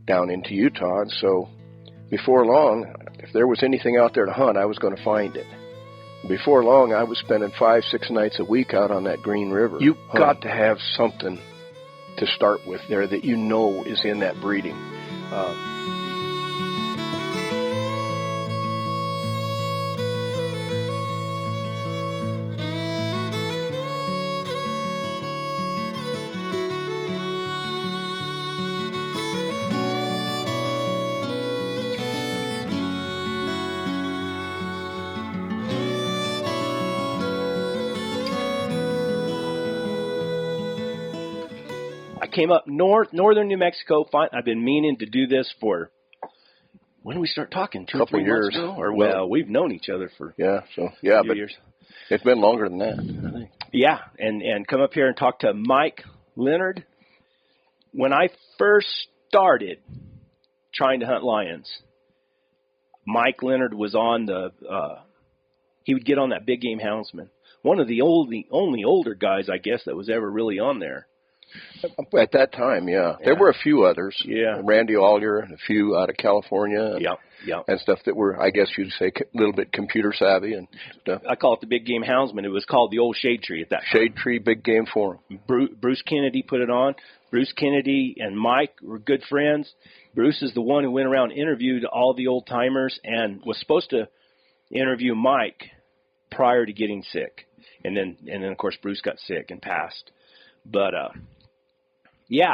down into Utah. And so before long, if there was anything out there to hunt, I was going to find it. Before long, I was spending 5-6 nights a week out on that Green River. You've got to have something to start with there that you know is in that breeding. Came up northern New Mexico. I've been meaning to do this for, when did we start talking? 2 or 3 months ago? Or, well, we've known each other for a few years. It's been longer than that, I think. Yeah, and come up here and talk to Mike Leonard. When I first started trying to hunt lions, Mike Leonard was on he would get on that big game houndsman. One of the only older guys, I guess, that was ever really on there. At that time, yeah. There were a few others. Yeah. Randy Ollier and a few out of California. Yeah. And stuff that were, I guess you'd say, a little bit computer savvy and stuff. I call it the Big Game Houndsman. It was called the Old Shade Tree at that time. Shade Tree Big Game Forum. Bruce Kennedy put it on. Bruce Kennedy and Mike were good friends. Bruce is the one who went around and interviewed all the old timers and was supposed to interview Mike prior to getting sick. And then of course, Bruce got sick and passed. But,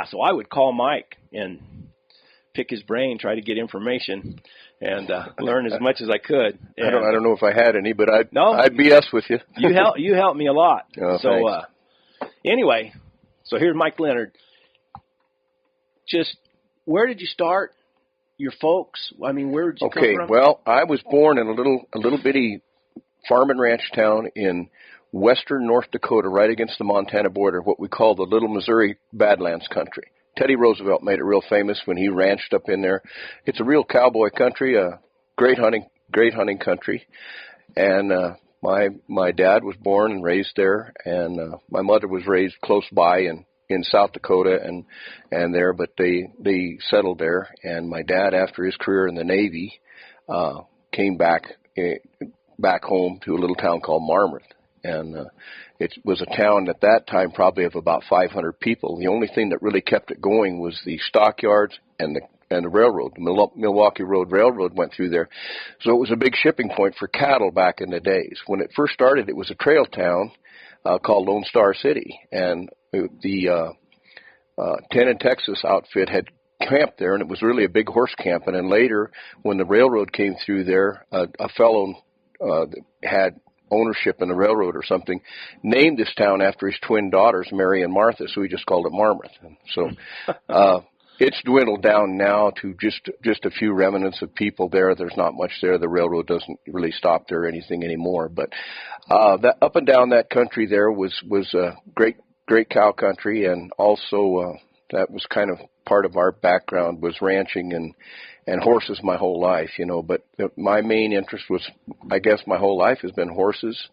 so I would call Mike and pick his brain, try to get information, and learn as much as I could. And, I don't know if I had any, but I'd BS with you. You helped me a lot. Oh, so anyway, so here's Mike Leonard. Just where did you start? Your folks? I mean, where did you come from? Okay, well, I was born in a little bitty farm and ranch town in western North Dakota, right against the Montana border, what we call the Little Missouri Badlands country. Teddy Roosevelt made it real famous when he ranched up in there. It's a real cowboy country, great hunting country. And my dad was born and raised there, and my mother was raised close by in South Dakota and there, but they settled there. And my dad, after his career in the Navy, came back home to a little town called Marmarth. And it was a town at that time probably of about 500 people. The only thing that really kept it going was the stockyards and the railroad. The Milwaukee Road Railroad went through there. So it was a big shipping point for cattle back in the days. When it first started, it was a trail town called Lone Star City. And the 10 in Texas outfit had camped there, and it was really a big horse camp. And then later, when the railroad came through there, a fellow that had ownership in the railroad or something, named this town after his twin daughters, Mary and Martha, so he just called it Marmarth. And so it's dwindled down now to just a few remnants of people there. There's not much there. The railroad doesn't really stop there or anything anymore. But that up and down that country there was great cow country, and also that was kind of part of our background was ranching and horses my whole life, but my main interest was, I guess my whole life has been horses,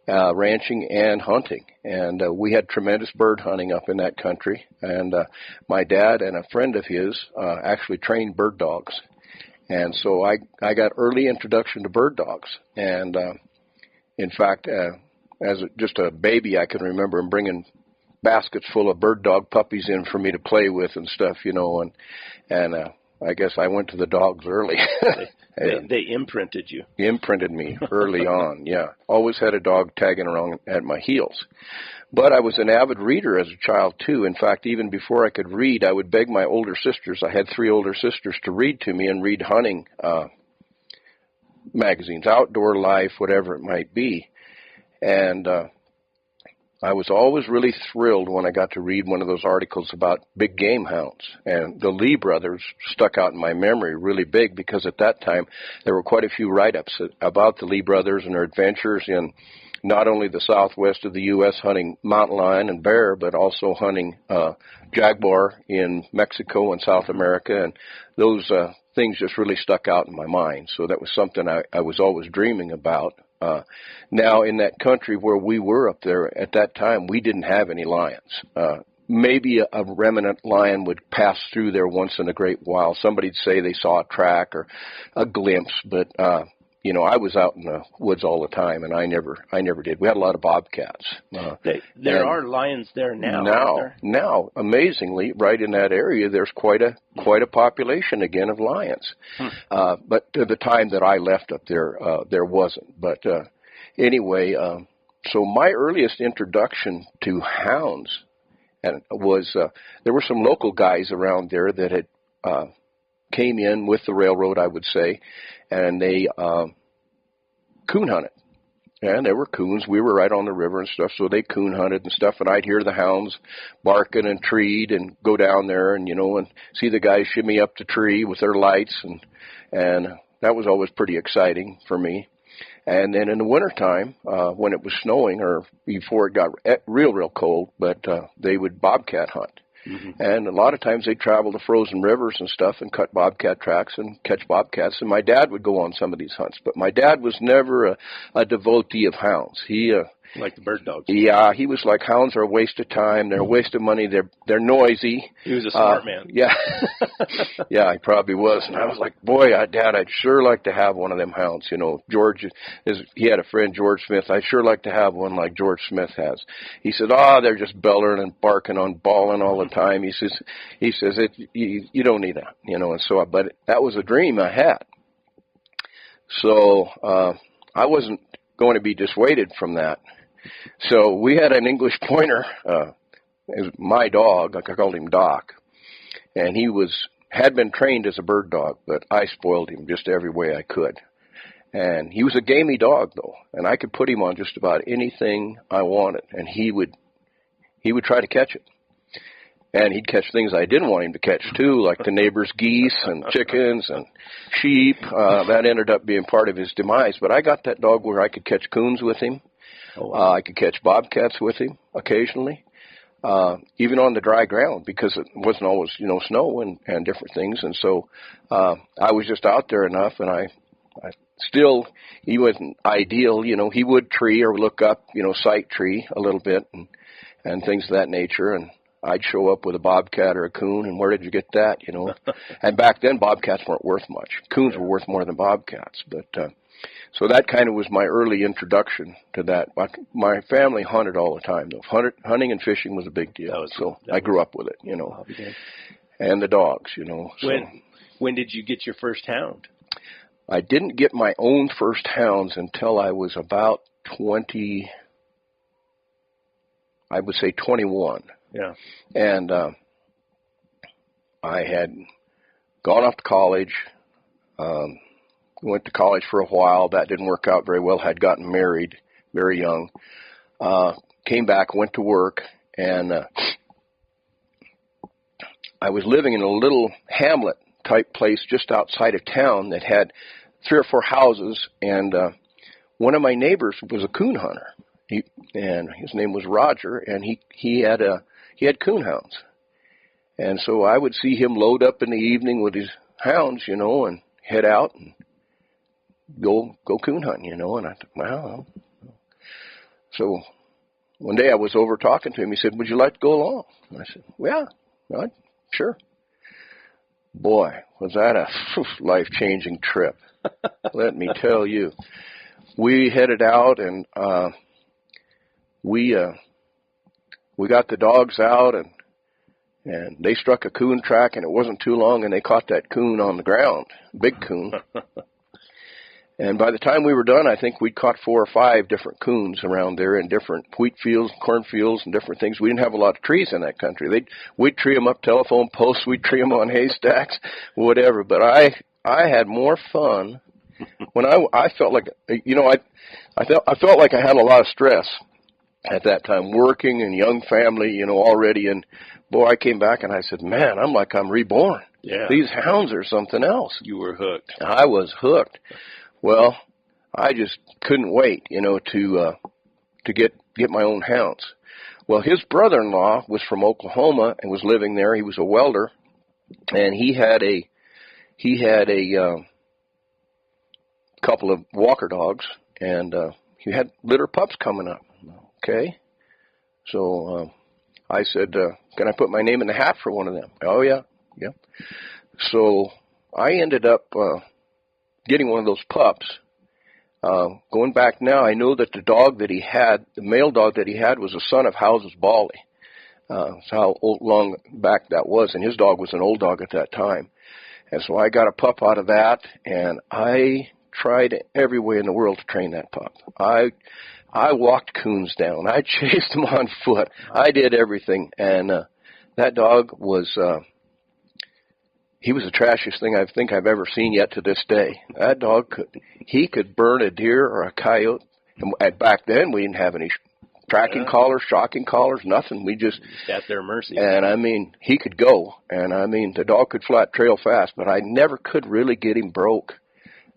ranching and hunting. And we had tremendous bird hunting up in that country. And my dad and a friend of his actually trained bird dogs. And so I got early introduction to bird dogs. And in fact, as just a baby, I can remember him bringing baskets full of bird dog puppies in for me to play with and stuff, and I guess I went to the dogs early. They imprinted you. Imprinted me early on, yeah. Always had a dog tagging around at my heels. But I was an avid reader as a child, too. In fact, even before I could read, I would beg my older sisters. I had 3 older sisters to read to me and read hunting magazines, Outdoor Life, whatever it might be. And I was always really thrilled when I got to read one of those articles about big game hounds. And the Lee brothers stuck out in my memory really big because at that time there were quite a few write-ups about the Lee brothers and their adventures in not only the southwest of the U.S. hunting mountain lion and bear, but also hunting jaguar in Mexico and South America. And those things just really stuck out in my mind. So that was something I was always dreaming about. Now, in that country where we were up there at that time, we didn't have any lions. maybe a remnant lion would pass through there once in a great while. Somebody'd say they saw a track or a glimpse, but I was out in the woods all the time, and I never did. We had a lot of bobcats. There are lions there now. Aren't there? Now, amazingly, right in that area, there's quite a population again of lions. But to the time that I left up there, there wasn't. But anyway, so my earliest introduction to hounds was there were some local guys around there that had came in with the railroad, I would say, and they coon hunted. And there were coons. We were right on the river and stuff, so they coon hunted and stuff, and I'd hear the hounds barking and treed and go down there and, and see the guys shimmy up the tree with their lights, and that was always pretty exciting for me. And then in the wintertime, when it was snowing or before it got real cold, but they would bobcat hunt. Mm-hmm. And a lot of times they'd travel to frozen rivers and stuff and cut bobcat tracks and catch bobcats. And my dad would go on some of these hunts. But my dad was never a devotee of hounds. He like the bird dogs. Yeah, he was like, hounds are a waste of time. They're a waste of money. They're noisy. He was a smart man. Yeah. Yeah, he probably was. And I was like, boy, Dad, I'd sure like to have one of them hounds. George, he had a friend, George Smith. I'd sure like to have one like George Smith has. He said, they're just bellowing and barking on bawling all the time. He says, you don't need that, and so, but that was a dream I had. So, I wasn't going to be dissuaded from that. So we had an English pointer, my dog, I called him Doc, and he had been trained as a bird dog, but I spoiled him just every way I could. And he was a gamey dog, though, and I could put him on just about anything I wanted, and he would try to catch it. And he'd catch things I didn't want him to catch, too, like the neighbor's geese and chickens and sheep. That ended up being part of his demise. But I got that dog where I could catch coons with him. Oh, wow. I could catch bobcats with him occasionally, even on the dry ground, because it wasn't always, snow and different things. And so I was just out there enough, and I still, he wasn't ideal. He would tree or look up, sight tree a little bit and things of that nature. And I'd show up with a bobcat or a coon, and where did you get that, And back then, bobcats weren't worth much. Coons were worth more than bobcats. But so that kind of was my early introduction to that. My family hunted all the time, though. Hunting and fishing was a big deal. I grew up with it, and the dogs, So. When did you get your first hound? I didn't get my own first hounds until I was about 20, I would say 21. Yeah. And I had gone off to college, went to college for a while. That didn't work out very well. Had gotten married very young. Came back, went to work, and I was living in a little hamlet-type place just outside of town that had 3 or 4 houses, and one of my neighbors was a coon hunter, and his name was Roger, and he had coon hounds. And so I would see him load up in the evening with his hounds, and head out and go coon hunting, and I thought, wow. So one day I was over talking to him. He said, would you like to go along? And I said, yeah, sure. Boy, was that a life-changing trip. Let me tell you. We headed out, and we got the dogs out, and they struck a coon track, and it wasn't too long, and they caught that coon on the ground, big coon. And by the time we were done, I think we'd caught 4 or 5 different coons around there in different wheat fields, corn fields, and different things. We didn't have a lot of trees in that country. We'd tree them up telephone posts, we'd tree them on haystacks, whatever. But I had more fun when I felt like, I felt like I had a lot of stress at that time, working and young family, already. And boy, I came back and I said, man, I'm reborn. Yeah. These hounds are something else. You were hooked. I was hooked. Well, I just couldn't wait, to get my own hounds. Well, his brother-in-law was from Oklahoma and was living there. He was a welder, and he had a couple of walker dogs, and he had litter pups coming up. Okay, so I said, can I put my name in the hat for one of them? Oh, yeah. Yeah. So I ended up getting one of those pups. Going back now, I know that the dog that he had, the male dog that he had, was a son of House's Bally. That's how long back that was, and his dog was an old dog at that time. And so I got a pup out of that, and I tried every way in the world to train that pup. I walked coons down. I chased them on foot. I did everything, and that dog was... he was the trashiest thing I think I've ever seen yet to this day. That dog could burn a deer or a coyote. And back then, we didn't have any tracking collars, shocking collars, nothing. We just at their mercy. And I mean, he could go, and I mean, the dog could flat trail fast, but I never could really get him broke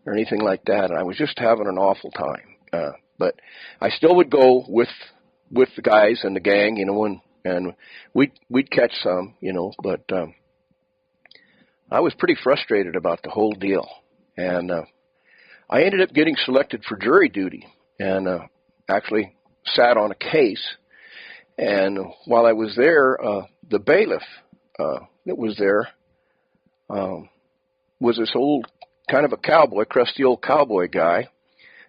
or anything like that. And I was just having an awful time. But I still would go with the guys and the gang, you know, and we'd catch some, you know, but. I was pretty frustrated about the whole deal, and I ended up getting selected for jury duty, and actually sat on a case. And while I was there, the bailiff that was there was this old kind of a cowboy, crusty old cowboy guy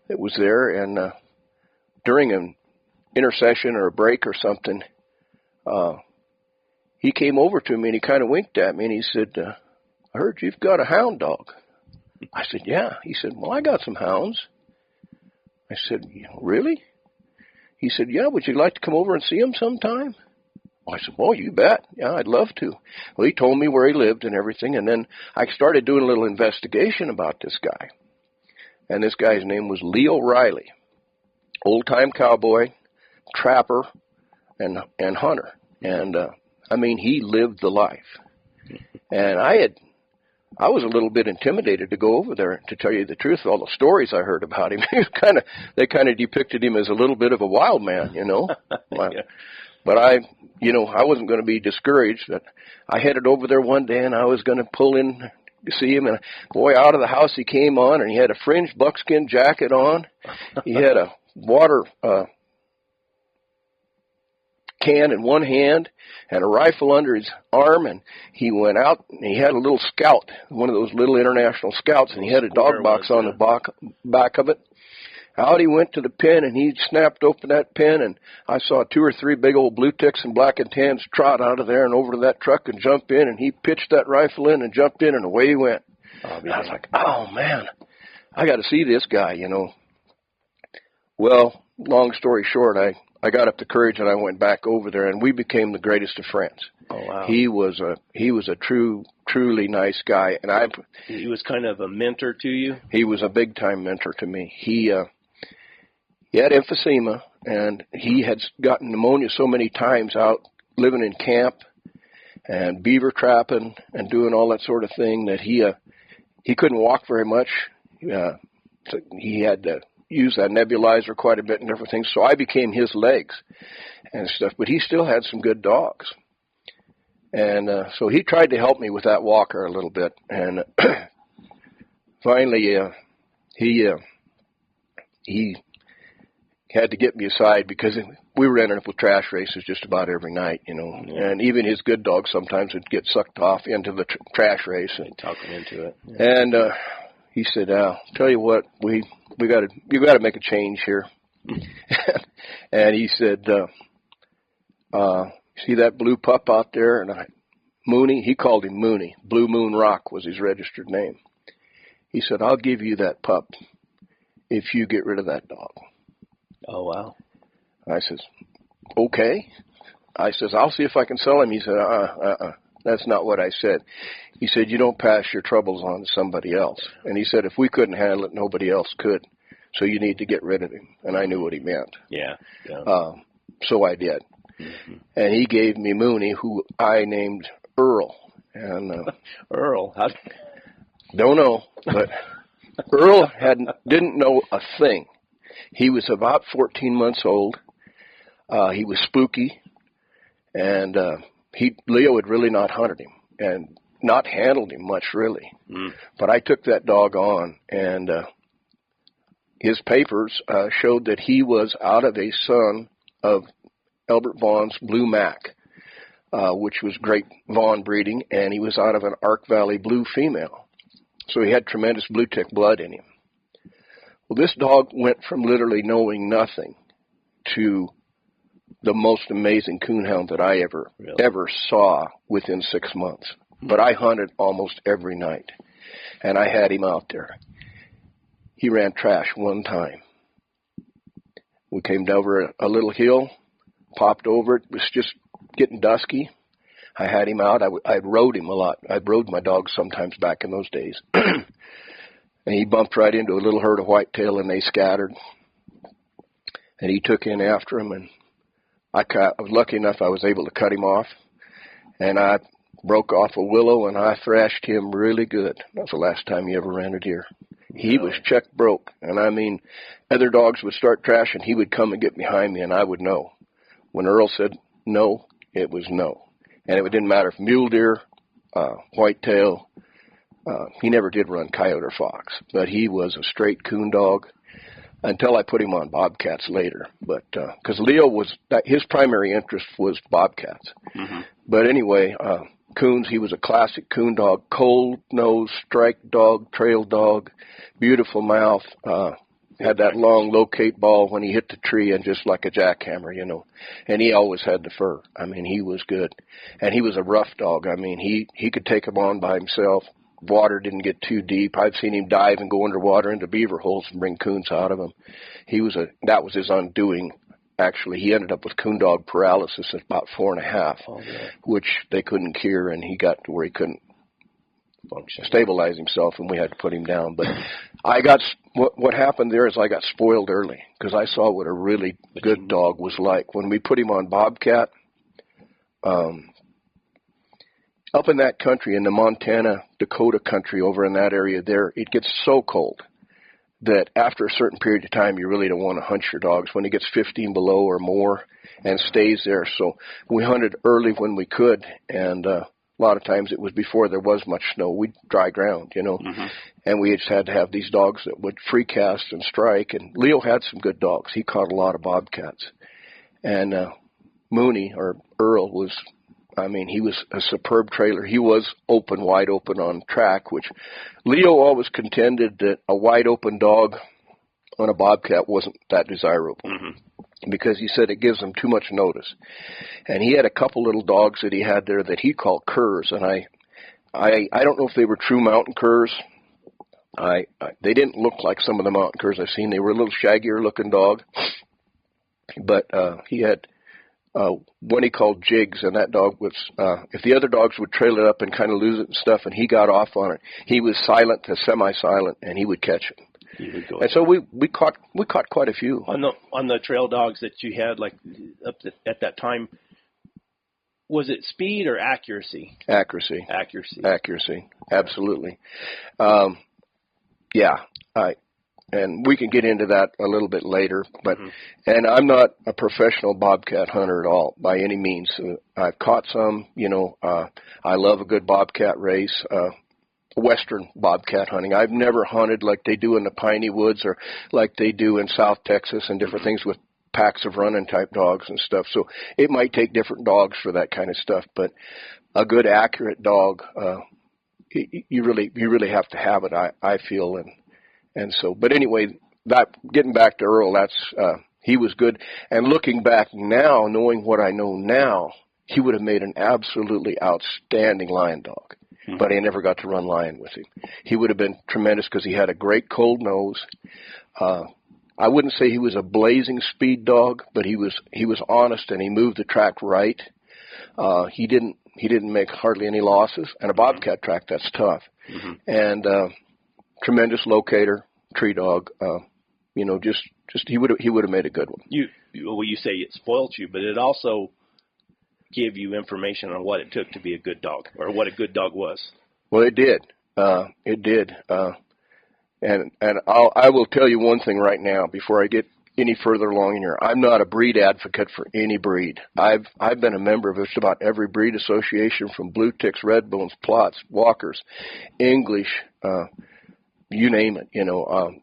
that was there, and during an intercession or a break or something, he came over to me and he kind of winked at me and he said, I heard you've got a hound dog. I said, yeah. He said, well, I got some hounds. I said, really? He said, yeah, would you like to come over and see them sometime? I said, well, you bet. Yeah, I'd love to. Well, he told me where he lived and everything, and then I started doing a little investigation about this guy. And this guy's name was Leo Riley, old-time cowboy, trapper, and hunter. And, I mean, he lived the life. And I was a little bit intimidated to go over there, to tell you the truth. All the stories I heard about him, they kind of depicted him as a little bit of a wild man, you know. Yeah. But I wasn't going to be discouraged. That I headed over there one day, and I was going to pull in to see him. And boy, out of the house he came on, and he had a fringed buckskin jacket on. He had a water can in one hand and a rifle under his arm, and he went out and he had a little scout, one of those little international scouts, and he had a dog box on the back of it. Out he went to the pen, and he snapped open that pen, and I saw 2 or 3 big old blue ticks and black and tans trot out of there and over to that truck and jump in, and he pitched that rifle in and jumped in, and away he went. And I was like, oh man, I got to see this guy, you know. Well, long story short, I got up the courage and I went back over there, and we became the greatest of friends. Oh wow! He was a truly nice guy, and he was kind of a mentor to you. He was a big time mentor to me. He had emphysema, and he had gotten pneumonia so many times out living in camp and beaver trapping and doing all that sort of thing that he couldn't walk very much. So he had to use that nebulizer quite a bit and different things, so I became his legs and stuff, but he still had some good dogs. And so he tried to help me with that walker a little bit, and finally he had to get me aside because we were ending up with trash races just about every night, you know, and even his good dogs sometimes would get sucked off into the trash race. And talk him into it. Yeah. And he said, tell you what, you got to make a change here. And he said, see that blue pup out there? And Mooney, he called him Mooney. Blue Moon Rock was his registered name. He said, I'll give you that pup if you get rid of that dog. Oh, wow. I says, okay. I says, I'll see if I can sell him. He said, that's not what I said. He said, you don't pass your troubles on to somebody else. And he said, if we couldn't handle it, nobody else could. So you need to get rid of him. And I knew what he meant. Yeah. So I did. Mm-hmm. And he gave me Mooney, who I named Earl. And Earl? Don't know. But Earl didn't know a thing. He was about 14 months old. He was spooky. And Leo had really not hunted him and not handled him much, really. Mm. But I took that dog on, and his papers showed that he was out of a son of Albert Vaughn's Blue Mac. which was great Vaughan breeding, and he was out of an Ark Valley Blue female. So he had tremendous blue tick blood in him. Well, this dog went from literally knowing nothing to the most amazing coonhound that I ever saw within 6 months. But I hunted almost every night, and I had him out there. He ran trash one time. We came over a little hill, popped over it. It was just getting dusky. I had him out. I rode him a lot. I rode my dogs sometimes back in those days. And he bumped right into a little herd of whitetail, and they scattered. And he took in after him, and I was lucky enough I was able to cut him off. And I broke off a willow, and I thrashed him really good. That was the last time he ever ran a deer. He was check broke. And I mean, other dogs would start trashing. He would come and get behind me, and I would know. When Earl said no, it was no. And it didn't matter if mule deer, whitetail. He never did run coyote or fox, but he was a straight coon dog until I put him on bobcats later. But because Leo his primary interest was bobcats. Mm-hmm. But anyway, coons, he was a classic coon dog, cold nose, strike dog, trail dog, beautiful mouth, had that long locate ball when he hit the tree, and just like a jackhammer, you know. And he always had the fur. I mean, he was good. And he was a rough dog. I mean, he could take him on by himself. Water didn't get too deep. I've seen him dive and go underwater into beaver holes and bring coons out of them. That was his undoing. Actually, he ended up with coon dog paralysis at about 4.5, which they couldn't cure, and he got to where he couldn't stabilize himself, and we had to put him down. But what happened there is I got spoiled early because I saw what a really good dog was like. When we put him on bobcat, up in that country, in the Montana, Dakota country, over in that area there, it gets so cold that after a certain period of time, you really don't want to hunt your dogs when it gets 15 below or more and stays there. So we hunted early when we could, and a lot of times it was before there was much snow. We'd dry ground, you know, and we just had to have these dogs that would free cast and strike. And Leo had some good dogs. He caught a lot of bobcats. And Mooney, or Earl, he was a superb trailer. He was wide open on track, which Leo always contended that a wide open dog on a bobcat wasn't that desirable because he said it gives them too much notice. And he had a couple little dogs that he had there that he called curs, and I don't know if they were true mountain curs. They didn't look like some of the mountain curs I've seen. They were a little shaggier looking dog, but he had one he called Jigs, and that dog was, if the other dogs would trail it up and kind of lose it and stuff, and he got off on it, he was silent to semi-silent, and he would catch it. And so we caught quite a few. On the trail dogs that you had, like at that time, was it speed or accuracy? Accuracy, absolutely. And we can get into that a little bit later, but and I'm not a professional bobcat hunter at all by any means. I've caught some, you know. I love a good bobcat race, western bobcat hunting. I've never hunted like they do in the piney woods or like they do in South Texas and different things with packs of running type dogs and stuff. So it might take different dogs for that kind of stuff, but a good accurate dog, you really have to have it. I feel. And so, but anyway, getting back to Earl, he was good. And looking back now, knowing what I know now, he would have made an absolutely outstanding lion dog. But I never got to run lion with him. He would have been tremendous because he had a great cold nose. I wouldn't say he was a blazing speed dog, but he was honest and he moved the track right. He didn't make hardly any losses. And a bobcat track, that's tough. And tremendous locator, tree dog. Just he would have made a good one. You say it spoiled you, but it also gave you information on what it took to be a good dog, or what a good dog was. Well, it did. It did. And I will tell you one thing right now before I get any further along in here. I'm not a breed advocate for any breed. I've been a member of just about every breed association, from blue ticks, red bones, plots, walkers, English. You name it,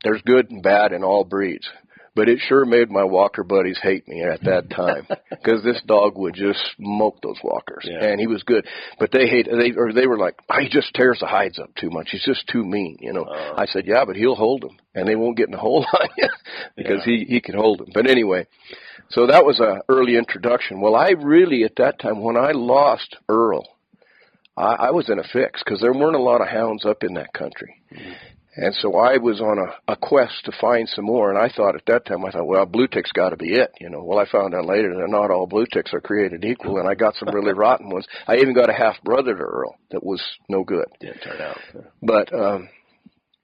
there's good and bad in all breeds. But it sure made my walker buddies hate me at that time because this dog would just smoke those walkers, and he was good. But they were like, oh, he just tears the hides up too much. He's just too mean, you know. I said, yeah, but he'll hold them, and they won't get in a hole on you because he can hold them. But anyway, so that was an early introduction. Well, I really, at that time, when I lost Earl, I was in a fix because there weren't a lot of hounds up in that country. Mm-hmm. And so I was on a quest to find some more, and I thought at that time, well, blue tick's got to be it, you know. Well, I found out later that not all blue ticks are created equal, and I got some really rotten ones. I even got a half-brother to Earl that was no good. Didn't turn out. But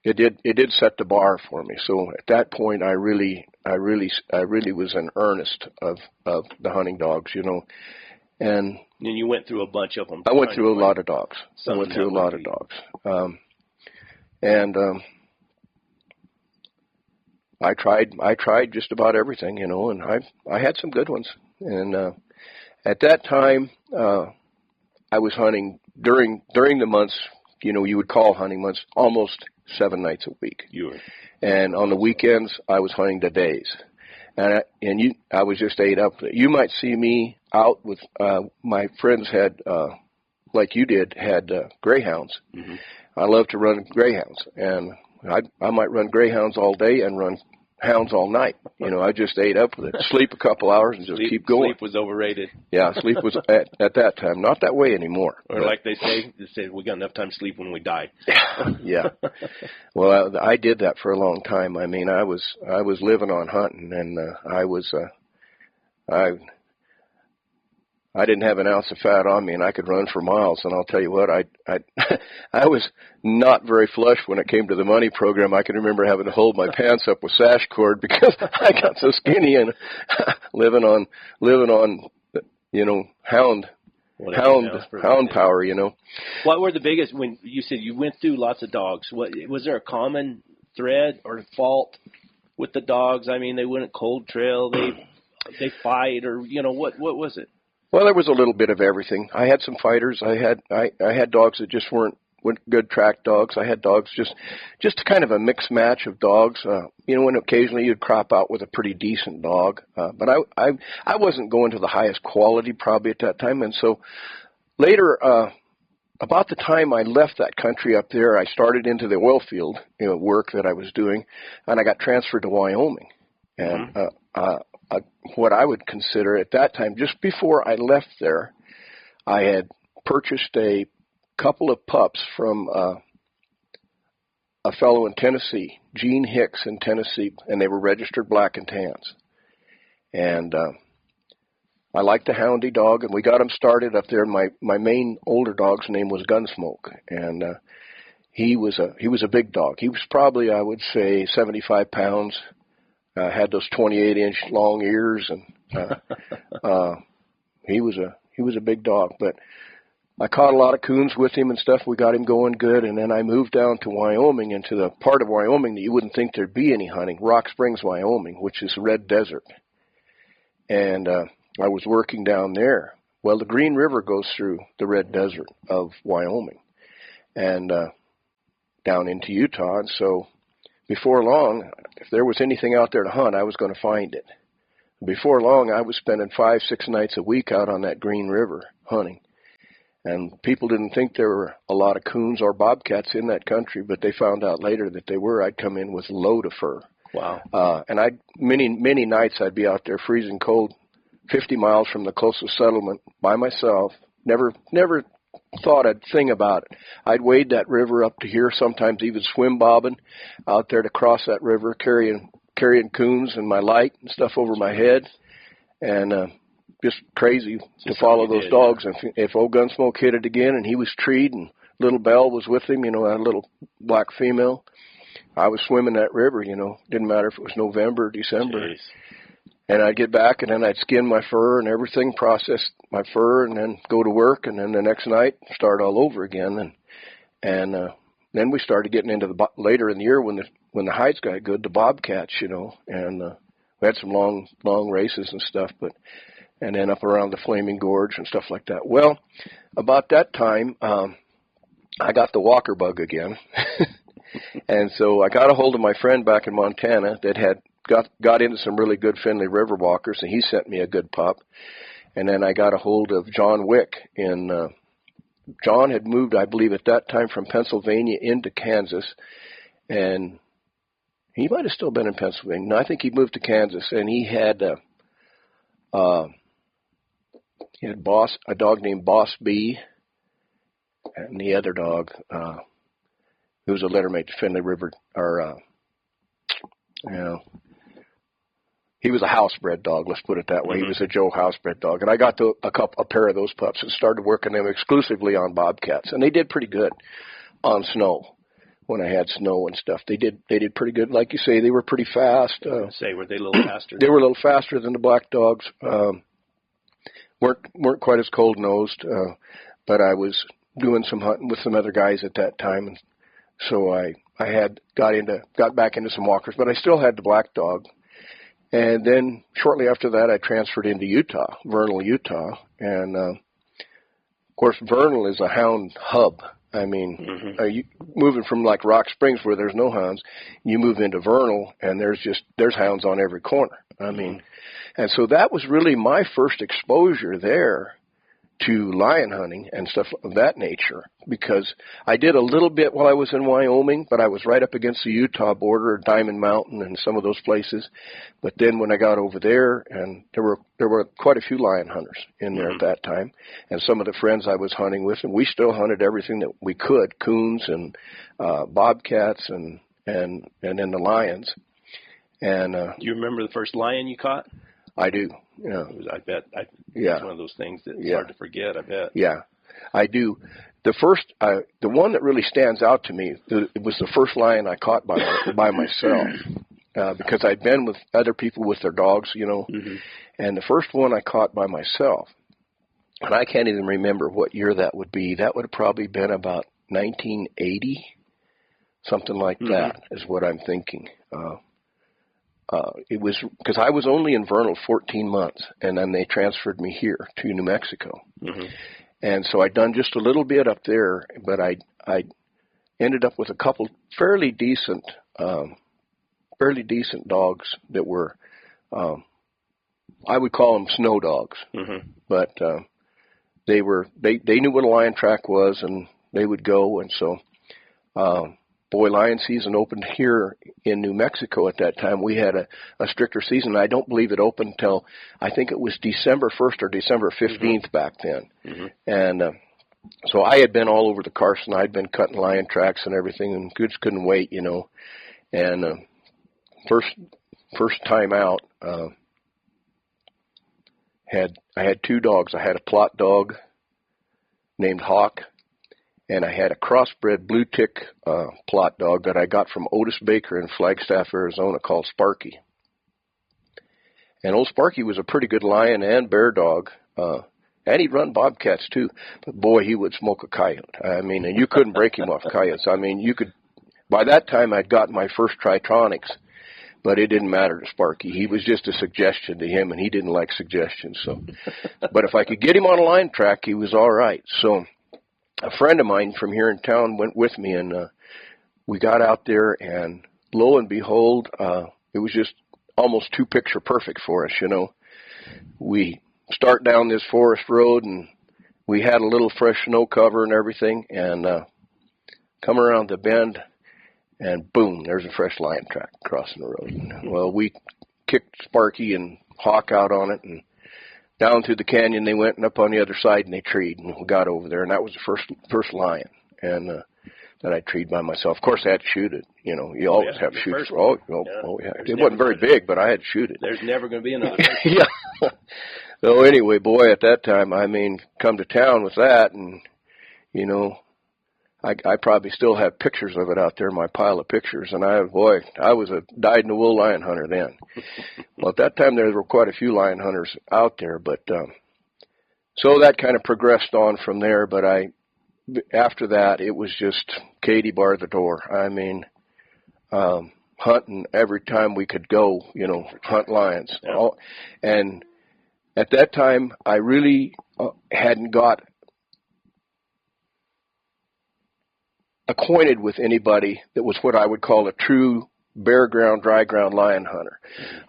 it did set the bar for me. So at that point, I really was in earnest of the hunting dogs, you know. And you went through a bunch of them. I went through a lot of dogs. I tried just about everything, you know, and I had some good ones. And at that time, I was hunting during the months, you know, you would call hunting months, almost 7 nights a week. And on the weekends, I was hunting the days. And I was just ate up. You might see me out with my friends had, like you did, had greyhounds. Mm-hmm. I love to run greyhounds, and I might run greyhounds all day and run hounds all night. You know, I just ate up with it. Sleep a couple hours and just keep going. Sleep was overrated. Yeah, sleep was at that time. Not that way anymore. Or like they say we got enough time to sleep when we die. Yeah. Well, I did that for a long time. I mean, I was living on hunting, and I didn't have an ounce of fat on me, and I could run for miles. And I'll tell you what, I was not very flush when it came to the money program. I can remember having to hold my pants up with sash cord because I got so skinny and living on, you know, hound power, you know. What were the biggest, when you said you went through lots of dogs, was there a common thread or fault with the dogs? I mean, they wouldn't cold trail, they fight, or, you know, what was it? Well, there was a little bit of everything. I had some fighters. I had dogs that just weren't good track dogs. I had dogs just kind of a mixed match of dogs. You know, and occasionally you'd crop out with a pretty decent dog. But I wasn't going to the highest quality probably at that time. And so later, about the time I left that country up there, I started into the oil field, you know, work that I was doing, and I got transferred to Wyoming. And what I would consider at that time, just before I left there, I had purchased a couple of pups from a fellow in Tennessee, Gene Hicks in Tennessee, and they were registered black and tans. And I liked the houndy dog, and we got him started up there. My main older dog's name was Gunsmoke, and he was a big dog. He was probably, I would say, 75 pounds. Had those 28-inch long ears, and he was a big dog. But I caught a lot of coons with him and stuff. We got him going good, and then I moved down to Wyoming, into the part of Wyoming that you wouldn't think there'd be any hunting, Rock Springs, Wyoming, which is Red Desert. And I was working down there. Well, the Green River goes through the Red Desert of Wyoming and down into Utah, and so before long, if there was anything out there to hunt, I was going to find it. Before long, I was spending 5-6 nights a week out on that Green River hunting. And people didn't think there were a lot of coons or bobcats in that country, but they found out later that they were. I'd come in with a load of fur. Wow. And many nights I'd be out there freezing cold, 50 miles from the closest settlement by myself. Never thought a thing about it. I'd wade that river up to here, sometimes even swim bobbing out there to cross that river, carrying coons and my light and stuff over my head, and just crazy to follow those dogs. Yeah. If old Gunsmoke hit it again, and he was treed, and little Belle was with him, you know, that little black female, I was swimming that river, you know. Didn't matter if it was November or December. Jeez. And I'd get back, and then I'd skin my fur and everything, process my fur, and then go to work, and then the next night start all over again. And then we started getting into later in the year when the hides got good, the bobcats, you know, and we had some long races and stuff, and then up around the Flaming Gorge and stuff like that. Well, about that time, I got the walker bug again, and so I got a hold of my friend back in Montana that had got into some really good Finley River walkers, and he sent me a good pup. And then I got a hold of John Wick John had moved, I believe, at that time from Pennsylvania into Kansas, and he might have still been in Pennsylvania. No, I think he moved to Kansas, and he had a dog named Boss B, and the other dog, who was a lettermate to Finley River, he was a housebred dog, let's put it that way. Mm-hmm. He was a Joe housebred dog. And I got a pair of those pups and started working them exclusively on bobcats. And they did pretty good on snow when I had snow and stuff. They did pretty good. Like you say, they were pretty fast. Were they a little faster? They were a little faster than the black dogs. Weren't quite as cold-nosed, but I was doing some hunting with some other guys at that time. And so I got back into some walkers, but I still had the black dog. And then shortly after that, I transferred into Utah, Vernal, Utah. And, of course, Vernal is a hound hub. I mean, you moving from like Rock Springs where there's no hounds, you move into Vernal and there's hounds on every corner. I mean, and so that was really my first exposure there to lion hunting and stuff of that nature, because I did a little bit while I was in Wyoming, but I was right up against the Utah border, Diamond Mountain and some of those places. But then when I got over there, and there were quite a few lion hunters in there at that time, and some of the friends I was hunting with, and we still hunted everything that we could, coons and bobcats and then the lions. And do you remember the first lion you caught? I do. Yeah. I bet. It's one of those things that's hard to forget, I bet. Yeah, I do. The one that really stands out to me, it was the first lion I caught by myself, because I'd been with other people with their dogs, and the first one I caught by myself, and I can't even remember what year that would be. That would have probably been about 1980, something like that is what I'm thinking. It was because I was only in Vernal 14 months, and then they transferred me here to New Mexico. And so I'd done just a little bit up there, but I ended up with a couple fairly decent dogs that were, I would call them snow dogs, but they knew what a lion track was, and they would go, and so. Lion season opened here in New Mexico at that time. We had a stricter season. I don't believe it opened until, I think it was December 1st or December 15th back then. And so I had been all over the Carson. I'd been cutting lion tracks and everything, and just couldn't wait, And first time out, I had two dogs. I had a plot dog named Hawk, and I had a crossbred blue tick plot dog that I got from Otis Baker in Flagstaff, Arizona, called Sparky. And old Sparky was a pretty good lion and bear dog, and he'd run bobcats too. But boy, he would smoke a coyote. I mean, and you couldn't break him off coyotes. I mean, you could. By that time, I'd gotten my first Tritronics, but it didn't matter to Sparky. He was just a suggestion to him, and he didn't like suggestions. So, but if I could get him on a line track, he was all right. So. A friend of mine from here in town went with me, and we got out there, and lo and behold, it was just almost too picture perfect for us, We start down this forest road, and we had a little fresh snow cover and everything, and come around the bend, and boom, there's a fresh lion track crossing the road. Well, we kicked Sparky and Hawk out on it, and down through the canyon they went, and up on the other side, and they treed, and we got over there, and that was the first lion, and that I treed by myself. Of course, I had to shoot it. You always have to shoot it. It wasn't very big, but I had to shoot it. There's never going to be another. Yeah. So anyway, boy, at that time, I mean, come to town with that, and I probably still have pictures of it out there in my pile of pictures, and I was a dyed-in-the-wool lion hunter then. Well, at that time, there were quite a few lion hunters out there, but so that kind of progressed on from there, but after that, it was just Katie bar the door. I mean, hunting every time we could go, hunt lions. Yeah. And at that time, I really hadn't got acquainted with anybody that was what I would call a true bare ground, dry ground lion hunter.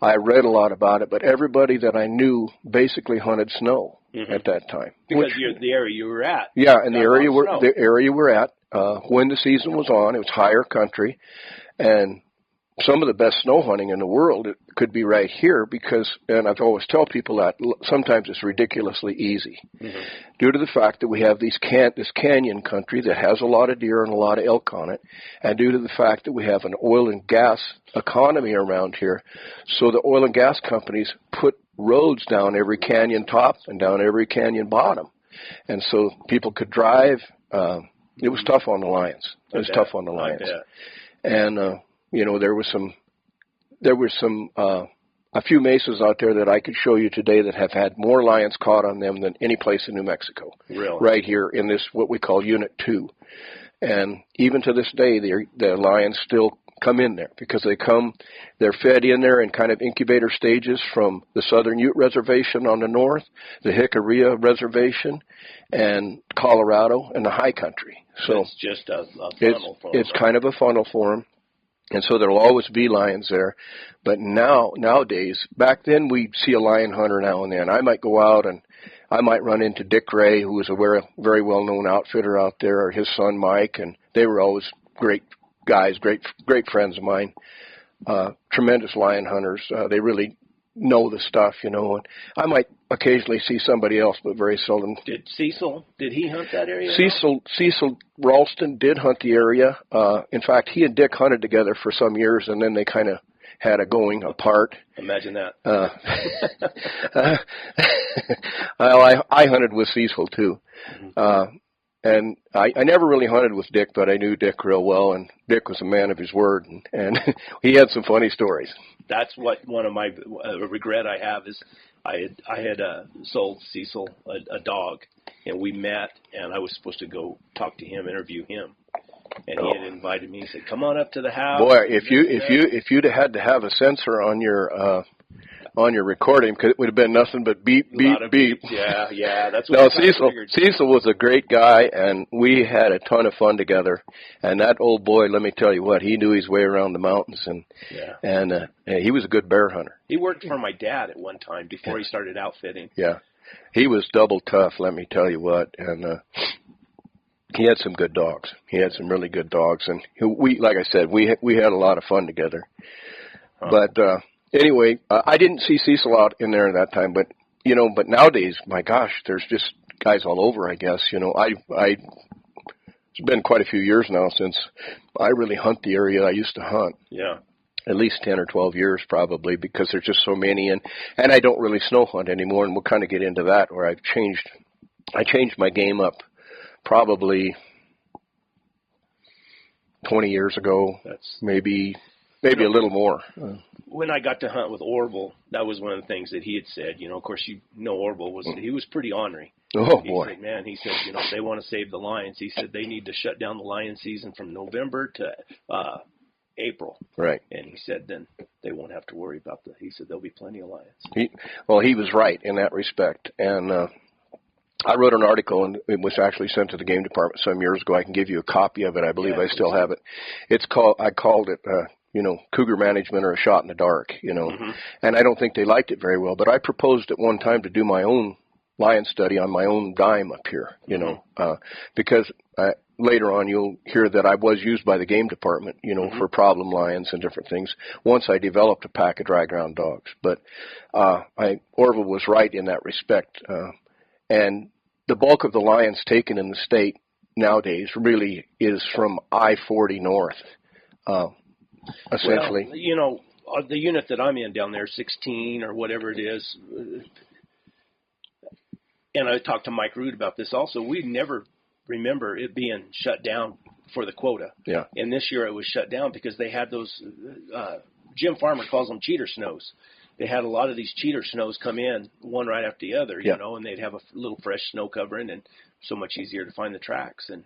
I read a lot about it, but everybody that I knew basically hunted snow at that time. Because the area you were at. Yeah, and the area we're at, when the season was on, it was higher country, and some of the best snow hunting in the world it could be right here because, and I've always tell people that sometimes it's ridiculously easy due to the fact that we have this canyon country that has a lot of deer and a lot of elk on it, and due to the fact that we have an oil and gas economy around here, so the oil and gas companies put roads down every canyon top and down every canyon bottom, and so people could drive. It was tough on the lions. It was tough on the lions, and there was a few mesas out there that I could show you today that have had more lions caught on them than any place in New Mexico. Really? Right here in this, what we call Unit 2. And even to this day, the lions still come in there because they're fed in there in kind of incubator stages from the Southern Ute Reservation on the north, the Jicarilla Reservation, and Colorado, and the high country. So it's just a funnel for them. It's kind of a funnel for them. And so there'll always be lions there. But nowadays, back then we'd see a lion hunter now and then. I might go out and I might run into Dick Ray, who was a very well-known outfitter out there, or his son Mike, and they were always great guys, great friends of mine, tremendous lion hunters. They really know the stuff, and I might occasionally see somebody else, but very seldom. Did he hunt that area? Cecil Ralston did hunt the area. In fact, he and Dick hunted together for some years, and then they kind of had a going apart. Imagine that. I hunted with Cecil too. And I never really hunted with Dick, but I knew Dick real well, and Dick was a man of his word, and he had some funny stories. That's what one of my regret I have is I had sold Cecil a dog, and we met, and I was supposed to go talk to him, interview him, and he had invited me. He said, "Come on up to the house." Boy, if you'd had to have a sensor on your recording, because it would have been nothing but beep, beep, beep. Yeah, that's what no, I Cecil was a great guy, and we had a ton of fun together. And that old boy, let me tell you what, he knew his way around the mountains, and he was a good bear hunter. He worked for my dad at one time before he started outfitting. Yeah, he was double tough, let me tell you what, and he had some good dogs. He had some really good dogs, and like I said, we had a lot of fun together. But anyway, I didn't see Cecil out in there at that time, but nowadays, my gosh, there's just guys all over, I guess. It's been quite a few years now since I really hunt the area I used to hunt. Yeah. At least 10 or 12 years probably, because there's just so many, and I don't really snow hunt anymore, and we'll kind of get into that, where I changed my game up probably 20 years ago. That's maybe a little more. When I got to hunt with Orville, that was one of the things that he had said. Of course, Orville he was pretty ornery. Oh, boy. He said, they want to save the lions. He said they need to shut down the lion season from November to April. Right. And he said then they won't have to worry about he said there'll be plenty of lions. He was right in that respect. And I wrote an article, and it was actually sent to the game department some years ago. I can give you a copy of it. I believe I still have it. I called it cougar management or a shot in the dark, and I don't think they liked it very well, but I proposed at one time to do my own lion study on my own dime up here, because later on you'll hear that I was used by the game department, for problem lions and different things once I developed a pack of dry ground dogs. But Orville was right in that respect, and the bulk of the lions taken in the state nowadays really is from I-40 north. Essentially. Well, the unit that I'm in down there, 16 or whatever it is, and I talked to Mike Root about this also, we never remember it being shut down for the quota. Yeah. And this year it was shut down because they had those, Jim Farmer calls them cheater snows. They had a lot of these cheater snows come in, one right after the other, and they'd have a little fresh snow covering, and so much easier to find the tracks. And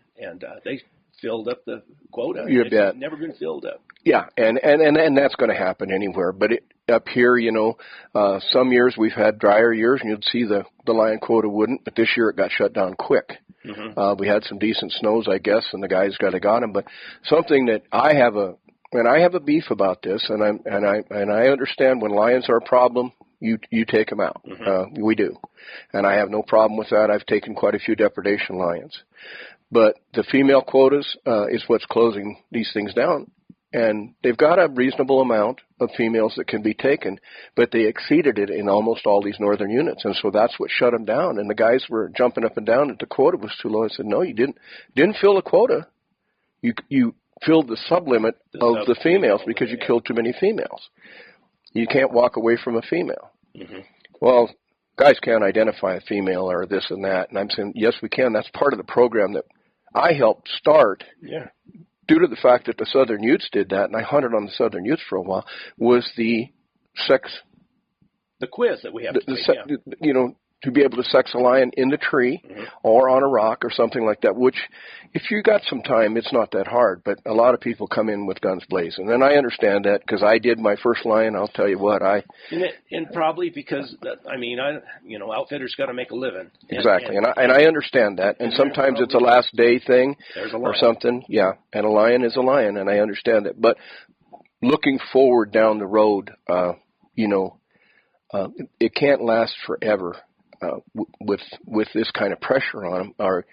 they filled up the quota. It's never been filled up. Yeah, and that's going to happen anywhere. But up here, some years we've had drier years, and you'd see the lion quota wouldn't. But this year it got shut down quick. We had some decent snows, I guess, and the guys got them. But something that I have and I have a beef about this, and I understand when lions are a problem, you take them out. We do, and I have no problem with that. I've taken quite a few depredation lions, but the female quotas is what's closing these things down. And they've got a reasonable amount of females that can be taken, but they exceeded it in almost all these northern units, and so that's what shut them down. And the guys were jumping up and down that the quota was too low. I said, no, you didn't fill the quota. You filled the sublimit of the females because you killed too many females. You can't walk away from a female. Well, guys can't identify a female or this and that, and I'm saying, yes, we can. That's part of the program that I helped start. Yeah. Due to the fact that the Southern Utes did that, and I hunted on the Southern Utes for a while, was the sex. The quiz that we have to take, you know, to be able to sex a lion in the tree or on a rock or something like that, which if you got some time, it's not that hard, but a lot of people come in with guns blazing. And I understand that because I did my first lion. I'll tell you what, and probably because, outfitters got to make a living. Exactly, and I understand that. And sometimes it's a last day thing or something. Yeah, and a lion is a lion, and I understand that. But looking forward down the road, it can't last forever. With this kind of pressure on them,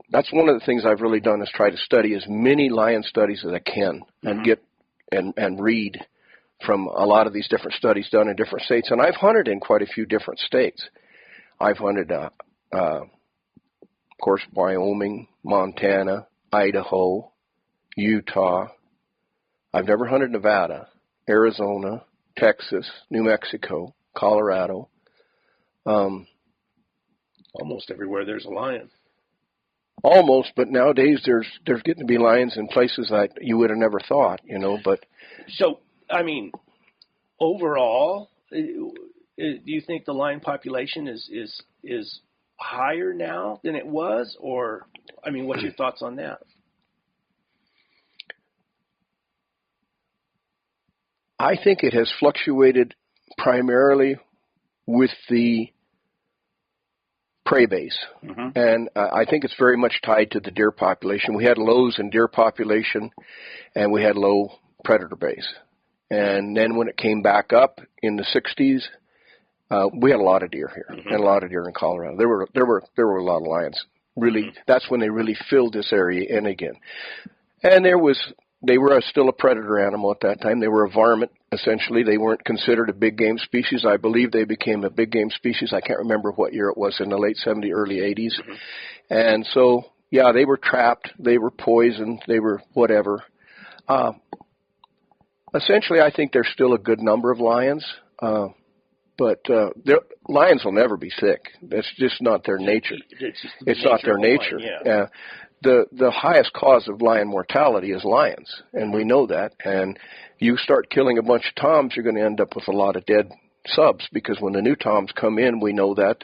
that's one of the things I've really done is try to study as many lion studies as I can and get and read from a lot of these different studies done in different states. And I've hunted in quite a few different states. I've hunted, of course, Wyoming, Montana, Idaho, Utah. I've never hunted Nevada, Arizona, Texas, New Mexico, Colorado. Almost everywhere there's a lion. Almost, but nowadays there's getting to be lions in places that you would have never thought, but. So, overall, do you think the lion population is higher now than it was? Or, what's your thoughts on that? I think it has fluctuated primarily with the prey base. And I think it's very much tied to the deer population. We had lows in deer population, and we had low predator base. And then when it came back up in the 60s, we had a lot of deer here, and a lot of deer in Colorado. There were a lot of lions. Really, that's when they really filled this area in again. And they were still a predator animal at that time. They were a varmint, essentially. They weren't considered a big game species. I believe they became a big game species. I can't remember what year it was, in the late 70s, early 80s. And so, yeah, they were trapped. They were poisoned. They were whatever. Essentially, I think there's still a good number of lions. But lions will never be sick. That's just not their nature. It's not their nature. Yeah. The highest cause of lion mortality is lions, and we know that. And you start killing a bunch of toms, you're going to end up with a lot of dead subs, because when the new toms come in, we know that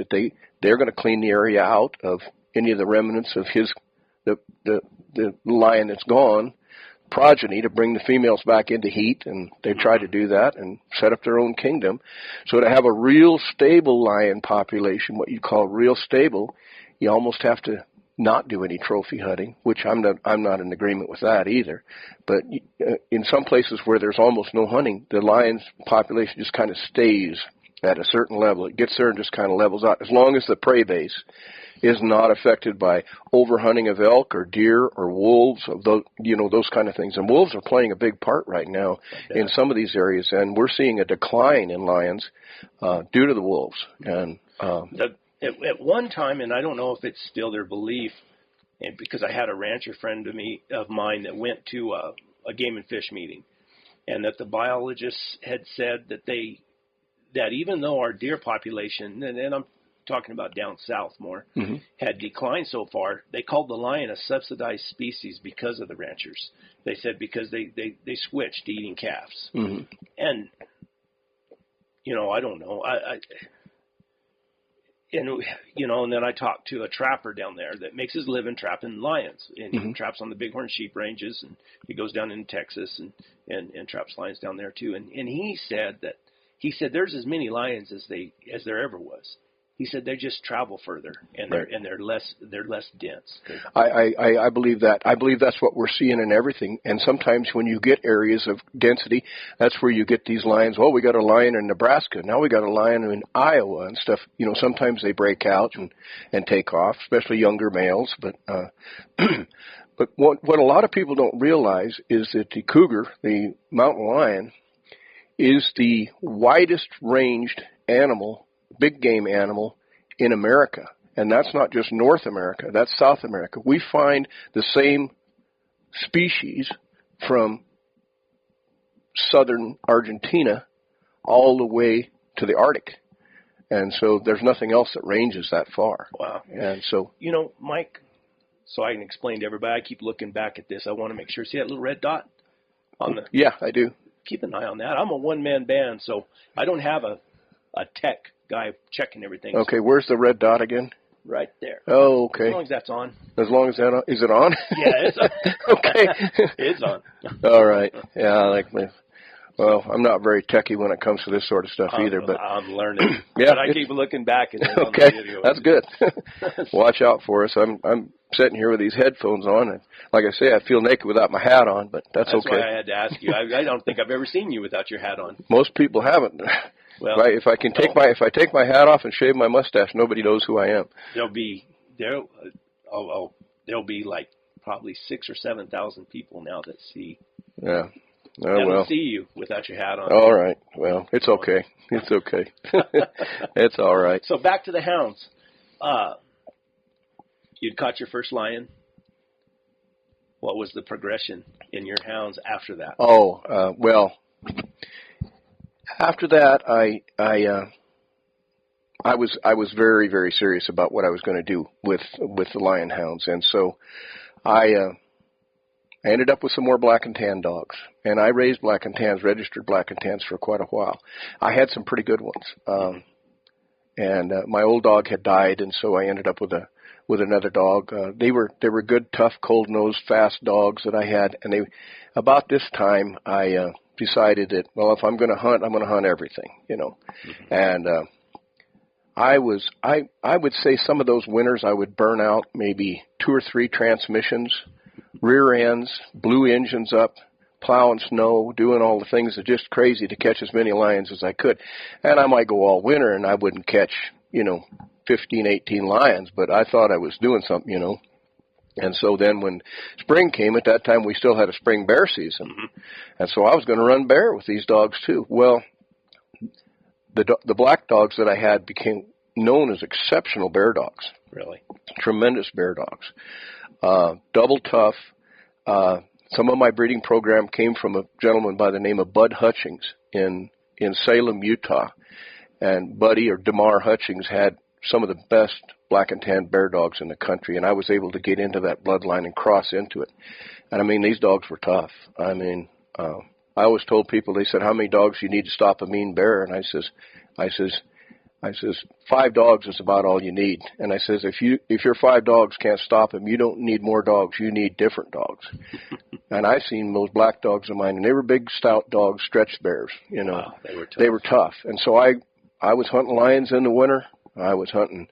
they're going to clean the area out of any of the remnants of the lion that's gone, progeny, to bring the females back into heat, and they try to do that and set up their own kingdom. So to have a real stable lion population, what you call real stable, you almost have to not do any trophy hunting, which I'm not in agreement with that either. But in some places where there's almost no hunting, the lion's population just kind of stays at a certain level. It gets there and just kind of levels out, as long as the prey base is not affected by overhunting of elk or deer or wolves, of those kind of things. And wolves are playing a big part right now in some of these areas, and we're seeing a decline in lions due to the wolves. And At one time, and I don't know if it's still their belief, and because I had a rancher friend of mine that went to a game and fish meeting, and that the biologists had said that even though our deer population, and I'm talking about down south more, had declined so far, they called the lion a subsidized species because of the ranchers. They said because they switched to eating calves. And, I don't know. And then I talked to a trapper down there that makes his living trapping lions, and he traps on the bighorn sheep ranges, and he goes down into Texas and traps lions down there too. And he said there's as many lions as there ever was. He said they just travel further, and they're less dense. I believe that. I believe that's what we're seeing in everything. And sometimes when you get areas of density, that's where you get these lions. Well, we got a lion in Nebraska. Now we got a lion in Iowa and stuff. You know, sometimes they break out and take off, especially younger males. But but what a lot of people don't realize is that the cougar, the mountain lion, is the widest ranged animal, big game animal in America. And that's not just North America, that's South America. We find the same species from southern Argentina all the way to the Arctic. And so there's nothing else that ranges that far. Wow. And so, you know, Mike, so I can explain to everybody, I keep looking back at this. I want to make sure. See that little red dot on the... Yeah, I do. Keep an eye on that. I'm a one-man band, so I don't have a tech guy checking everything. Okay, where's the red dot again? Right there. Oh, okay. As long as that's on. As long as that is it on? Yeah, it's on. Okay. It's on. All right. Yeah, I like me. Well, I'm not very techy when it comes to this sort of stuff either, but I'm learning. Yeah, but I keep looking back at it on okay, the video. That's good. Watch out for us. I'm sitting here with these headphones on, and like I say, I feel naked without my hat on, but that's okay. That's why I had to ask you. I don't think I've ever seen you without your hat on. Most people haven't. Well, if I take my hat off and shave my mustache, nobody knows who I am. There'll be like probably 6,000 or 7,000 people now that see. Yeah. Oh, That'll see you without your hat on. All right. Well, it's okay. It's okay. It's all right. So back to the hounds. You'd caught your first lion. What was the progression in your hounds after that? Oh, well, after that, I was very, very serious about what I was going to do with the lion hounds, and so I ended up with some more black and tan dogs, and I raised black and tans, registered black and tans for quite a while. I had some pretty good ones, and my old dog had died, and so I ended up with another dog. They were good, tough, cold-nosed, fast dogs that I had, and about this time I decided that, well, if I'm going to hunt, I'm going to hunt everything, you know. And I would say some of those winters I would burn out maybe 2 or 3 transmissions, rear ends, blew engines up, plowing snow, doing all the things that just crazy to catch as many lions as I could. And I might go all winter and I wouldn't catch, 15, 18 lions, but I thought I was doing something, And so then when spring came, at that time we still had a spring bear season. And so I was going to run bear with these dogs too. Well, the black dogs that I had became known as exceptional bear dogs. Really? Tremendous bear dogs. Double tough. Some of my breeding program came from a gentleman by the name of Bud Hutchings in Salem, Utah. And Buddy, or DeMar Hutchings, had some of the best black and tan bear dogs in the country, and I was able to get into that bloodline and cross into it. And I mean, these dogs were tough. I mean, I always told people, they said, how many dogs do you need to stop a mean bear? And I says, 5 dogs is about all you need. And I says, if your 5 dogs can't stop him, you don't need more dogs. You need different dogs. And I've seen those black dogs of mine, and they were big, stout dogs, stretched bears. Wow, they were tough. And so I was hunting lions in the winter. I was hunting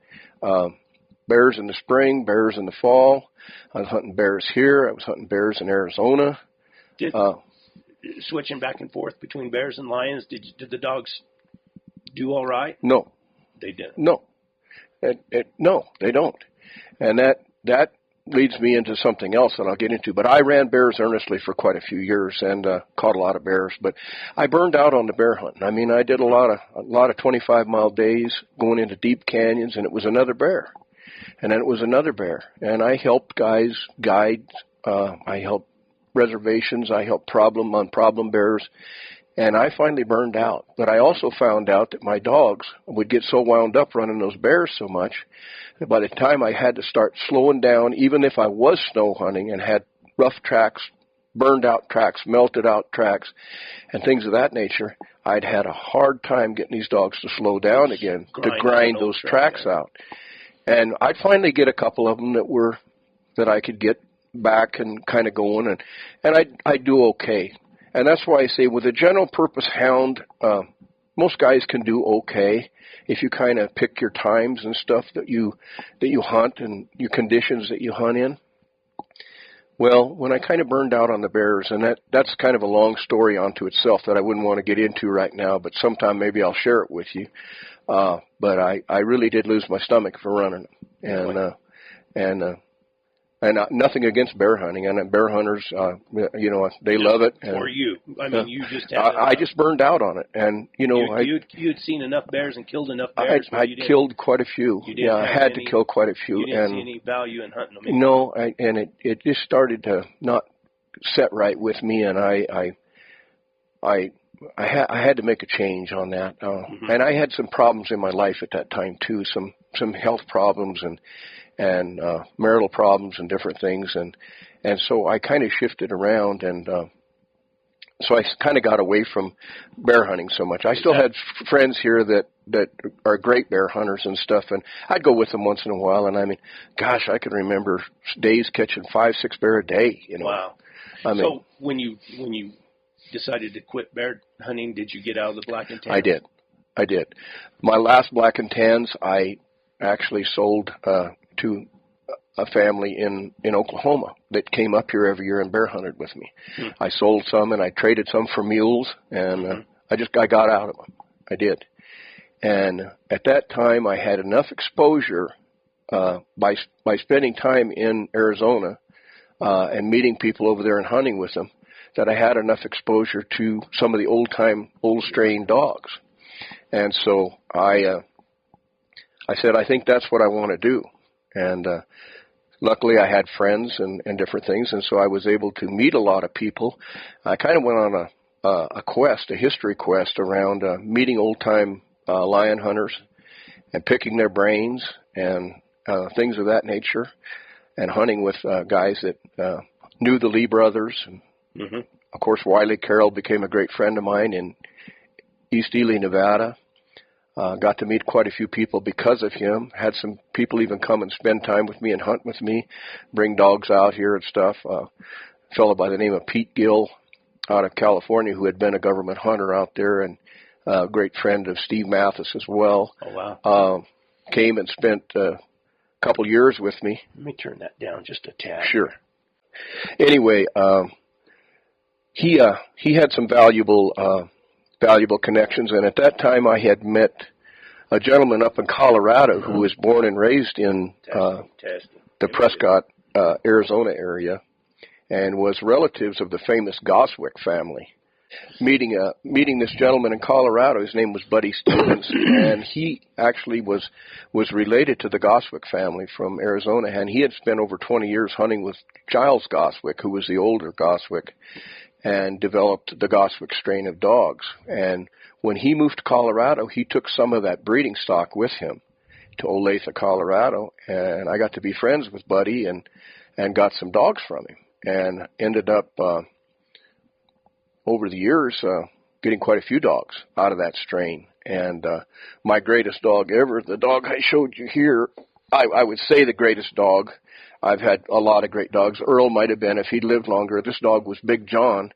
bears in the spring, bears in the fall. I was hunting bears here. I was hunting bears in Arizona. Switching back and forth between bears and lions, did the dogs do all right? No. They didn't? No. No, they don't. And that leads me into something else that I'll get into. But I ran bears earnestly for quite a few years and caught a lot of bears. But I burned out on the bear hunting. I mean, I did a lot of 25-mile days going into deep canyons, and it was another bear. And then it was another bear. And I helped guys guide. I helped reservations. I helped problem bears. And I finally burned out. But I also found out that my dogs would get so wound up running those bears so much that by the time I had to start slowing down, even if I was snow hunting and had rough tracks, burned out tracks, melted out tracks, and things of that nature, I'd had a hard time getting these dogs to slow down again, to grind those tracks out. And I'd finally get a couple of them that I could get back and kind of going, and I'd do okay. And that's why I say with a general purpose hound, most guys can do okay if you kind of pick your times and stuff that you hunt and your conditions that you hunt in. Well, when I kind of burned out on the bears, and that's kind of a long story onto itself that I wouldn't want to get into right now, but sometime maybe I'll share it with you. But I really did lose my stomach for running them, and nothing against bear hunting, and bear hunters, they love it. And, for you, I mean, you just had I just burned out on it, and you'd seen enough bears and killed enough bears. I killed quite a few. Yeah, I had to kill quite a few. You didn't see any value in hunting them anymore. No, and it just started to not set right with me, and I had to make a change on that, and I had some problems in my life at that time too, some health problems and marital problems and different things, and so I kind of shifted around, and so I kind of got away from bear hunting so much. I still had friends here that are great bear hunters and stuff, and I'd go with them once in a while, and I mean, gosh, I can remember days catching 5-6 bear a day. Wow. I mean, so when you decided to quit bear hunting, did you get out of the black and tan? I did. My last black and tans, I actually sold to a family in Oklahoma that came up here every year and bear hunted with me. I sold some, and I traded some for mules, and I got out of them. I did. And at that time, I had enough exposure by spending time in Arizona and meeting people over there and hunting with them, that I had enough exposure to some of the old strain dogs. And so I said, I think that's what I want to do. And luckily I had friends and different things, and so I was able to meet a lot of people. I kind of went on a history quest around meeting old-time lion hunters and picking their brains and things of that nature, and hunting with guys that knew the Lee brothers. And of course, Wiley Carroll became a great friend of mine in East Ely, Nevada. Got to meet quite a few people because of him. Had some people even come and spend time with me and hunt with me, bring dogs out here and stuff. A fellow by the name of Pete Gill out of California, who had been a government hunter out there, and a great friend of Steve Mathis as well. Oh, wow. Came and spent a couple years with me. Let me turn that down just a tad. Sure. Anyway, he had some valuable connections, and at that time I had met a gentleman up in Colorado who was born and raised in the Prescott, Arizona area, and was relatives of the famous Goswick family. Meeting this gentleman in Colorado, his name was Buddy Stevens, and he actually was related to the Goswick family from Arizona, and he had spent over 20 years hunting with Giles Goswick, who was the older Goswick, and developed the Goswick strain of dogs. And when he moved to Colorado, he took some of that breeding stock with him to Olathe, Colorado, and I got to be friends with Buddy and got some dogs from him, and ended up over the years getting quite a few dogs out of that strain. And my greatest dog ever, the dog I showed you here, I would say the greatest dog. I've had a lot of great dogs. Earl might have been if he'd lived longer. This dog was Big John.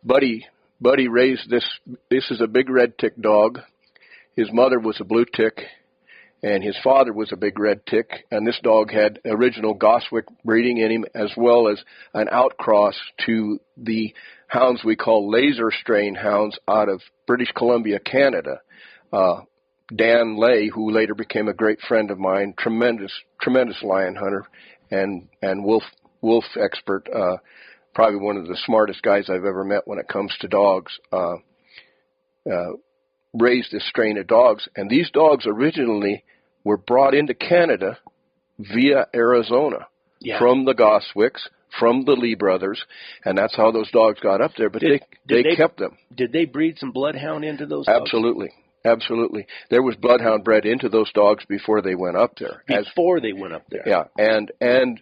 Buddy raised this. This is a big red tick dog. His mother was a blue tick, and his father was a big red tick. And this dog had original Goswick breeding in him, as well as an outcross to the hounds we call laser strain hounds out of British Columbia, Canada. Dan Lay, who later became a great friend of mine, tremendous lion hunter and wolf expert, probably one of the smartest guys I've ever met when it comes to dogs, raised this strain of dogs. And these dogs originally were brought into Canada via Arizona from the Goswicks, from the Lee brothers, and that's how those dogs got up there. But they kept them. Did they breed some bloodhound into those dogs? Absolutely. There was bloodhound bred into those dogs before they went up there. Yeah, and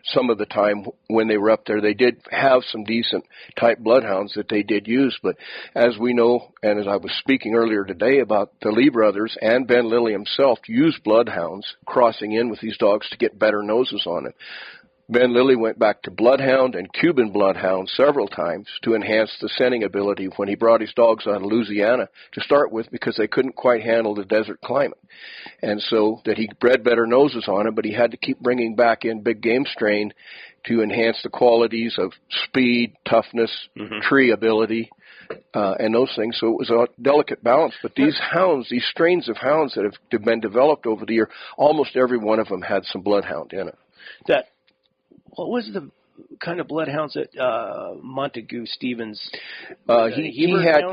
some of the time when they were up there, they did have some decent type bloodhounds that they did use. But as we know, and as I was speaking earlier today about the Lee brothers and Ben Lilly himself, used bloodhounds crossing in with these dogs to get better noses on them. Ben Lilly went back to Bloodhound and Cuban Bloodhound several times to enhance the scenting ability when he brought his dogs out of Louisiana to start with, because they couldn't quite handle the desert climate. And so that he bred better noses on them, but he had to keep bringing back in big game strain to enhance the qualities of speed, toughness, tree ability, and those things. So it was a delicate balance. But these hounds, these strains of hounds that have been developed over the year, almost every one of them had some bloodhound in it. What was the kind of bloodhounds that Montague Stevens? He had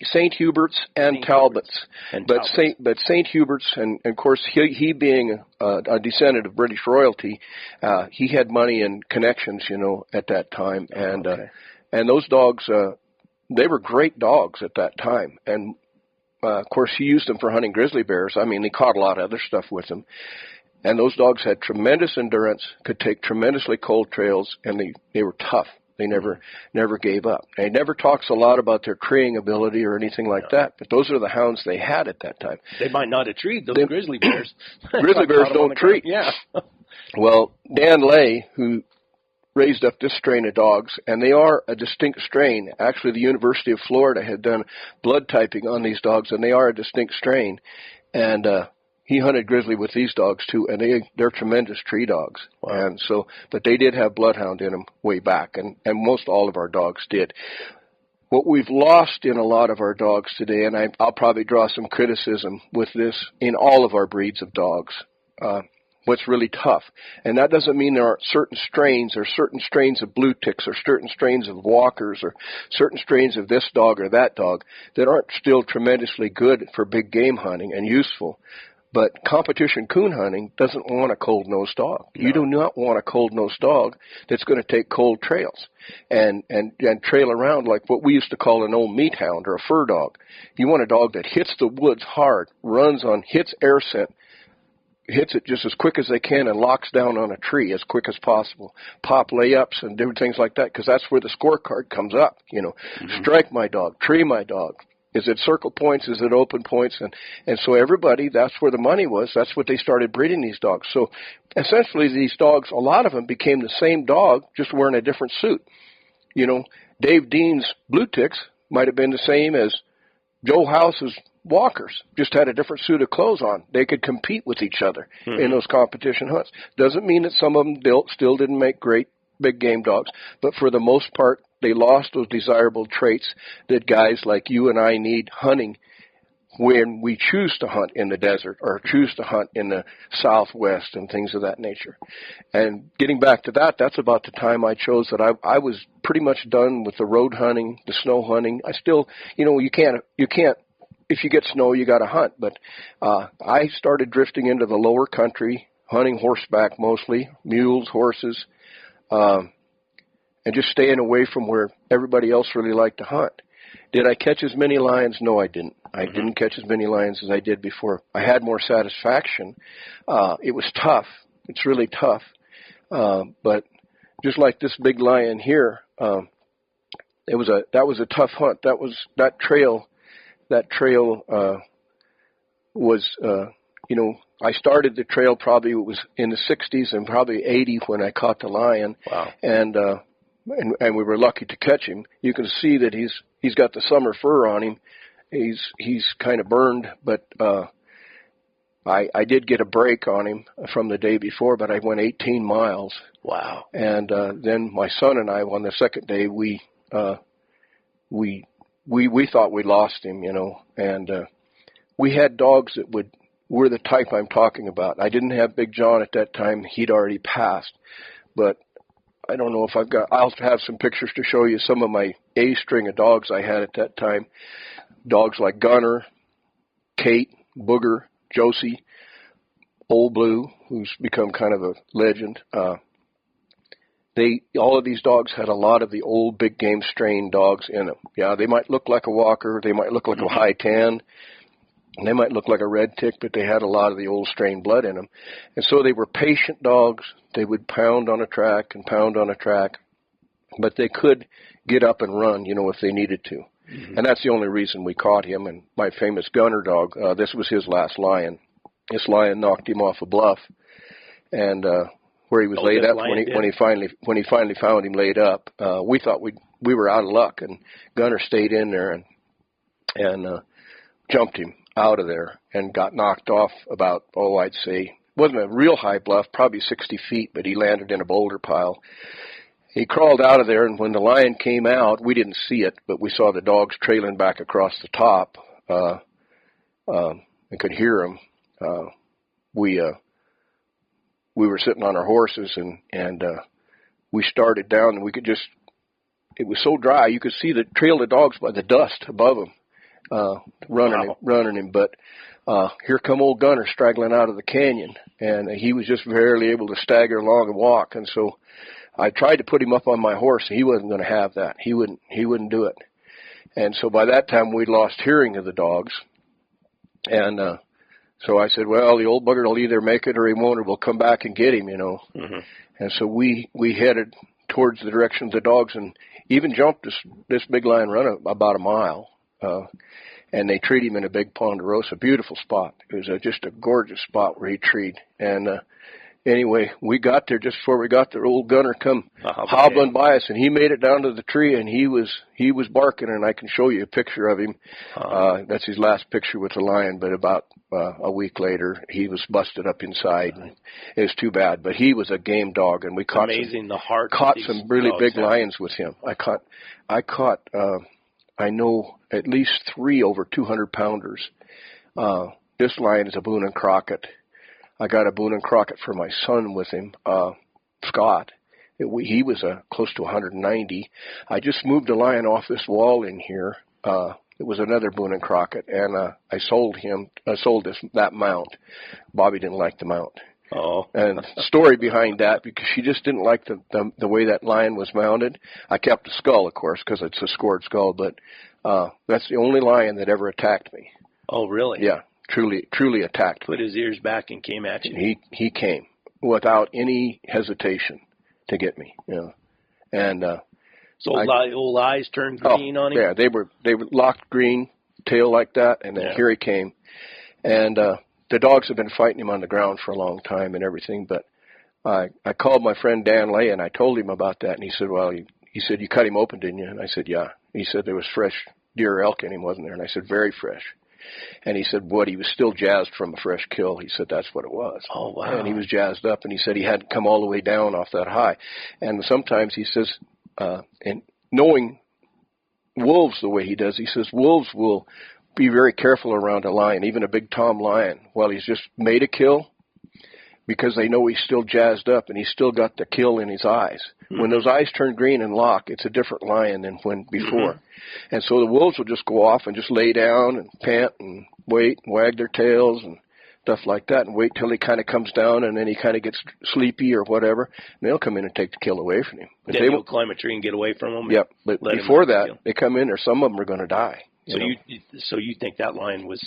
St. Hubert's and Talbots. But St. Hubert's, and of course he being a descendant of British royalty, he had money and connections, at that time, and those dogs, they were great dogs at that time, and of course he used them for hunting grizzly bears. I mean, he caught a lot of other stuff with them. And those dogs had tremendous endurance, could take tremendously cold trails, and they were tough. They never gave up. And he never talks a lot about their treeing ability or anything like that, but those are the hounds they had at that time. They might not have treed those grizzly bears. Grizzly bears don't treat. Yeah. Well, Dan Lay, who raised up this strain of dogs, and they are a distinct strain. Actually, the University of Florida had done blood typing on these dogs, and they are a distinct strain. And he hunted grizzly with these dogs too, and they're tremendous tree dogs. Wow. And so, but they did have bloodhound in them way back, and most all of our dogs did. What we've lost in a lot of our dogs today, and I'll probably draw some criticism with this in all of our breeds of dogs, what's really tough. And that doesn't mean there aren't certain strains or certain strains of blue ticks or certain strains of walkers or certain strains of this dog or that dog that aren't still tremendously good for big game hunting and useful. But competition coon hunting doesn't want a cold-nosed dog. No. You do not want a cold-nosed dog that's going to take cold trails and trail around like what we used to call an old meat hound or a fur dog. You want a dog that hits the woods hard, hits air scent, hits it just as quick as they can and locks down on a tree as quick as possible. Pop layups and different things like that, because that's where the scorecard comes up. Strike my dog, tree my dog. Is it circle points? Is it open points? And so everybody, that's where the money was. That's what they started breeding these dogs. So essentially these dogs, a lot of them became the same dog, just wearing a different suit. Dave Dean's blue ticks might have been the same as Joe House's walkers, just had a different suit of clothes on. They could compete with each other in those competition hunts. Doesn't mean that some of them still didn't make great big game dogs, but for the most part, they lost those desirable traits that guys like you and I need hunting when we choose to hunt in the desert or choose to hunt in the Southwest and things of that nature. And getting back to that, that's about the time I chose that I was pretty much done with the road hunting, the snow hunting. I still, you can't, if you get snow, you got to hunt. But I started drifting into the lower country, hunting horseback mostly, mules, horses, and just staying away from where everybody else really liked to hunt. Did I catch as many lions? No, I didn't. I didn't catch as many lions as I did before. I had more satisfaction. It was tough. It's really tough. But just like this big lion here, that was a tough hunt. That trail was I started the trail probably it was in the 60s and probably 80 when I caught the lion. Wow. And we were lucky to catch him. You can see that he's got the summer fur on him. He's kind of burned, but I did get a break on him from the day before, but I went 18 miles. Wow. And then my son and I, on the second day, we thought we lost him, and we had dogs that were the type I'm talking about. I didn't have Big John at that time. He'd already passed, but I don't know if I'll have some pictures to show you some of my A string of dogs I had at that time. Dogs like Gunner, Kate, Booger, Josie, Old Blue, who's become kind of a legend. All of these dogs had a lot of the old big game strain dogs in them. Yeah, they might look like a walker, they might look like a high tan, and they might look like a red tick, but they had a lot of the old strain blood in them. And so they were patient dogs. They would pound on a track and pound on a track, but they could get up and run, if they needed to. Mm-hmm. And that's the only reason we caught him. And my famous Gunner dog, this was his last lion. This lion knocked him off a bluff. And where he was laid up when he finally found him laid up. We thought we were out of luck, and Gunner stayed in there and jumped him out of there and got knocked off about, I'd say, wasn't a real high bluff, probably 60 feet, but he landed in a boulder pile. He crawled out of there, and when the lion came out, we didn't see it, but we saw the dogs trailing back across the top. I could hear them. We were sitting on our horses, and we started down, and we could just, it was so dry, you could see the trail of the dogs by the dust above them, running him. But here come old Gunner straggling out of the canyon, and he was just barely able to stagger along and walk. And so I tried to put him up on my horse, and he wasn't going to have that. He wouldn't do it. And so by that time, we'd lost hearing of the dogs. And so I said, well, the old bugger will either make it or he won't, or we'll come back and get him, Mm-hmm. And so we headed towards the direction of the dogs, and even jumped this big lion run about a mile. And they treed him in a big ponderosa, beautiful spot. It was just a gorgeous spot where he treed. And anyway, we got there just before we got there. Old Gunner come hobbling by us, and he made it down to the tree, and he was barking, and I can show you a picture of him. That's his last picture with the lion, but about a week later, he was busted up inside. And it was too bad, but he was a game dog, and we caught some really big lions with him. I caught I know at least 3 over 200-pounders. This lion is a Boon and Crockett. I got a Boon and Crockett for my son with him, Scott. He was close to 190. I just moved a lion off this wall in here. It was another Boon and Crockett, and I sold that mount. Bobby didn't like the mount. Oh. And story behind that, because she just didn't like the way that lion was mounted. I kept the skull, of course, because it's a scored skull, but that's the only lion that ever attacked me. Oh, really? Yeah, truly attacked me. Put his ears back and came at you. He came without any hesitation to get me. And so old eyes turned green on him? Yeah, they were locked green, tail like that, and then here he came. And the dogs have been fighting him on the ground for a long time and everything, but I called my friend Dan Lay, and I told him about that, and he said, well, he said, you cut him open, didn't you? And I said, yeah. He said there was fresh deer or elk in him, wasn't there? And I said, very fresh. And he said, he was still jazzed from a fresh kill. He said that's what it was. Oh, wow. And he was jazzed up, and he said he hadn't come all the way down off that high. And sometimes he says, and knowing wolves the way he does, he says wolves will be very careful around a lion, even a big tom lion, while he's just made a kill, because they know he's still jazzed up and he's still got the kill in his eyes. Mm-hmm. When those eyes turn green and lock, it's a different lion than when before. Mm-hmm. And so the wolves will just go off and just lay down and pant and wait and wag their tails and stuff like that, and wait till he kind of comes down, and then he kind of gets sleepy or whatever, and they'll come in and take the kill away from him. Then they will climb a tree and get away from him? Yep, but before that, they come in, or some of them are going to die. So you think that lion was,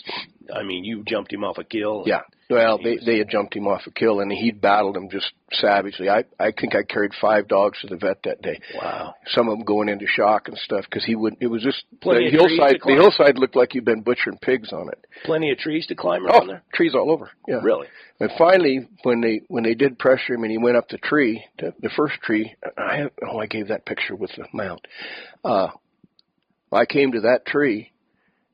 you jumped him off a kill? Yeah. Well, they had jumped him off a kill, and he'd battled them just savagely. I think I carried 5 dogs to the vet that day. Wow. Some of them going into shock and stuff, because it was just, the hillside looked like you'd been butchering pigs on it. Plenty of trees to climb around there? Trees all over, yeah. Really? And finally, when they did pressure him and he went up the tree, the first tree, I gave that picture with the mount. I came to that tree,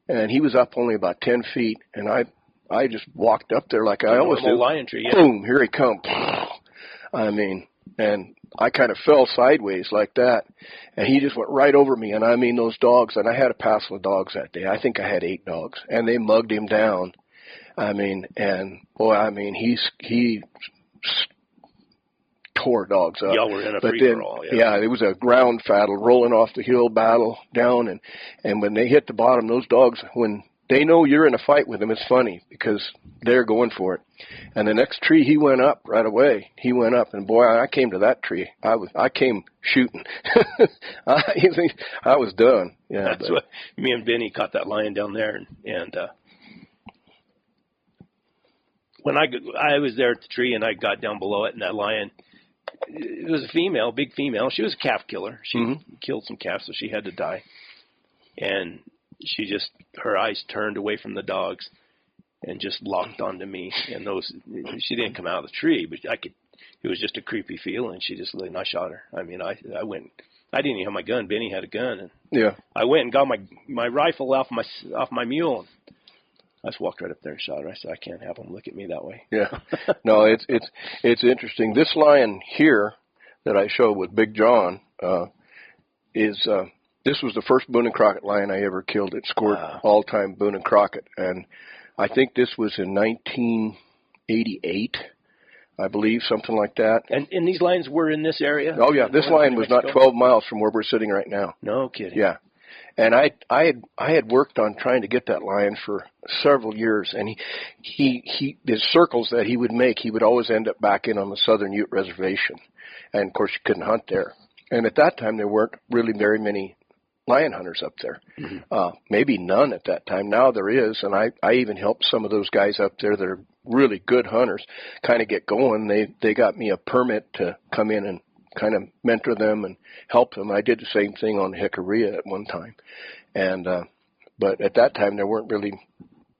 and he was up only about 10 feet, and I just walked up there like I always do. Lion tree, yeah. Boom, here he comes. And I kind of fell sideways like that, and he just went right over me. And those dogs, and I had a passel of dogs that day. I think I had 8 dogs, and they mugged him down. He tore dogs up. Y'all were in a free-for-all. Yeah, it was a ground battle, rolling off the hill battle down, and when they hit the bottom, those dogs, when they know you're in a fight with them, it's funny, because they're going for it. And the next tree, he went up right away. He went up, and boy, I came to that tree. I came shooting. I was done. Yeah, that's what me and Benny caught that lion down there, and when I was there at the tree, and I got down below it, and that lion, it was a female, big female. She was a calf killer. She killed some calves, so she had to die. And her eyes turned away from the dogs and just locked onto me. And she didn't come out of the tree, but it was just a creepy feeling. She just and I shot her. I mean, I went. I didn't even have my gun. Benny had a gun, and I went and got my rifle off my mule. I just walked right up there and shot her. I said, I can't have them look at me that way. Yeah. No, it's interesting. This lion here that I showed with Big John this was the first Boon and Crockett lion I ever killed. It scored all-time Boon and Crockett, and I think this was in 1988, I believe, something like that. And these lions were in this area? Oh, yeah. This lion was not 12 miles from where we're sitting right now. No kidding. Yeah. And I had worked on trying to get that lion for several years, and he the circles that he would make, he would always end up back in on the Southern Ute Reservation, and of course you couldn't hunt there. And at that time there weren't really very many lion hunters up there, maybe none at that time. Now there is, and I even helped some of those guys up there that are really good hunters kind of get going. They got me a permit to come in and kind of mentor them and help them. I did the same thing on Hickory at one time, and but at that time there weren't really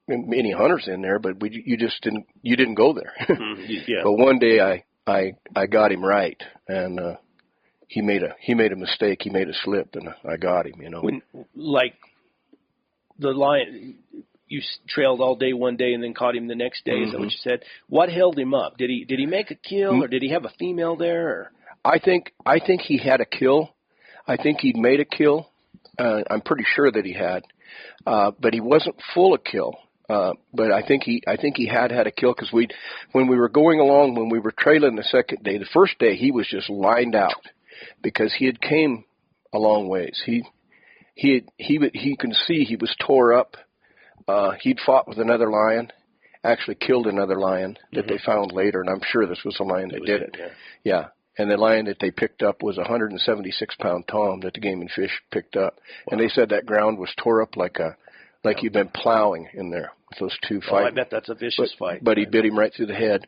many hunters in there. But you didn't go there. Yeah. But one day I got him right, and he made a mistake. He made a slip, and I got him. When like the lion. You trailed all day one day and then caught him the next day. Is that what you said? What held him up? Did he make a kill, or did he have a female there? Or? I think he had a kill. I think he'd made a kill. I'm pretty sure that he had, but he wasn't full of kill. But I think he had a kill because when we were going along, when we were trailing the second day, the first day he was just lined out because he had came a long ways. He can see he was tore up. He'd fought with another lion, actually killed another lion that they found later, and I'm sure this was the lion that did it. Yeah. And the lion that they picked up was a 176-pound tom that the Game and Fish picked up. Wow. And they said that ground was tore up like you'd been plowing in there with those two fighting. I bet that's a vicious fight. But he bit him right through the head.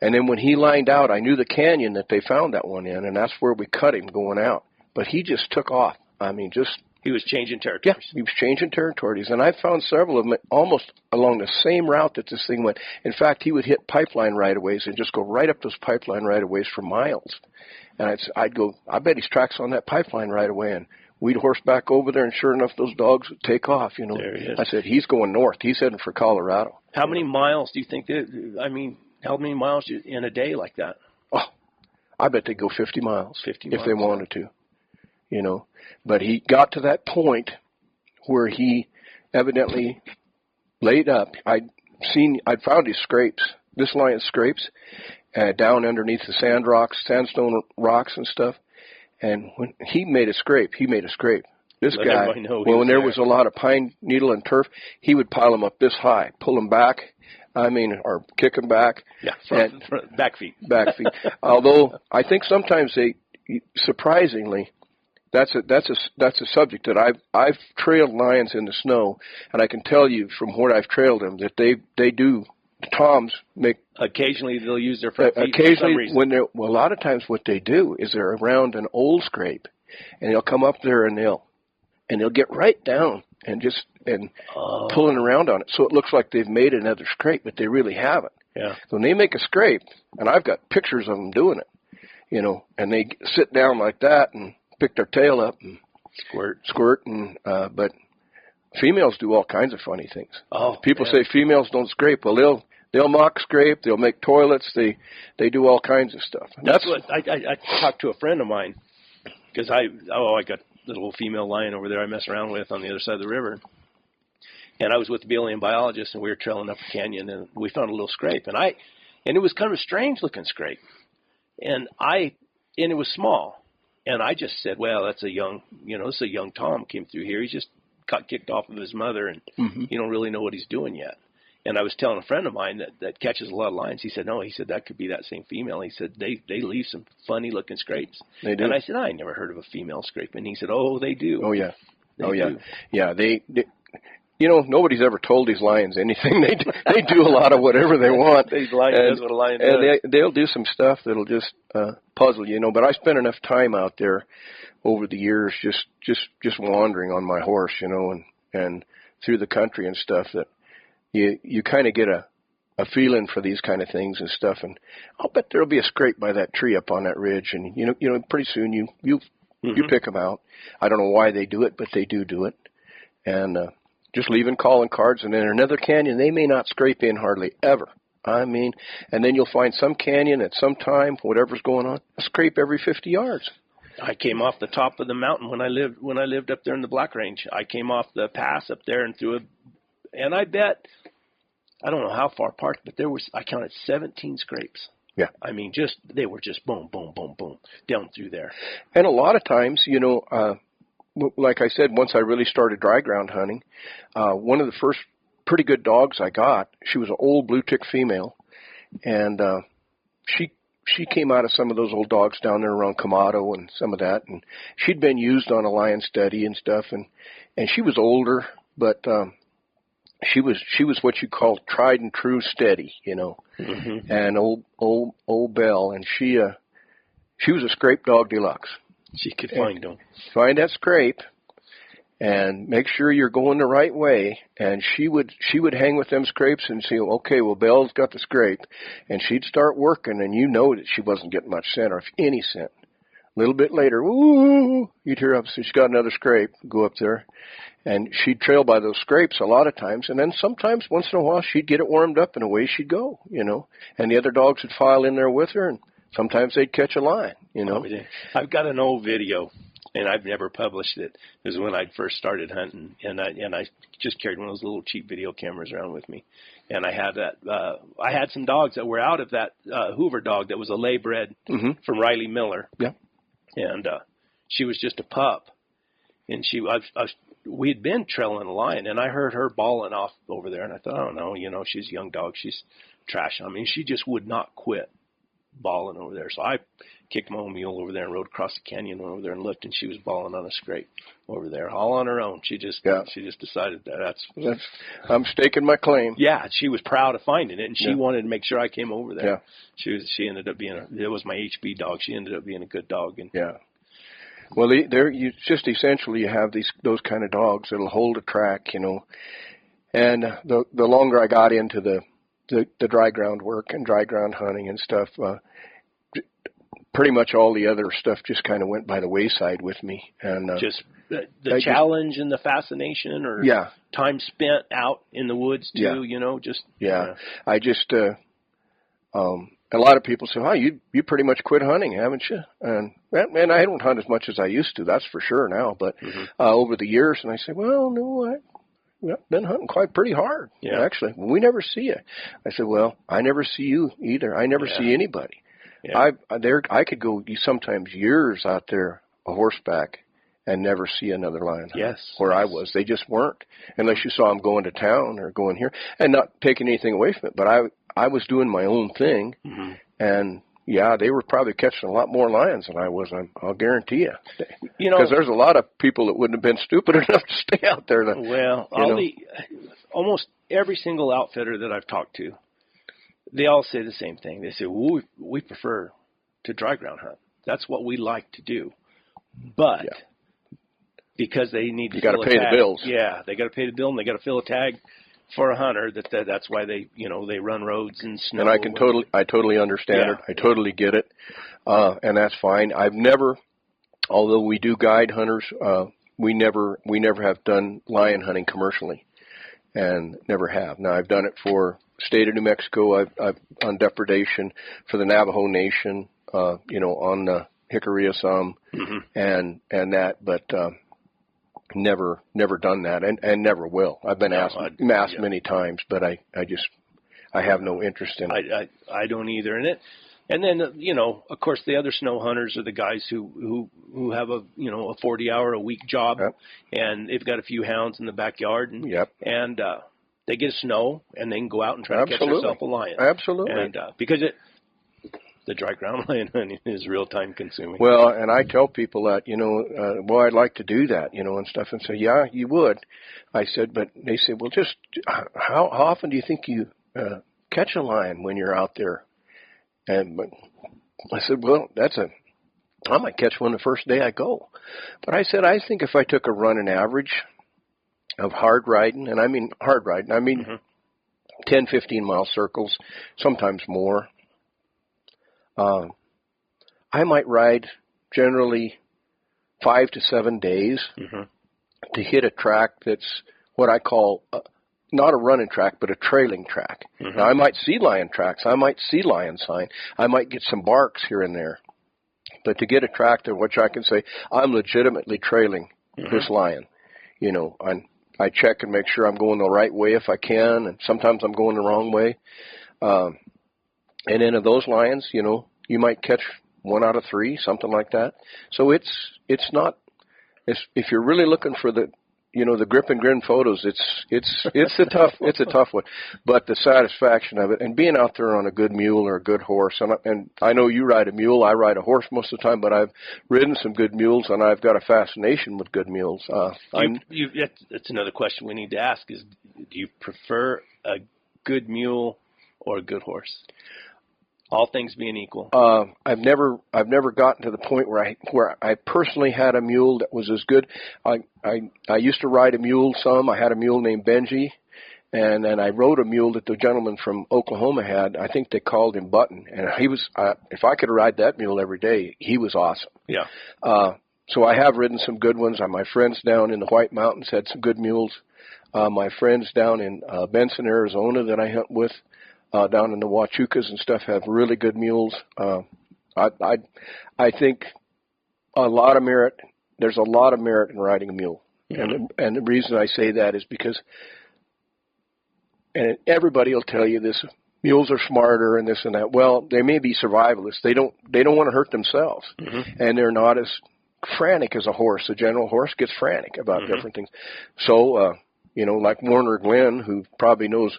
And then when he lined out, I knew the canyon that they found that one in, and that's where we cut him going out. But he just took off. I mean, he was changing territories. Yeah, he was changing territories. And I found several of them almost along the same route that this thing went. In fact, he would hit pipeline right-of-ways and just go right up those pipeline right-of-ways for miles. And I'd go, I bet he's tracks on that pipeline right-of-way. And we'd horse back over there, and sure enough, those dogs would take off. There he is. I said, he's going north. He's heading for Colorado. How many miles do you think how many miles in a day like that? Oh, I bet they'd go 50 miles. 50 miles. If they wanted to. But he got to that point where he evidently laid up. I'd found his scrapes, this lion's scrapes, down underneath the sandstone rocks and stuff. And when he made a scrape. This guy, when there was a lot of pine needle and turf, he would pile them up this high, pull them back, or kick them back. Yeah, back feet. Back feet. Although I think sometimes surprisingly, that's a subject that I've trailed lions in the snow, and I can tell you from where I've trailed them that they do. The toms make occasionally they'll use their front feet occasionally for some reason. A lot of times what they do is they're around an old scrape, and they'll come up there and they'll get right down and pulling around on it, so it looks like they've made another scrape, but they really haven't. Yeah. When they make a scrape, and I've got pictures of them doing it, and they sit down like that and pick their tail up and squirt, and but females do all kinds of funny things. People say females don't scrape. Well, they'll mock scrape. They'll make toilets. They do all kinds of stuff. That's what I talked to a friend of mine because I got a little female lion over there I mess around with on the other side of the river, and I was with the alien biologist, and we were trailing up a canyon, and we found a little scrape, and it was kind of a strange looking scrape, and it was small. And I just said, well, that's this is a young tom came through here. He's just got kicked off of his mother, and you don't really know what he's doing yet. And I was telling a friend of mine that catches a lot of lions. He said, no, that could be that same female. He said, they leave some funny-looking scrapes. They do. And I said, I never heard of a female scrape. And he said, oh, they do. Oh, yeah. They do. Yeah, they nobody's ever told these lions anything. They do a lot of whatever they want. These lions does what a lion does. And they'll do some stuff that'll just puzzle you, But I spent enough time out there over the years just wandering on my horse, and through the country and stuff that you kind of get a feeling for these kind of things and stuff, and I'll bet there'll be a scrape by that tree up on that ridge, and you know, pretty soon you pick them out. I don't know why they do it, but they do it, and just leaving calling cards, and then another canyon they may not scrape in hardly ever. I mean, and then you'll find some canyon at some time, whatever's going on, a scrape every 50 yards. I came off the top of the mountain when I lived up there in the Black Range. I came off the pass up there and and I bet, I don't know how far apart, but I counted 17 scrapes. Yeah. I mean, they were just boom, boom, boom, boom, down through there. And a lot of times, you know, like I said, once I really started dry ground hunting, one of the first pretty good dogs I got, she was an old blue tick female, and she came out of some of those old dogs down there around Kamado and some of that, and she'd been used on a lion study and stuff, and she was older, but she was what you call tried and true steady, you know, and old Belle, and she was a scrape dog deluxe. She could find that scrape and make sure you're going the right way. And she would hang with them scrapes and say, okay, well, Belle's got the scrape, and she'd start working, and you know that she wasn't getting much scent, or if any scent. A little bit later, ooh, you'd hear up, so she's got another scrape. Go up there, and she'd trail by those scrapes a lot of times, and then sometimes, once in a while, she'd get it warmed up, and away she'd go, you know. And the other dogs would file in there with her, and sometimes they'd catch a line, you know. I've got an old video, and I've never published it. It was when I first started hunting, and I just carried one of those little cheap video cameras around with me. And I had some dogs that were out of that Hoover dog that was a lay bred from Riley Miller. Yeah. And she was just a pup. And we had been trailing a lion, and I heard her bawling off over there. And I thought, I don't know, you know, she's a young dog. She's trash. I mean, she just would not quit bawling over there. So I kicked my own mule over there and rode across the canyon over there and looked, and she was bawling on a scrape over there, all on her own. She just decided that's I'm staking my claim. Yeah, she was proud of finding it, and she wanted to make sure I came over there. Yeah. She ended up being it was my HB dog. She ended up being a good dog. And yeah. Well, you just essentially you have those kind of dogs that'll hold a track, you know. And the longer I got into the dry ground work and dry ground hunting and stuff, pretty much all the other stuff just kind of went by the wayside with me. And just the challenge and the fascination, or time spent out in the woods too, you know, just I just a lot of people say, "Oh, you pretty much quit hunting, haven't you?" And I don't hunt as much as I used to. That's for sure now. But over the years, and I say, "Well, no, I've been hunting pretty hard, actually. We never see you." I said, "Well, I never see you either. I never see anybody." Yeah. I could go sometimes years out there a horseback and never see another lion. Where I was, they just weren't, unless you saw them going to town or going here, and not taking anything away from it. But I was doing my own thing, and they were probably catching a lot more lions than I was. I'll guarantee you. You know, because there's a lot of people that wouldn't have been stupid enough to stay out there. Almost every single outfitter that I've talked to, they all say the same thing. They say, well, we prefer to dry ground hunt. That's what we like to do. But because they need to fill a tag. You got to pay the bills. Yeah, they got to pay the bill, and they got to fill a tag for a hunter. That's why they run roads and snow. And I totally understand it. I totally get it. And that's fine. I've never, although we do guide hunters, we never have done lion hunting commercially, and never have. Now I've done it for state of New Mexico. I've on Depredation for the Navajo Nation, on the Jicarilla some, and that, but never done that, and never will. I've been asked many times, but I have no interest in it. I don't either. And then of course the other snow hunters are the guys who have a 40-hour a week job, and they've got a few hounds in the backyard, and they get snow, and they can go out and try to catch themselves a lion. Absolutely. And because the dry ground lion hunting is real time consuming. Well, and I tell people that, I'd like to do that, and stuff, and say, yeah, you would. I said, but they say, well, just how often do you think you catch a lion when you're out there? But I said, well, I might catch one the first day I go. But I said, I think if I took a running average of hard riding, and I mean hard riding, 10, 15-mile circles, sometimes more. I might ride generally 5 to 7 days to hit a track that's what I call not a running track, but a trailing track. Now, I might see lion tracks. I might see lion sign. I might get some barks here and there. But to get a track to which I can say, I'm legitimately trailing this lion, you know, I check and make sure I'm going the right way if I can, and sometimes I'm going the wrong way. And then of those lions, you know, you might catch 1 out of 3, something like that. So it's not, if you're really looking for the, you know, the grip and grin photos, it's a tough one. But the satisfaction of it, and being out there on a good mule or a good horse, and I know you ride a mule, I ride a horse most of the time, but I've ridden some good mules, and I've got a fascination with good mules. That's another question we need to ask is, do you prefer a good mule or a good horse? All things being equal. I've never gotten to the point where I personally had a mule that was as good. I used to ride a mule some. I had a mule named Benji, and then I rode a mule that the gentleman from Oklahoma had. I think they called him Button, and he was. If I could ride that mule every day, he was awesome. Yeah. So I have ridden some good ones. My friends down in the White Mountains had some good mules. My friends down in Benson, Arizona, that I hunt with. Down in the Huachucas and stuff have really good mules. I think a lot of merit. There's a lot of merit in riding a mule, and the reason I say that is because, and everybody will tell you this: mules are smarter and this and that. Well, they may be survivalists. They don't want to hurt themselves, and they're not as frantic as a horse. A general horse gets frantic about different things. So, you know, like Warner Glenn, who probably knows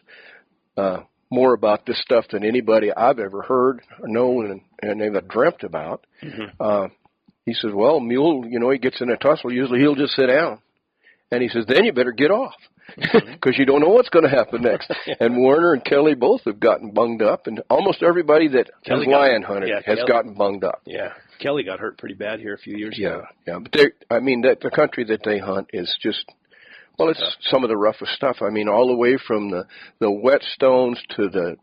more about this stuff than anybody I've ever heard or known and they've dreamt about. He says, well, mule, you know, he gets in a tussle, usually he'll just sit down. And he says, then you better get off because you don't know what's going to happen next. And Warner and Kelly both have gotten bunged up, and almost everybody that has lion hunted has gotten bunged up. Yeah, Kelly got hurt pretty bad here a few years ago. Yeah, but the country that they hunt is just, well, it's some of the roughest stuff. I mean, all the way from the whetstones to the,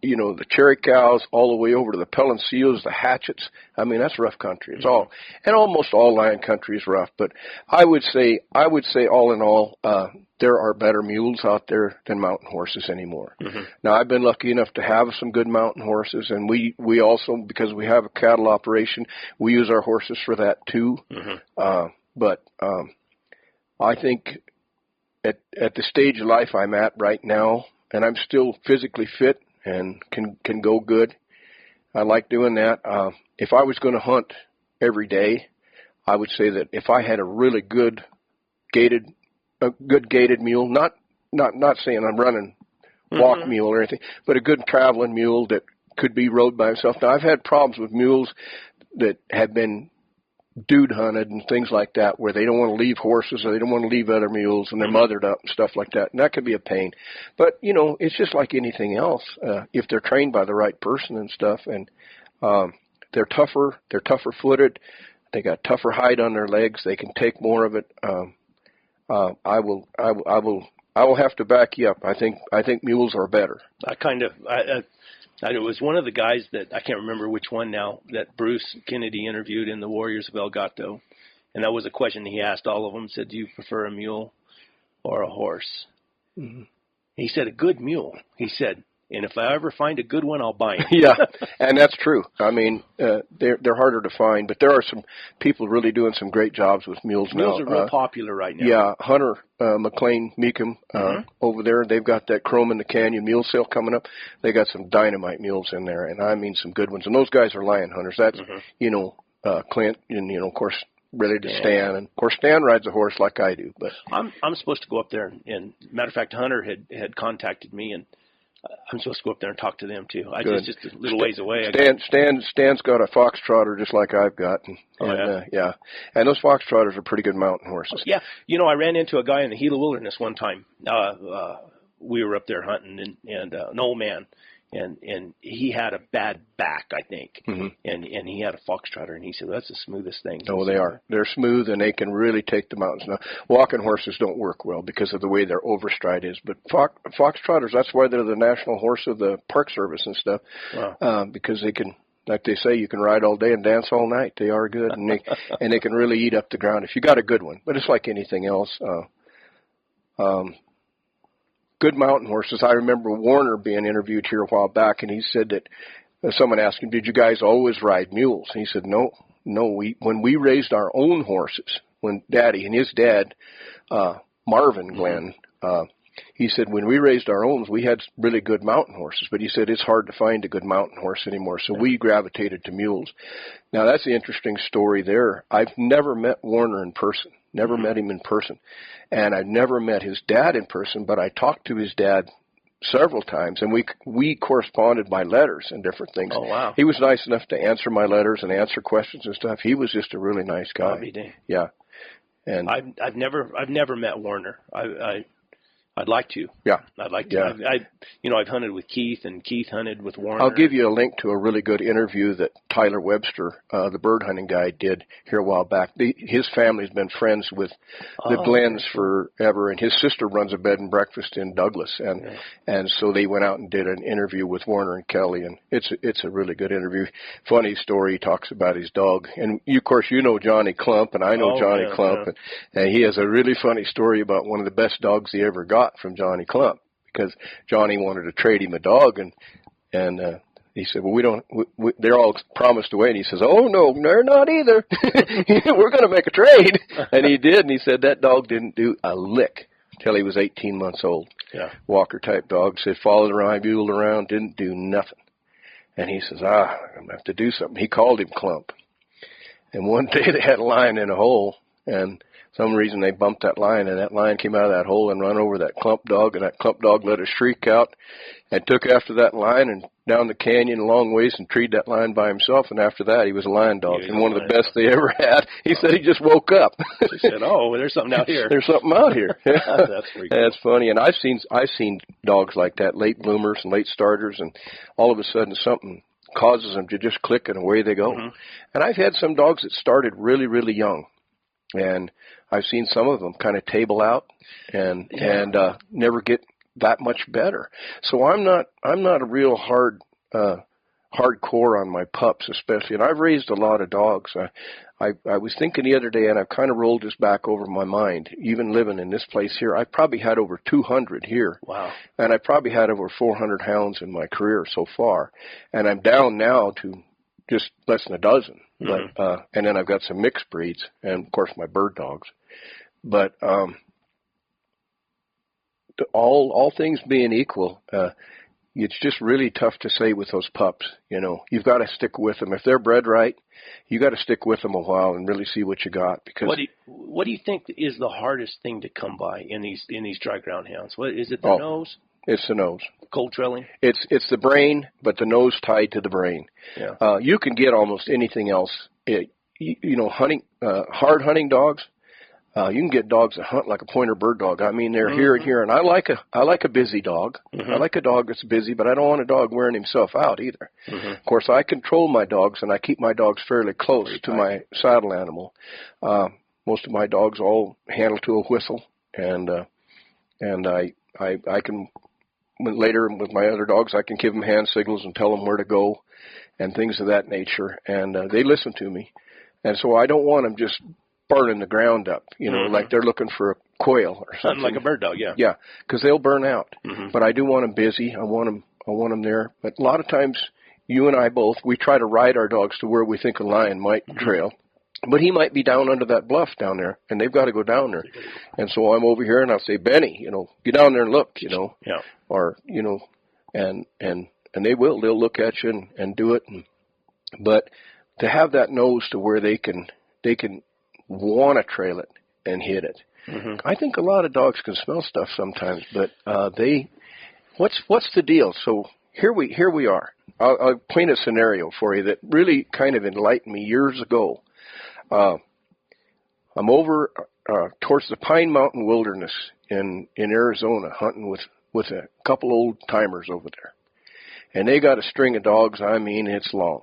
you know, the cherry cows, all the way over to the Pelensillos, the hatchets. I mean, that's rough country. It's all, and almost all lion country is rough. But I would say all in all, there are better mules out there than mountain horses anymore. Now, I've been lucky enough to have some good mountain horses, and we also, because we have a cattle operation, we use our horses for that too. But I think at the stage of life I'm at right now, and I'm still physically fit and can go good, I like doing that. If I was going to hunt every day, I would say that if I had a really good gated mule, not saying I'm running walk mule or anything, but a good traveling mule that could be rode by himself. Now, I've had problems with mules that have been dude hunted and things like that, where they don't want to leave horses or they don't want to leave other mules, and they're mothered up and stuff like that, and that can be a pain. But, you know, it's just like anything else. If they're trained by the right person and stuff, and they're tougher footed, they got tougher hide on their legs, they can take more of it. I will have to back you up. I think mules are better. It was one of the guys that, I can't remember which one now, that Bruce Kennedy interviewed in the Warriors of El Gato. And that was a question he asked all of them. Said, do you prefer a mule or a horse? He said, a good mule. He said, and if I ever find a good one, I'll buy it. Yeah, and that's true. I mean, they're harder to find, but there are some people really doing some great jobs with mules now. Mules are real popular right now. Yeah, Hunter McLean Meekum over there, they've got that Chrome in the Canyon mule sale coming up. They got some dynamite mules in there, and I mean some good ones. And those guys are lion hunters. That's, you know, Clint, and, you know, of course, ready to Stan. And, of course, Stan rides a horse like I do. But I'm supposed to go up there, and matter of fact, Hunter had contacted me, and I'm supposed to go up there and talk to them too. It's just a little ways away. Stan's got a foxtrotter just like I've got, and those foxtrotters are pretty good mountain horses. Yeah, you know, I ran into a guy in the Gila Wilderness one time. We were up there hunting, and an old man. and he had a bad back, I think, Mm-hmm. and he had a foxtrotter, and he said, that's the smoothest thing. Oh, they are. They're smooth, and they can really take the mountains. Now, walking horses don't work well because of the way their overstride is, but foxtrotters, that's why they're the national horse of the Park Service and stuff. Wow. Because they can, like they say, you can ride all day and dance all night. They are good, and they can really eat up the ground if you got a good one. But it's like anything else. Good mountain horses. I remember Warner being interviewed here a while back, and he said that someone asked him, "Did you guys always ride mules?" And he said, "No. When we raised our own horses, when Daddy and his dad, Marvin Glenn." He said, when we raised our own, we had really good mountain horses, but he said it's hard to find a good mountain horse anymore, so we gravitated to mules. Now, that's the interesting story there. I've never met Warner in person, never met him in person, and I've never met his dad in person, but I talked to his dad several times, and we corresponded by letters and different things. Oh, wow. He was nice enough to answer my letters and answer questions and stuff. He was just a really nice guy. Yeah. And I've never met Warner. I'd like to. Yeah. I'd like to. Yeah. I've hunted with Keith, and Keith hunted with Warner. I'll give you a link to a really good interview that Tyler Webster, the bird hunting guy, did here a while back. His family's been friends with the Glens forever, and his sister runs a bed and breakfast in Douglas, and so they went out and did an interview with Warner and Kelly, and it's a really good interview. Funny story. He talks about his dog, and of course you know Johnny Clump, and I know Johnny Clump, and he has a really funny story about one of the best dogs he ever got from Johnny Clump, because Johnny wanted to trade him a dog, and he said, well, they're all promised away, and he says, oh, no, they're not either. We're going to make a trade. And he did, and he said that dog didn't do a lick till he was 18 months old. Yeah. Walker-type dog, said followed around, muled around, didn't do nothing. And he says, I'm going to have to do something. He called him Clump. And one day they had a lion in a hole, and some reason they bumped that lion, and that lion came out of that hole and run over that Clump dog, and that Clump dog let a shriek out and took after that lion and down the canyon a long ways and treed that lion by himself, and after that he was a lion dog, and one of the best they ever had. He said he just woke up. He said, oh, there's something out here. There's something out here. That's pretty cool. That's funny, and I've seen dogs like that, late bloomers and late starters, and all of a sudden something causes them to just click and away they go. Mm-hmm. And I've had some dogs that started really, really young, and I've seen some of them kind of table out and never get that much better. So I'm not a real hardcore on my pups, especially. And I've raised a lot of dogs. I was thinking the other day, and I've kind of rolled this back over my mind. Even living in this place here, I've probably had over 200 here. Wow. And I probably had over 400 hounds in my career so far. And I'm down now to just less than a dozen. Mm-hmm. But and then I've got some mixed breeds, and of course my bird dogs. But all things being equal, it's just really tough to say with those pups. You know, you've got to stick with them. If they're bred right, you got to stick with them a while and really see what you got. Because what do you think is the hardest thing to come by in these dry ground hounds? What is it? The nose? It's the nose. Cold trailing? It's the brain, but the nose tied to the brain. Yeah. You can get almost anything else. Hunting hard hunting dogs. You can get dogs that hunt like a pointer bird dog. I mean, they're here and here, and I like a busy dog. Mm-hmm. I like a dog that's busy, but I don't want a dog wearing himself out either. Mm-hmm. Of course, I control my dogs, and I keep my dogs fairly close to my saddle animal. Most of my dogs all handle to a whistle, and I can later with my other dogs I can give them hand signals and tell them where to go, and things of that nature, and they listen to me, and so I don't want them just burning the ground up, like they're looking for a quail or something. Like a bird dog, yeah. Yeah, because they'll burn out. Mm-hmm. But I do want them busy. I want them there. But a lot of times, you and I both, we try to ride our dogs to where we think a lion might trail. But he might be down under that bluff down there, and they've got to go down there. And so I'm over here, and I'll say, Benny, get down there and look, Yeah. Or, and they will. They'll look at you and do it. But to have that nose to where they can want to trail it and hit it. Mm-hmm. I think a lot of dogs can smell stuff sometimes, but what's the deal? So here we are. I'll paint a scenario for you that really kind of enlightened me years ago. I'm over towards the Pine Mountain Wilderness in Arizona hunting with a couple old timers over there. And they got a string of dogs, I mean, it's long.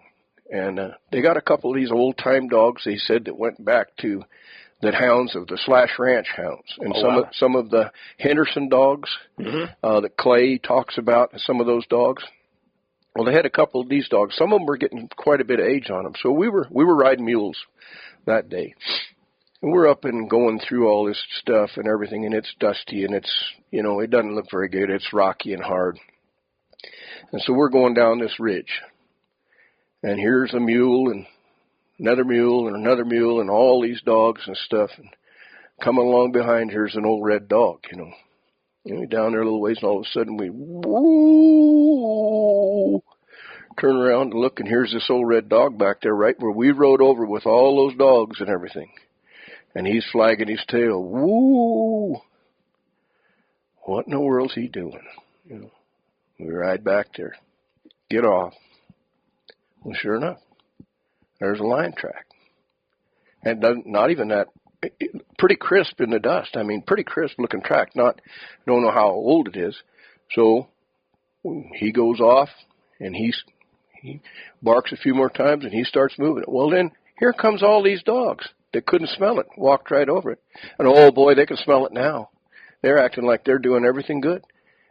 And they got a couple of these old-time dogs, they said, that went back to the hounds of the Slash Ranch hounds. And some of the Henderson dogs that Clay talks about, some of those dogs. Well, they had a couple of these dogs. Some of them were getting quite a bit of age on them. So we were riding mules that day. And we're up and going through all this stuff and everything, and it's dusty, and it's, you know, it doesn't look very good. It's rocky and hard. And so we're going down this ridge. And here's a mule and another mule and another mule and all these dogs and stuff. And coming along behind here's an old red dog, you know. And we're down there a little ways, and all of a sudden we whoo, turn around and look, and here's this old red dog back there right where we rode over with all those dogs and everything. And he's flagging his tail. Woo! What in the world's he doing? You know, we ride back there. Get off. Well, sure enough, there's a lion track. And not even that, pretty crisp in the dust. I mean, pretty crisp looking track. Don't know how old it is. So he goes off, and he barks a few more times, and he starts moving it. Well, then here comes all these dogs that couldn't smell it, walked right over it. And oh boy, they can smell it now. They're acting like they're doing everything good.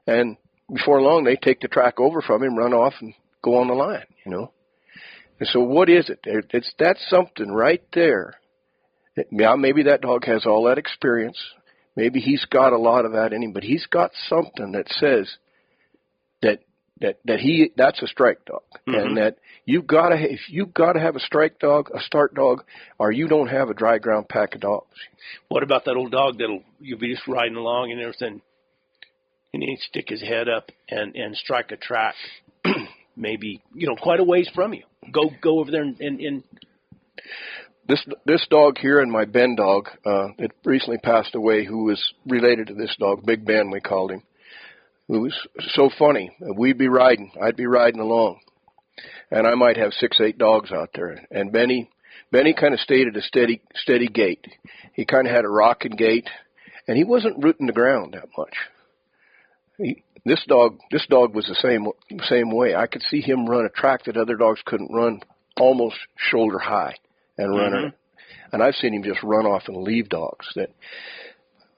And before long, they take the track over from him, run off, and go on the line, you know. And so what is it? That's something right there. Yeah, maybe that dog has all that experience. Maybe he's got a lot of that in him, but he's got something that says that's a strike dog, and that if you've got to have a strike dog, a start dog, or you don't have a dry ground pack of dogs. What about that old dog you'll be just riding along and everything, and he'd stick his head up and strike a track, maybe, you know, quite a ways from you. Go over there and This dog here, and my Ben dog that recently passed away, who was related to this dog, Big Ben we called him. It was so funny. I'd be riding along, and I might have 6-8 dogs out there. And Benny kind of stayed at a steady gait. He kind of had a rocking gait, and he wasn't rooting the ground that much. This dog was the same way. I could see him run a track that other dogs couldn't run, almost shoulder high, and run it. And I've seen him just run off and leave dogs. That,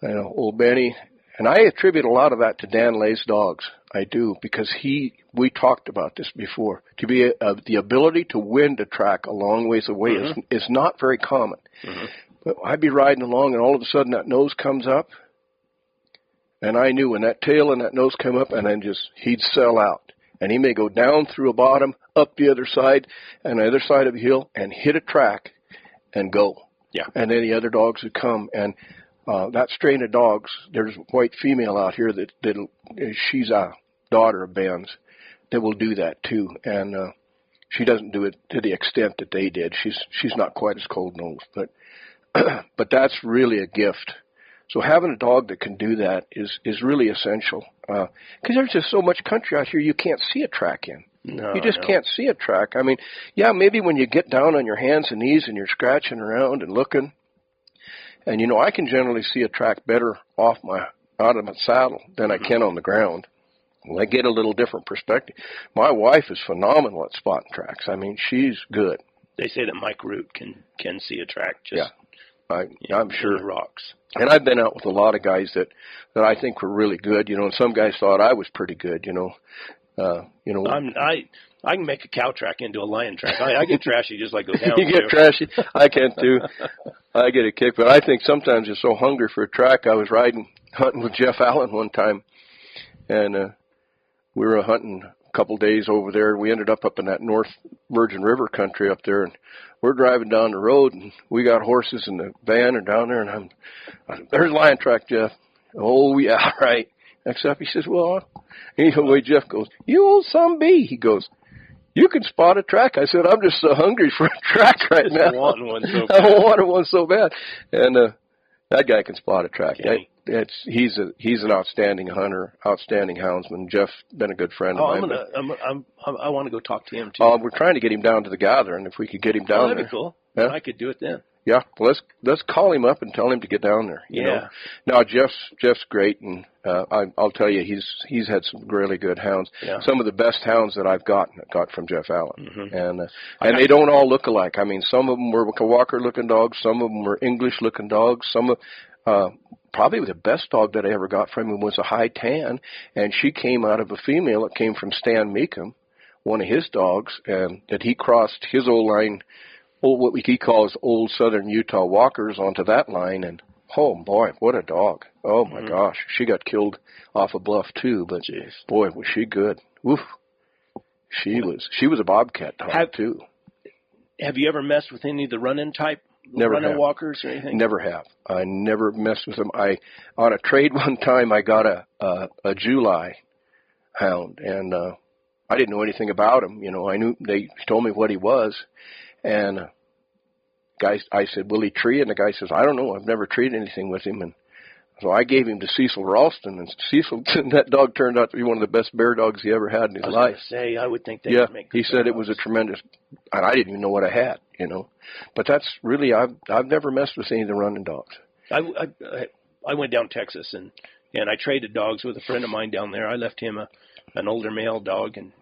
you know, old Benny. And I attribute a lot of that to Dan Lay's dogs. I do, because we talked about this before. To be the ability to wind a track a long ways away is not very common. But I'd be riding along, and all of a sudden that nose comes up, and I knew when that tail and that nose come up, and then he'd sell out. And he may go down through a bottom, up the other side, and the other side of the hill, and hit a track and go. Yeah. And then the other dogs would come, and that strain of dogs, there's a white female out here that she's a daughter of Ben's, that will do that too. And she doesn't do it to the extent that they did. She's not quite as cold-nosed, but that's really a gift. So having a dog that can do that is really essential, because there's just so much country out here you can't see a track in. No, you just can't see a track. I mean, yeah, maybe when you get down on your hands and knees and you're scratching around and looking, and, you know, I can generally see a track better out of my saddle than I can on the ground. Well, I get a little different perspective. My wife is phenomenal at spotting tracks. I mean, she's good. They say that Mike Root can see a track just I'm sure. In the rocks. And I've been out with a lot of guys that I think were really good, you know, and some guys thought I was pretty good, you know. I can make a cow track into a lion track. I get trashy just like those hounds. You get trashy? I can too. I get a kick, but I think sometimes you're so hungry for a track. I was hunting with Jeff Allen one time, and we were hunting a couple days over there. We ended up in that North Virgin River country up there, and we're driving down the road, and we got horses in the van and down there, and there's a lion track, Jeff. Oh, yeah, right. Next up, he says, well, anyway, Jeff goes, you old son of a bee. He goes, you can spot a track. I said, I'm just so hungry for a track right now. I want one so bad. I want one so bad. And that guy can spot a track. He's an outstanding hunter, outstanding houndsman. Jeff been a good friend of mine. I want to go talk to him too. We're trying to get him down to the gathering. If we could get him down that'd there, be cool. Yeah. I could do it then. Yeah, let's call him up and tell him to get down there. You know? Now Jeff's great, and I'll tell you, he's had some really good hounds. Yeah. Some of the best hounds that I've got from Jeff Allen, and they don't all look alike. I mean, some of them were Walker-looking dogs, some of them were English-looking dogs. Some of probably the best dog that I ever got from him was a high tan, and she came out of a female that came from Stan Meekum, one of his dogs, and that he crossed his old line. What he calls old Southern Utah Walkers onto that line, and oh boy, what a dog! Oh my gosh, she got killed off a bluff too, but boy, was she good! Woof, she was a bobcat dog too. Have you ever messed with any of the run-in type run-in walkers or anything? Never have. I never messed with them. On a trade one time, I got a July hound, and I didn't know anything about him. You know, I knew they told me what he was. And I said, will he tree? And the guy says, I don't know. I've never treated anything with him. And so I gave him to Cecil Ralston, and Cecil, that dog turned out to be one of the best bear dogs he ever had in his life. I would think they would make he said it was a tremendous, and I didn't even know what I had, you know. But that's really, I've never messed with any of the running dogs. I went down Texas, and I traded dogs with a friend of mine down there. I left him an older male dog, and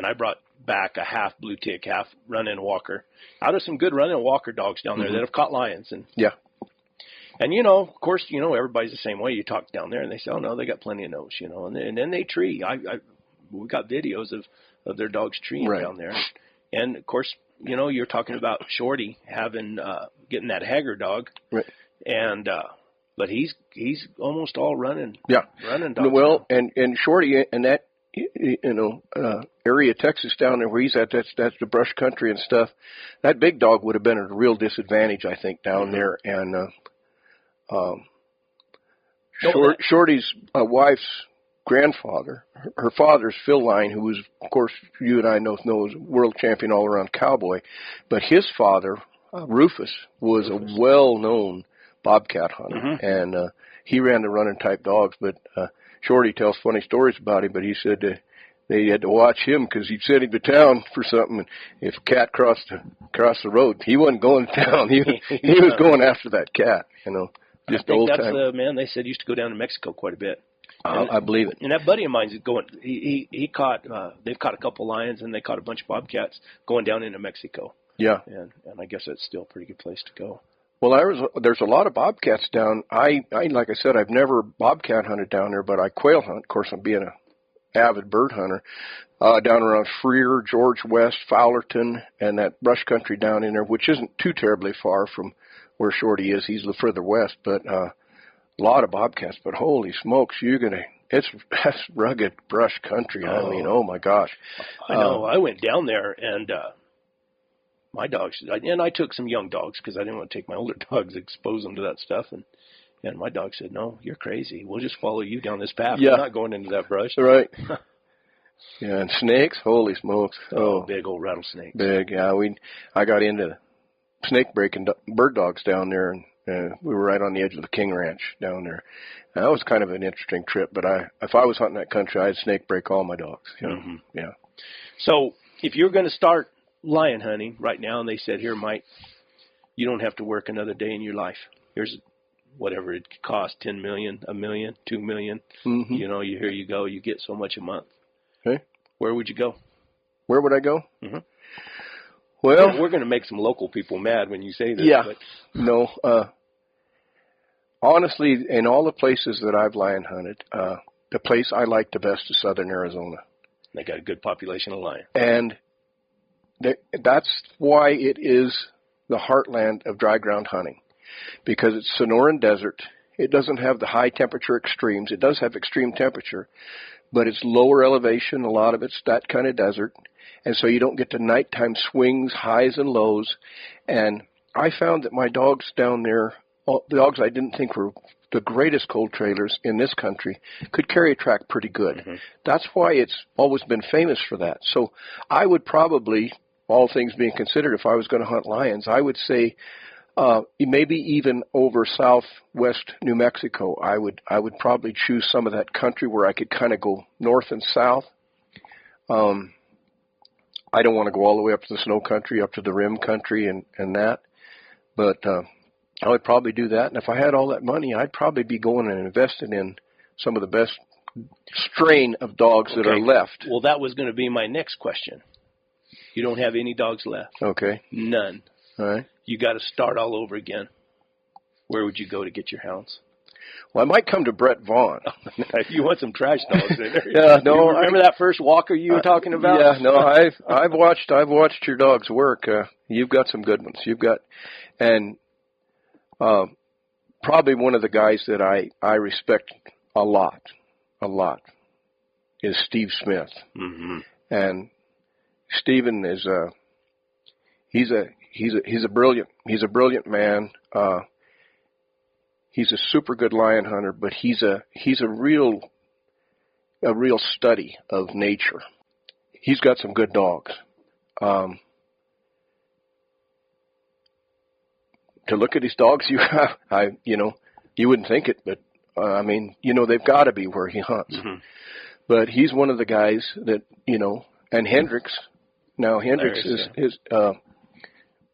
I brought back a half blue tick, half run-in walker out of some good run-in walker dogs down there that have caught lions. And and you know, of course, you know, everybody's the same way. You talk down there and they say, oh no, they got plenty of nose, you know, and then they tree. We got videos of their dogs treeing down there, and of course, you know, you're talking about Shorty having getting that Hager dog, and but he's almost all running dogs. Well, and Shorty and that, you know, area of Texas down there where he's at, that's the brush country and stuff. That big dog would have been at a real disadvantage, I think, down there. And Shorty's wife's grandfather, her father's Phil Line, who was, of course, you and I know is world champion all-around cowboy. But his father, Rufus, was a well-known bobcat hunter, and he ran the running type dogs, but Shorty tells funny stories about him, but he said they had to watch him because he'd send him to town for something, and if a cat crossed the road, he wasn't going to town. He was going after that cat, you know, just old time. I think that's the man they said used to go down to Mexico quite a bit. I believe it. And that buddy of mine's going. He caught. They've caught a couple lions, and they caught a bunch of bobcats going down into Mexico. Yeah, and I guess that's still a pretty good place to go. Well, there's a lot of bobcats down. I like I said, I've never bobcat hunted down there, but I quail hunt. Of course, I'm being an avid bird hunter. Down around Freer, George West, Fowlerton, and that brush country down in there, which isn't too terribly far from where Shorty is. He's a little further west, but a lot of bobcats. But holy smokes, that's rugged brush country. I mean, oh my gosh. I know. I went down there and. My dogs, and I took some young dogs because I didn't want to take my older dogs, expose them to that stuff. And my dog said, no, you're crazy. We'll just follow you down this path. We're not going into that brush. Right. Yeah, and snakes, holy smokes. Oh, big old rattlesnakes. Big, yeah. I got into snake breaking bird dogs down there, and we were right on the edge of the King Ranch down there. And that was kind of an interesting trip, but if I was hunting that country, I'd snake break all my dogs. You know? Yeah. So if you're going to start lion hunting right now, and they said, here, Mike, you don't have to work another day in your life. Here's whatever it costs, $10 million, $1 million, $2 million. You know, here you go. You get so much a month. Okay. Where would you go? Where would I go? Well, we're going to make some local people mad when you say this. Yeah. But. No. Honestly, in all the places that I've lion hunted, the place I like the best is Southern Arizona. They got a good population of lion. And that's why it is the heartland of dry ground hunting, because it's Sonoran Desert. It doesn't have the high temperature extremes. It does have extreme temperature, but it's lower elevation. A lot of it's that kind of desert, and so you don't get the nighttime swings, highs and lows. And I found that my dogs down there, the dogs I didn't think were the greatest cold trailers in this country, could carry a track pretty good. That's why it's always been famous for that. So I would probably, all things being considered, if I was going to hunt lions, I would say maybe even over southwest New Mexico, I would probably choose some of that country where I could kind of go north and south. I don't want to go all the way up to the snow country, up to the rim country and that. But I would probably do that. And if I had all that money, I'd probably be going and investing in some of the best strain of dogs that are left. Well, that was going to be my next question. You don't have any dogs left. Okay. None. All right. You got to start all over again. Where would you go to get your hounds? Well, I might come to Brett Vaughn. If you want some trash dogs in there. Yeah, no. Remember that first walker you were talking about? Yeah, no. I've watched your dogs work. You've got some good ones. And probably one of the guys that I respect a lot is Steve Smith. Mm-hmm. And Steven is he's a brilliant man. He's a super good lion hunter, but he's a real study of nature. He's got some good dogs. To look at his dogs, you wouldn't think it, but they've got to be where he hunts. Mm-hmm. But he's one of the guys that and Hendricks. Now Hendricks is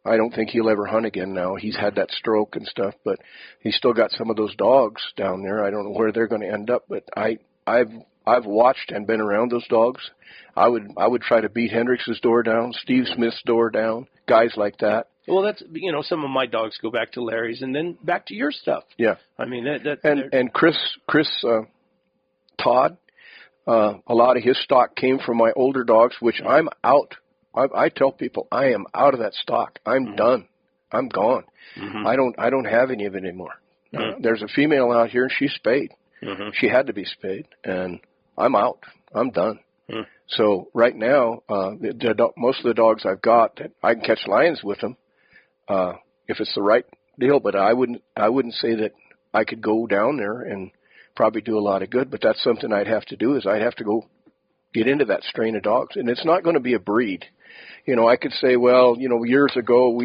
I don't think he'll ever hunt again now. He's had that stroke and stuff, but he's still got some of those dogs down there. I don't know where they're going to end up, but I've watched and been around those dogs. I would try to beat Hendricks's door down, Steve Smith's door down, guys like that. Well, that's some of my dogs go back to Larry's and then back to your stuff. Yeah. I mean and Chris Todd, a lot of his stock came from my older dogs, which I'm out. I tell people I am out of that stock. I'm done. I'm gone. Mm-hmm. I don't have any of it anymore. Mm-hmm. There's a female out here, and she's spayed. Mm-hmm. She had to be spayed, and I'm out. I'm done. Mm-hmm. So right now, most of the dogs I've got, I can catch lions with them if it's the right deal. But I wouldn't say that I could go down there and probably do a lot of good. But that's something I'd have to do. Is I'd have to go get into that strain of dogs, and it's not going to be a breed. I could say, well, years ago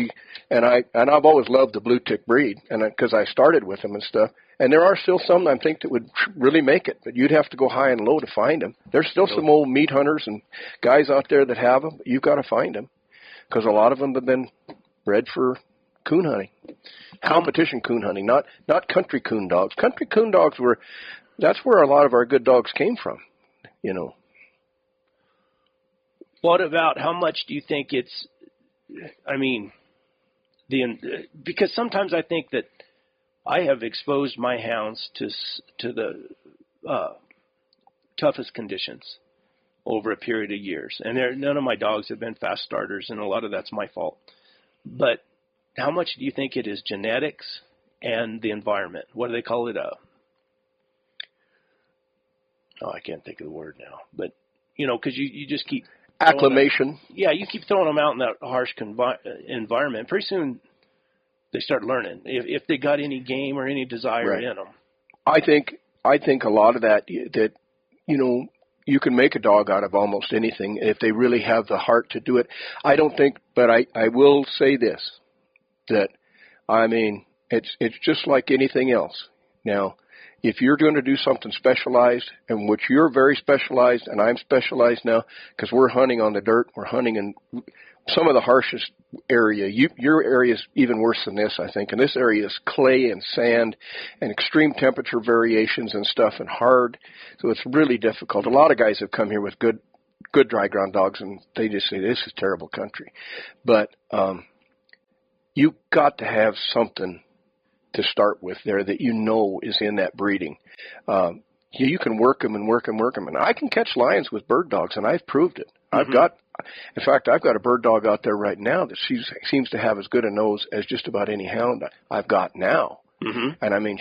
I've always loved the blue tick breed, and because I started with them and stuff. And there are still some I think that would really make it, but you'd have to go high and low to find them. There's still some old meat hunters and guys out there that have them, but you've got to find them because a lot of them have been bred for coon hunting, competition coon hunting, not country coon dogs. Country coon dogs that's where a lot of our good dogs came from, What about how much do you think it's, because sometimes I think that I have exposed my hounds to the toughest conditions over a period of years. And none of my dogs have been fast starters, and a lot of that's my fault. But how much do you think it is genetics and the environment? What do they call it? I can't think of the word now. But, because you just keep... Acclimation. You keep throwing them out in that harsh environment. Pretty soon they start learning if they got any game or any desire in them. I think a lot of that you can make a dog out of almost anything if they really have the heart to do it. I don't think, but I will say this, that it's just like anything else. Now, if you're going to do something specialized, and which you're very specialized, and I'm specialized now, because we're hunting on the dirt, we're hunting in some of the harshest area. Your area is even worse than this, I think. And this area is clay and sand and extreme temperature variations and stuff and hard. So it's really difficult. A lot of guys have come here with good dry ground dogs, and they just say, this is terrible country. But you've got to have something to start with there that is in that breeding. You can work them and work them. And I can catch lions with bird dogs, and I've proved it. Mm-hmm. In fact, I've got a bird dog out there right now that seems to have as good a nose as just about any hound I've got now. Mm-hmm. And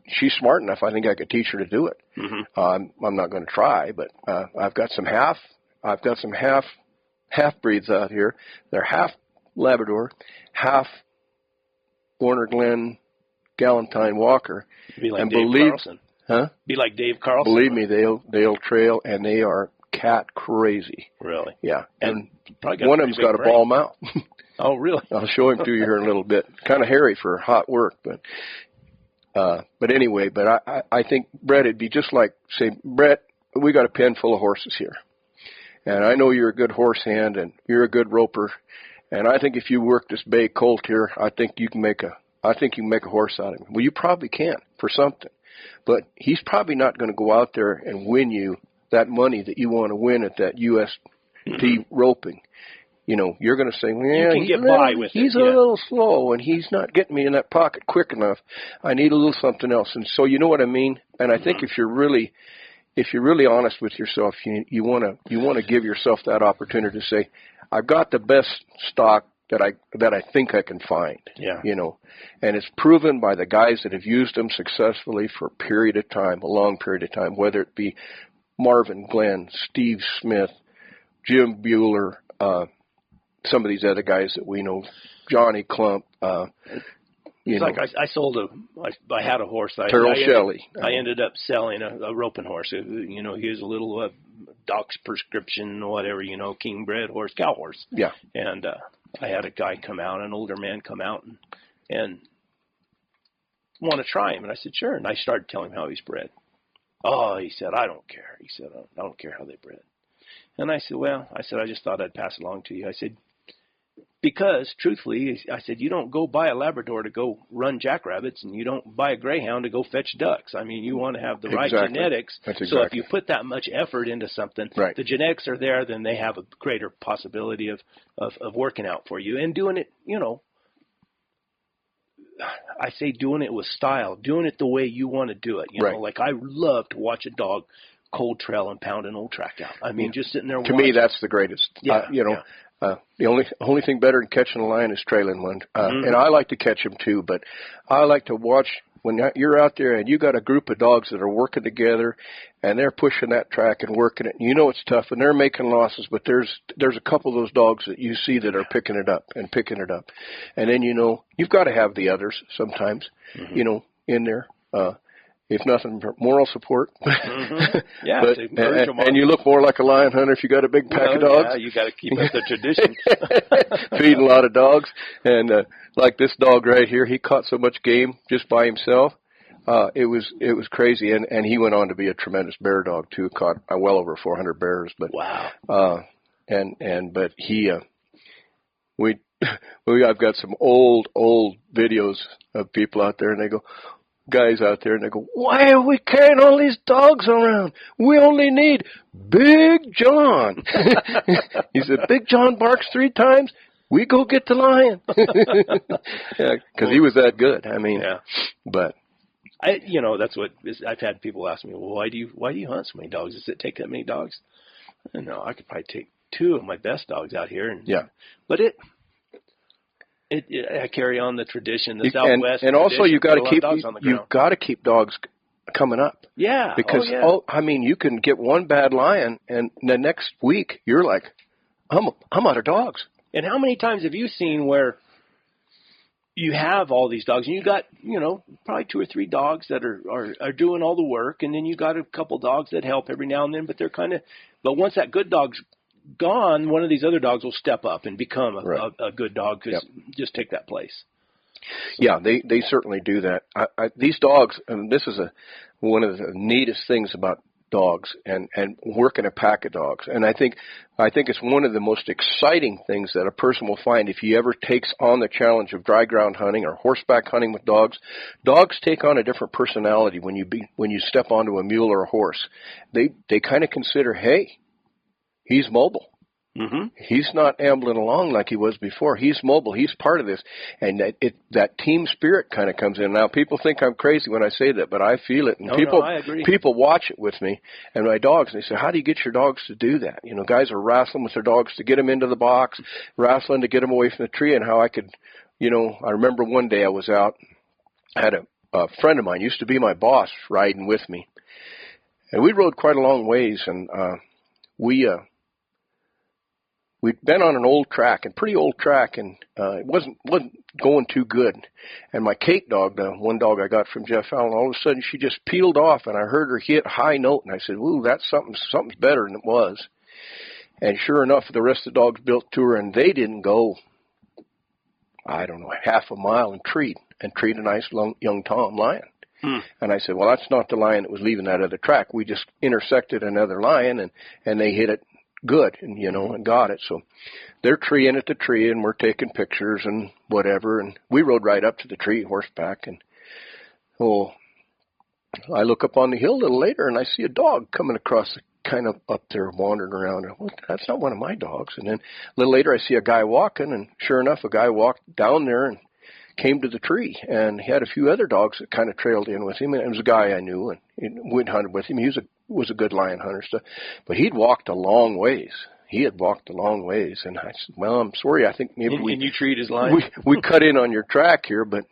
she's smart enough. I think I could teach her to do it. Mm-hmm. I'm not going to try, but I've got some half breeds out here. They're half Labrador, half Warner Glen Galentine Walker. Be like Dave Carlson. Huh? Be like Dave Carlson. Believe me, they'll trail, and they are cat crazy. Really? Yeah. And one of them's got a ball mouth. Oh, really? I'll show him to you here in a little bit. Kind of hairy for hot work, but anyway. But I think, Brett, it'd be just like, say, Brett, we got a pen full of horses here, and I know you're a good horse hand and you're a good roper, And I think if you work this bay colt here, I think you can make a horse out of him. Well, you probably can for something, but he's probably not going to go out there and win you that money that you want to win at that UST roping. You know, you're going to say, well, you can get by with it. He's a little slow, and he's not getting me in that pocket quick enough. I need a little something else. And so, you know what I mean? And I think if you're really honest with yourself, you want to give yourself that opportunity to say, I've got the best stock that I think I can find. Yeah. You know, and it's proven by the guys that have used them successfully for a period of time, a long period of time, whether it be Marvin Glenn, Steve Smith, Jim Bueller, some of these other guys that we know, Johnny Clump. It's like I sold I had a horse. Terrell Shelley. I ended up selling a roping horse. You know, he was a little doc's prescription or whatever, you know, king bred horse, cow horse. Yeah. And I had a guy come out, an older man come out and want to try him. And I said, sure. And I started telling him how he's bred. Oh, he said, I don't care. He said, I don't care how they bred. And I said, well, I just thought I'd pass it along to you. I said, because, truthfully, I said, you don't go buy a Labrador to go run jackrabbits, and you don't buy a Greyhound to go fetch ducks. I mean, you want to have the right genetics. That's exactly. So if you put that much effort into something, right. The genetics are there, then they have a greater possibility of working out for you. And doing it, you know, I say doing it with style, doing it the way you want to do it. You know, like I love to watch a dog cold trail and pound an old track out. I mean, just sitting there watching. To me, that's the greatest. Yeah, you know. Yeah. The only thing better than catching a lion is trailing one. And I like to catch them too, but I like to watch when you're out there and you got a group of dogs that are working together and they're pushing that track and working it. And you know it's tough and they're making losses, but there's a couple of those dogs that you see that are picking it up. And then, you know, you've got to have the others sometimes, you know, in there. If nothing, moral support. Yeah, but, and you look more like a lion hunter if you got a big pack of dogs. Yeah, you got to keep up the tradition. Feeding a lot of dogs, and like this dog right here, he caught so much game just by himself. It was crazy, and he went on to be a tremendous bear dog too. Caught well over 400 bears. But wow. But he I've got some old videos of people out there, and they go. Guys out there, and they go, why are we carrying all these dogs around? We only need Big John. He said, Big John barks 3 times, we go get the lion. Because he was that good. I mean, but. You know, that's what I've had people ask me, well, why do you hunt so many dogs? Does it take that many dogs? I don't know, I could probably take 2 of my best dogs out here. But I carry on the tradition, the Southwest, and also you've got to keep dogs coming up. Yeah, because I mean, you can get one bad lion, and the next week you're like, I'm out of dogs. And how many times have you seen where you have all these dogs, and you got probably 2 or 3 dogs that are doing all the work, and then you got a couple dogs that help every now and then, but but once that good dog's gone, one of these other dogs will step up and become a good dog, just take that place. Yeah, they certainly do that. These dogs, and this is one of the neatest things about dogs and working a pack of dogs. And I think it's one of the most exciting things that a person will find if he ever takes on the challenge of dry ground hunting or horseback hunting with dogs. Dogs take on a different personality when you step onto a mule or a horse. They kind of consider, hey, he's mobile. Mm-hmm. He's not ambling along like he was before. He's mobile. He's part of this. And that team spirit kind of comes in. Now, people think I'm crazy when I say that, but I feel it. And I agree. People watch it with me and my dogs, and they say, how do you get your dogs to do that? You know, guys are wrestling with their dogs to get them into the box, wrestling to get them away from the tree, and how I could, I remember one day I was out, I had a friend of mine, used to be my boss, riding with me. And we rode quite a long ways, and we'd been on an old track, a pretty old track, and it wasn't going too good. And my Kate dog, the one dog I got from Jeff Allen, all of a sudden she just peeled off, and I heard her hit a high note, and I said, "Ooh, that's something's better than it was." And sure enough, the rest of the dogs built to her, and they didn't go, I don't know, half a mile and treat a nice young Tom lion. And I said, well, that's not the lion that was leaving that other track. We just intersected another lion, and they hit it good, and and got it. So they're treeing at the tree, and we're taking pictures and whatever. And we rode right up to the tree horseback, and I look up on the hill a little later, and I see a dog coming across, kind of up there, wandering around. Well, that's not one of my dogs. And then a little later, I see a guy walking, and sure enough, a guy walked down there and came to the tree, and he had a few other dogs that kind of trailed in with him. And it was a guy I knew, and went hunted with him. He was a good lion hunter, stuff, but he'd walked a long ways. He had walked a long ways, and I said, "Well, I'm sorry. I think maybe and you treat his lion. we cut in on your track here, but."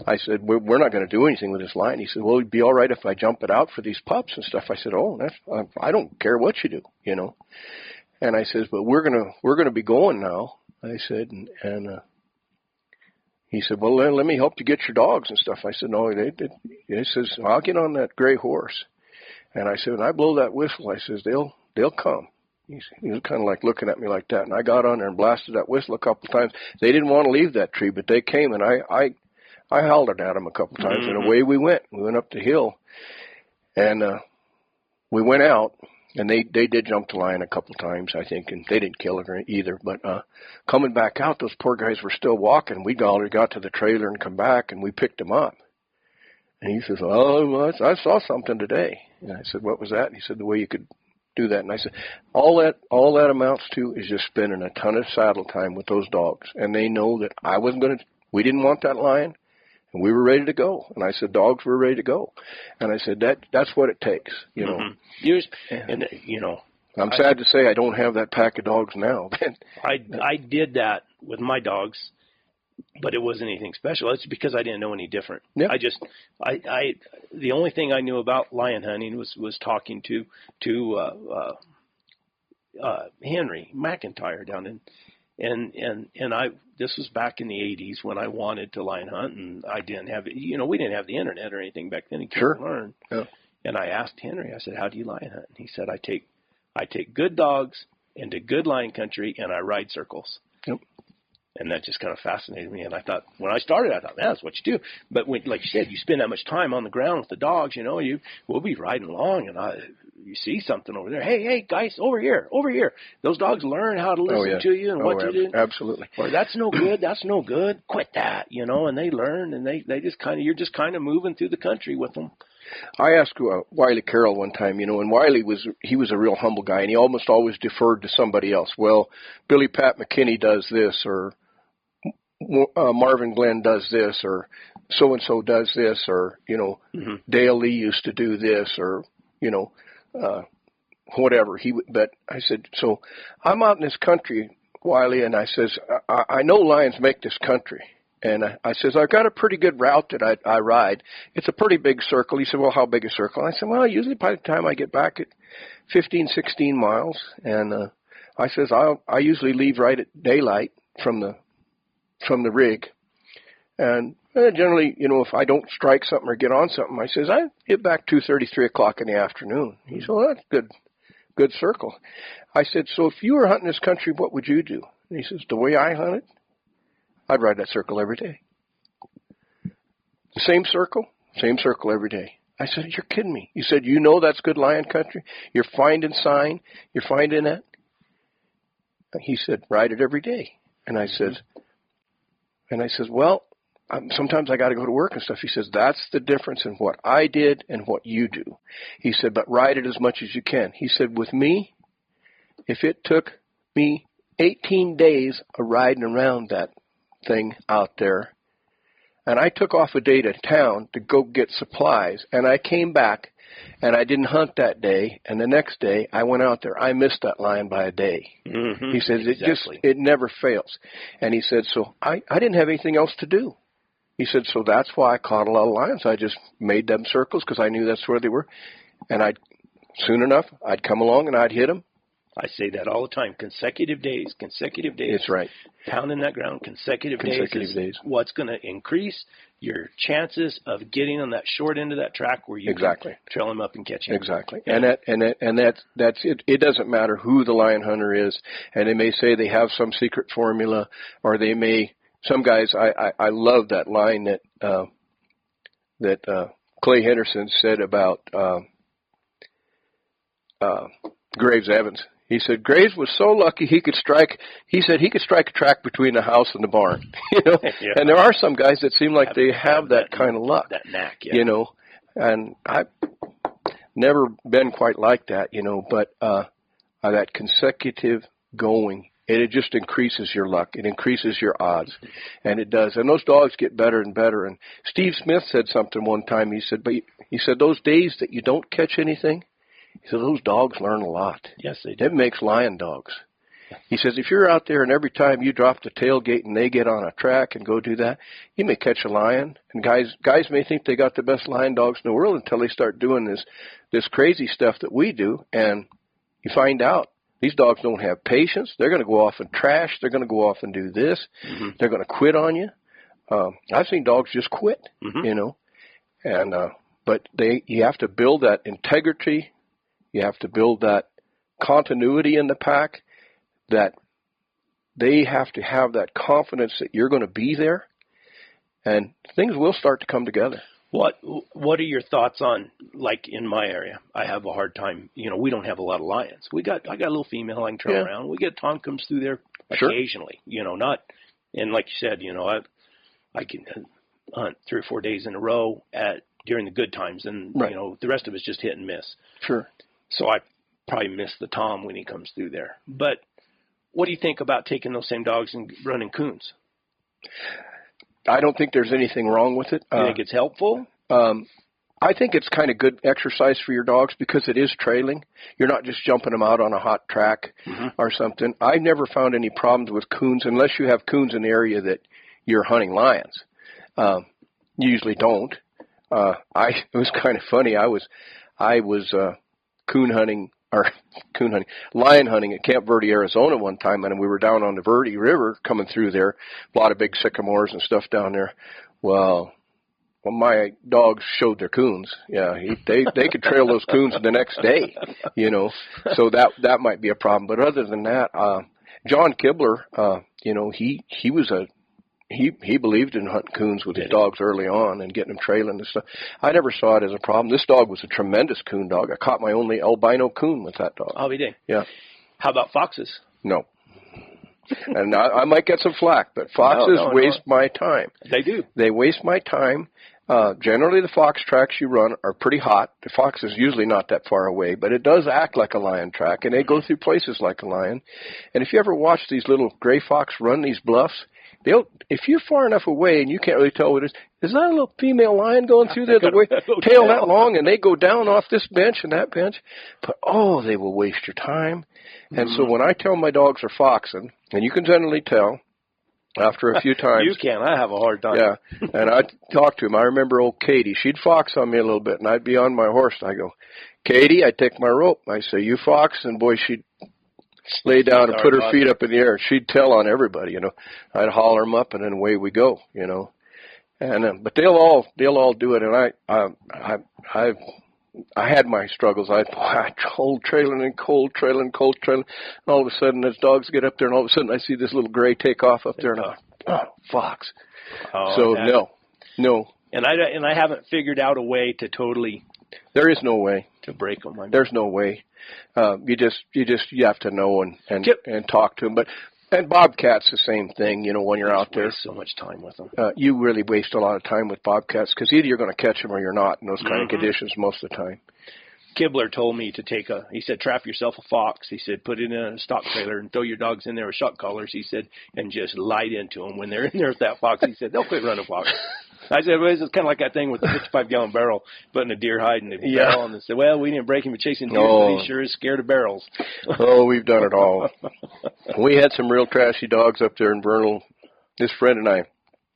I said, we're not going to do anything with this lion. He said, well, it'd be all right if I jump it out for these pups and stuff. I said, I don't care what you do, And I says, but we're going to be going now. I said, and he said, well, let me help you get your dogs and stuff. I said, no, he says, I'll get on that gray horse. And I said, when I blow that whistle, I says, they'll come. He was kind of like looking at me like that. And I got on there and blasted that whistle a couple of times. They didn't want to leave that tree, but they came, and I hollered at them a couple times, and away we went. We went up the hill, and we went out, and they did jump the lion a couple times, I think, and they didn't kill it either. But coming back out, those poor guys were still walking. We already got to the trailer and come back, and we picked them up. And he says, oh, I saw something today. And I said, what was that? And he said, the way you could do that. And I said, all that amounts to is just spending a ton of saddle time with those dogs. And they know that we didn't want that lion. And we were ready to go. And I said, dogs were ready to go. And I said, that's what it takes, I'm sad to say I don't have that pack of dogs now. I did that with my dogs, but it wasn't anything special. It's because I didn't know any different. Yeah. The only thing I knew about lion hunting was talking to Henry McIntyre down in, and this was back in the 80s when I wanted to lion hunt, and I didn't have we didn't have the internet or anything back then. You couldn't learn. Yeah. And I asked Henry, I said, how do you lion hunt? And he said, I take good dogs into good lion country, and I ride circles. Yep. And that just kind of fascinated me. And I thought, when I started, man, that's what you do. But when, like you said, you spend that much time on the ground with the dogs, we'll be riding along, and you see something over there. Hey, guys, over here. Those dogs learn how to listen to you and what to do. Absolutely. Or that's no good. Quit that, and they learn, and they just you're just kind of moving through the country with them. I asked Wiley Carroll one time, and Wiley was a real humble guy, and he almost always deferred to somebody else. Well, Billy Pat McKinney does this, or Marvin Glenn does this, or so-and-so does this, or, Dale Lee used to do this, or, whatever. But I said, so I'm out in this country, Wiley, and I says, I know lions make this country. And I says, I've got a pretty good route that I ride. It's a pretty big circle. He said, well, how big a circle? I said, well, usually by the time I get back at 15, 16 miles. And I says, I usually leave right at daylight from the rig. And generally, if I don't strike something or get on something, I says, I get back 2:30, 3 o'clock in the afternoon. He said, well, that's good circle. I said, so if you were hunting this country, what would you do? And he says, the way I hunt it, I'd ride that circle every day. The same circle every day. I said, you're kidding me. You said, that's good lion country? You're finding sign? You're finding that? He said, ride it every day. And I says, well, sometimes I got to go to work and stuff. He says, that's the difference in what I did and what you do. He said, but ride it as much as you can. He said, with me, if it took me 18 days of riding around that thing out there, and I took off a day to town to go get supplies, and I came back, and I didn't hunt that day, and the next day I went out there. I missed that lion by a day. Mm-hmm. He says, it never fails. And he said, so I didn't have anything else to do. He said, so that's why I caught a lot of lions. I just made them circles because I knew that's where they were. And soon enough, I'd come along and I'd hit them. I say that all the time. Consecutive days. That's right. Pounding that ground, consecutive days. What's going to increase your chances of getting on that short end of that track where you can trail him up and catch him. Exactly. Yeah. And that's it. It doesn't matter who the lion hunter is. And they may say they have some secret formula, or they may. Some guys. I love that line that Clay Henderson said about Graves Evans. He said Graves was so lucky he could strike. He said he could strike a track between the house and the barn. Yeah. And there are some guys that seem like they have that kind of luck. That knack, yeah. And I've never been quite like that, but that consecutive going, it just increases your luck. It increases your odds, and it does. And those dogs get better and better. And Steve Smith said something one time. He said those days that you don't catch anything, he said those dogs learn a lot. Yes, they do. It makes lion dogs. He says if you're out there and every time you drop the tailgate and they get on a track and go do that, you may catch a lion. And guys may think they got the best lion dogs in the world until they start doing this crazy stuff that we do, and you find out these dogs don't have patience. They're going to go off and trash. They're going to go off and do this. Mm-hmm. They're going to quit on you. I've seen dogs just quit, and but you have to build that integrity. You have to build that continuity in the pack, that they have to have that confidence that you're going to be there, and things will start to come together. What are your thoughts on, like in my area, I have a hard time, we don't have a lot of lions. I got a little female I can trail around. We get Tom comes through there occasionally, not, and like you said, I can hunt 3 or 4 days in a row during the good times, and, the rest of it's just hit and miss. Sure. So I probably miss the Tom when he comes through there. But what do you think about taking those same dogs and running coons? I don't think there's anything wrong with it. You think it's helpful? I think it's kind of good exercise for your dogs because it is trailing. You're not just jumping them out on a hot track or something. I've never found any problems with coons unless you have coons in the area that you're hunting lions. You usually don't. It was kind of funny. I was lion hunting at Camp Verde, Arizona one time, and we were down on the Verde River coming through there, a lot of big sycamores and stuff down there. Well, my dogs showed their coons. Yeah, they could trail those coons the next day, so that might be a problem. But other than that, John Kibler, he believed in hunting coons with his dogs early on and getting them trailing and stuff. I never saw it as a problem. This dog was a tremendous coon dog. I caught my only albino coon with that dog. Oh, he did? Yeah. How about foxes? No. And I might get some flack, but foxes waste my time. They do. They waste my time. Generally, the fox tracks you run are pretty hot. The fox is usually not that far away, but it does act like a lion track, and they go through places like a lion. And if you ever watch these little gray fox run these bluffs, if you're far enough away and you can't really tell what it is that a little female lion going through there, tail that long, and they go down off this bench and that bench? But, they will waste your time. And so when I tell my dogs are foxing, and you can generally tell after a few times. You can. I have a hard time. Yeah. And I'd talk to him. I remember old Katie. She'd fox on me a little bit, and I'd be on my horse, and I go, Katie, I'd take my rope. I say, you fox, and boy, she'd lay down and put her feet up in the air. She'd tell on everybody, I'd holler them up, and then away we go, And but they'll all do it. And I had my struggles. I cold trailing. And all of a sudden, as dogs get up there, and all of a sudden, I see this little gray take off up there, and I'm fox. So no. And I haven't figured out a way to totally. There is no way to break them. There's no way. You have to know and talk to them. And bobcats the same thing. When you're out there, so much time with them. You really waste a lot of time with bobcats because either you're going to catch them or you're not in those kind of conditions most of the time. Kibler told me to he said, trap yourself a fox. He said, put it in a stock trailer and throw your dogs in there with shock collars. He said, and just light into them when they're in there with that fox. He said, they'll quit running fox. I said, well, it's kind of like that thing with the 55-gallon barrel, putting a deer hide in the barrel. And they said, well, we didn't break him with chasing deer, but he sure is scared of barrels. We've done it all. We had some real trashy dogs up there in Vernal, this friend and I.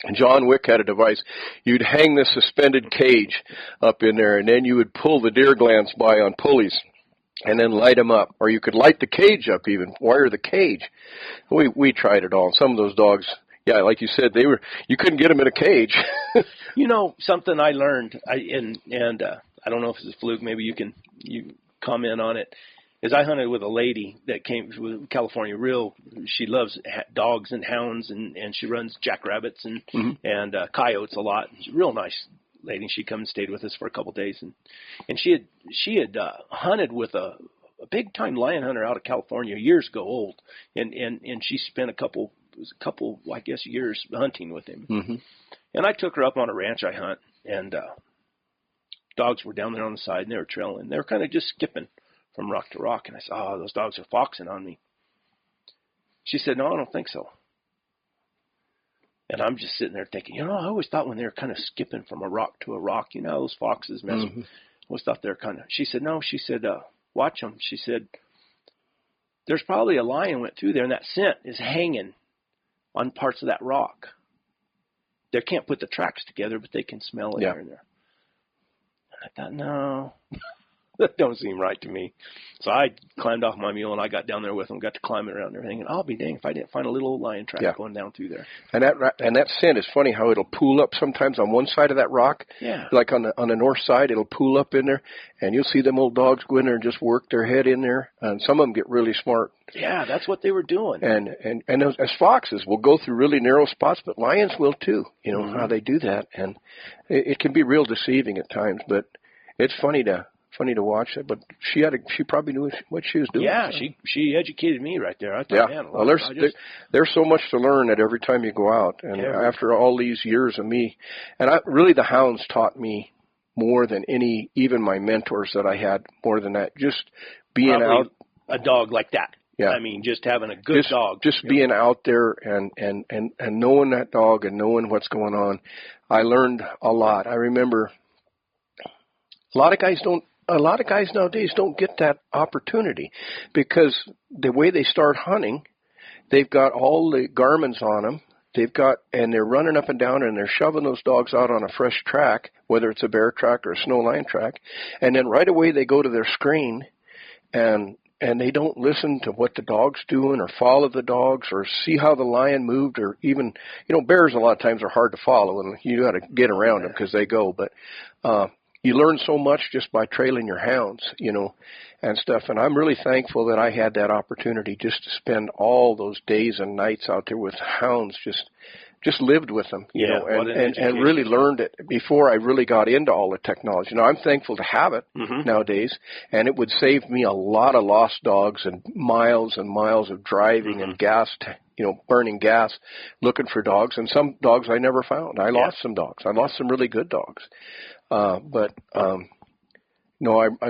And John Wick had a device. You'd hang this suspended cage up in there, and then you would pull the deer glands by on pulleys and then light them up. Or you could light the cage up even, wire the cage. We tried it all. And some of those dogs, like you said, you couldn't get them in a cage. Something I learned, I don't know if it's a fluke, maybe you comment on it, is I hunted with a lady that came from California. She loves dogs and hounds, and she runs jackrabbits and coyotes a lot. She's a real nice lady. She come and stayed with us for a couple of days, and she had hunted with a big time lion hunter out of California years ago, old, and she spent a couple, I guess, years hunting with him. Mm-hmm. And I took her up on a ranch I hunt, and dogs were down there on the side, and they were trailing. They were kind of just skipping from rock to rock, and I said, "Oh, those dogs are foxing on me." She said, "No, I don't think so." And I'm just sitting there thinking, I always thought when they were kind of skipping from a rock to a rock, those foxes mess. Mm-hmm. I always thought they were kind of. She said, "No," she said, "Watch them." She said, "There's probably a lion went through there, and that scent is hanging on parts of that rock. They can't put the tracks together, but they can smell it here and there." And I thought, no. That don't seem right to me. So I climbed off my mule, and I got down there with him, got to climb it around and everything. And I'll be dang if I didn't find a little old lion track going down through there. And that scent is funny how it'll pool up sometimes on one side of that rock. Yeah. Like on the north side, it'll pool up in there, and you'll see them old dogs go in there and just work their head in there. And some of them get really smart. Yeah, that's what they were doing. And as foxes will go through really narrow spots, but lions will too. How they do that, and it can be real deceiving at times. But it's funny to watch it, but she probably knew what she was doing. Yeah, so. she educated me right there. I thought, man, well, there's so much to learn at every time you go out, and after all these years of me, and really the hounds taught me more than even my mentors that I had, more than that, just being probably out. A dog like that. Yeah. I mean, just having a good dog. Just being out there and knowing that dog and knowing what's going on. I learned a lot. I remember a lot of guys nowadays don't get that opportunity because the way they start hunting, they've got all the garments on them. And they're running up and down and they're shoving those dogs out on a fresh track, whether it's a bear track or a snow lion track. And then right away they go to their screen and they don't listen to what the dog's doing or follow the dogs or see how the lion moved or even, bears a lot of times are hard to follow and you got to get around them because they go. But, you learn so much just by trailing your hounds, and stuff. And I'm really thankful that I had that opportunity just to spend all those days and nights out there with hounds, just lived with them, and really learned it before I really got into all the technology. I'm thankful to have it nowadays, and it would save me a lot of lost dogs and miles of driving and gas, burning gas, looking for dogs. And some dogs I never found. I lost some dogs. I lost some really good dogs. I'm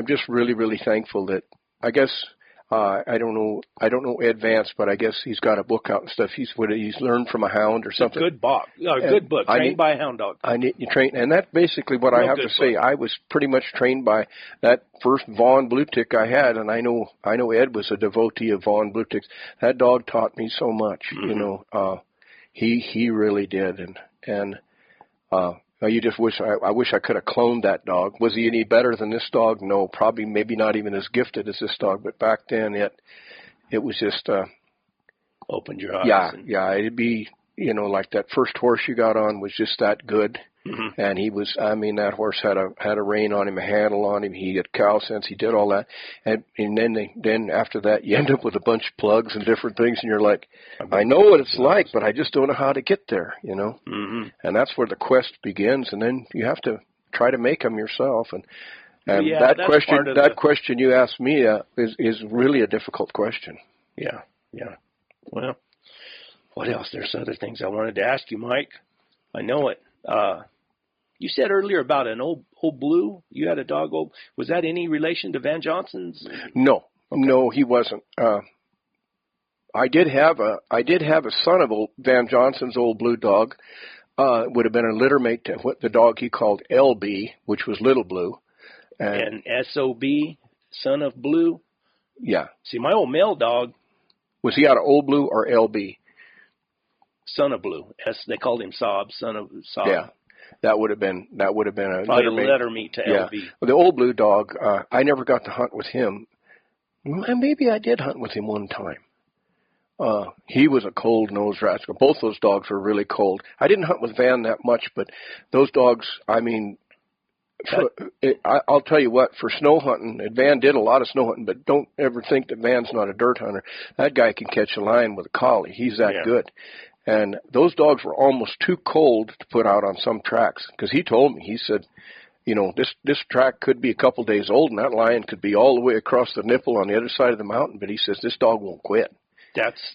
just really, really thankful that I guess I don't know Ed Vance, but I guess he's got a book out and stuff. He's learned from a hound or something. Good book, good book. Trained by a hound dog. You train, and that's basically what I have to say. I was pretty much trained by that first Vaughn Blue Tick I had, and I know Ed was a devotee of Vaughn Blue Ticks. That dog taught me so much. He really did, and you just wish I wish I could have cloned that dog. Was he any better than this dog? No, probably maybe not even as gifted as this dog. But back then, it was just opened your eyes. Yeah. It'd be like that first horse you got on was just that good. Mm-hmm. And he was, that horse had a rein on him, a handle on him. He had cow sense. He did all that. And then after that, you end up with a bunch of plugs and different things. And you're like, I know what it's like, but I just don't know how to get there, Mm-hmm. And that's where the quest begins. And then you have to try to make them yourself. And that question you asked me is really a difficult question. Yeah. Well, what else? There's other things I wanted to ask you, Mike. I know it. You said earlier about an old blue. You had a dog. Was that any relation to Van Johnson's? No, okay. No, he wasn't. I did have a son of Van Johnson's old blue dog. Would have been a litter mate to what the dog he called LB, which was Little Blue. And SOB, son of Blue. Yeah. See, my old male dog. Was he out of Old Blue or LB? Son of Blue. They called him Sob, son of Sob. Yeah, that would have been a probably letter meat to LB. Well, the Old Blue dog, I never got to hunt with him. Maybe I did hunt with him one time. He was a cold-nosed rascal. Both those dogs were really cold. I didn't hunt with Van that much, but those dogs, I'll tell you what, for snow hunting, and Van did a lot of snow hunting, but don't ever think that Van's not a dirt hunter. That guy can catch a lion with a collie. He's that good. And those dogs were almost too cold to put out on some tracks because he told me, he said, this track could be a couple days old, and that lion could be all the way across the nipple on the other side of the mountain. But he says this dog won't quit.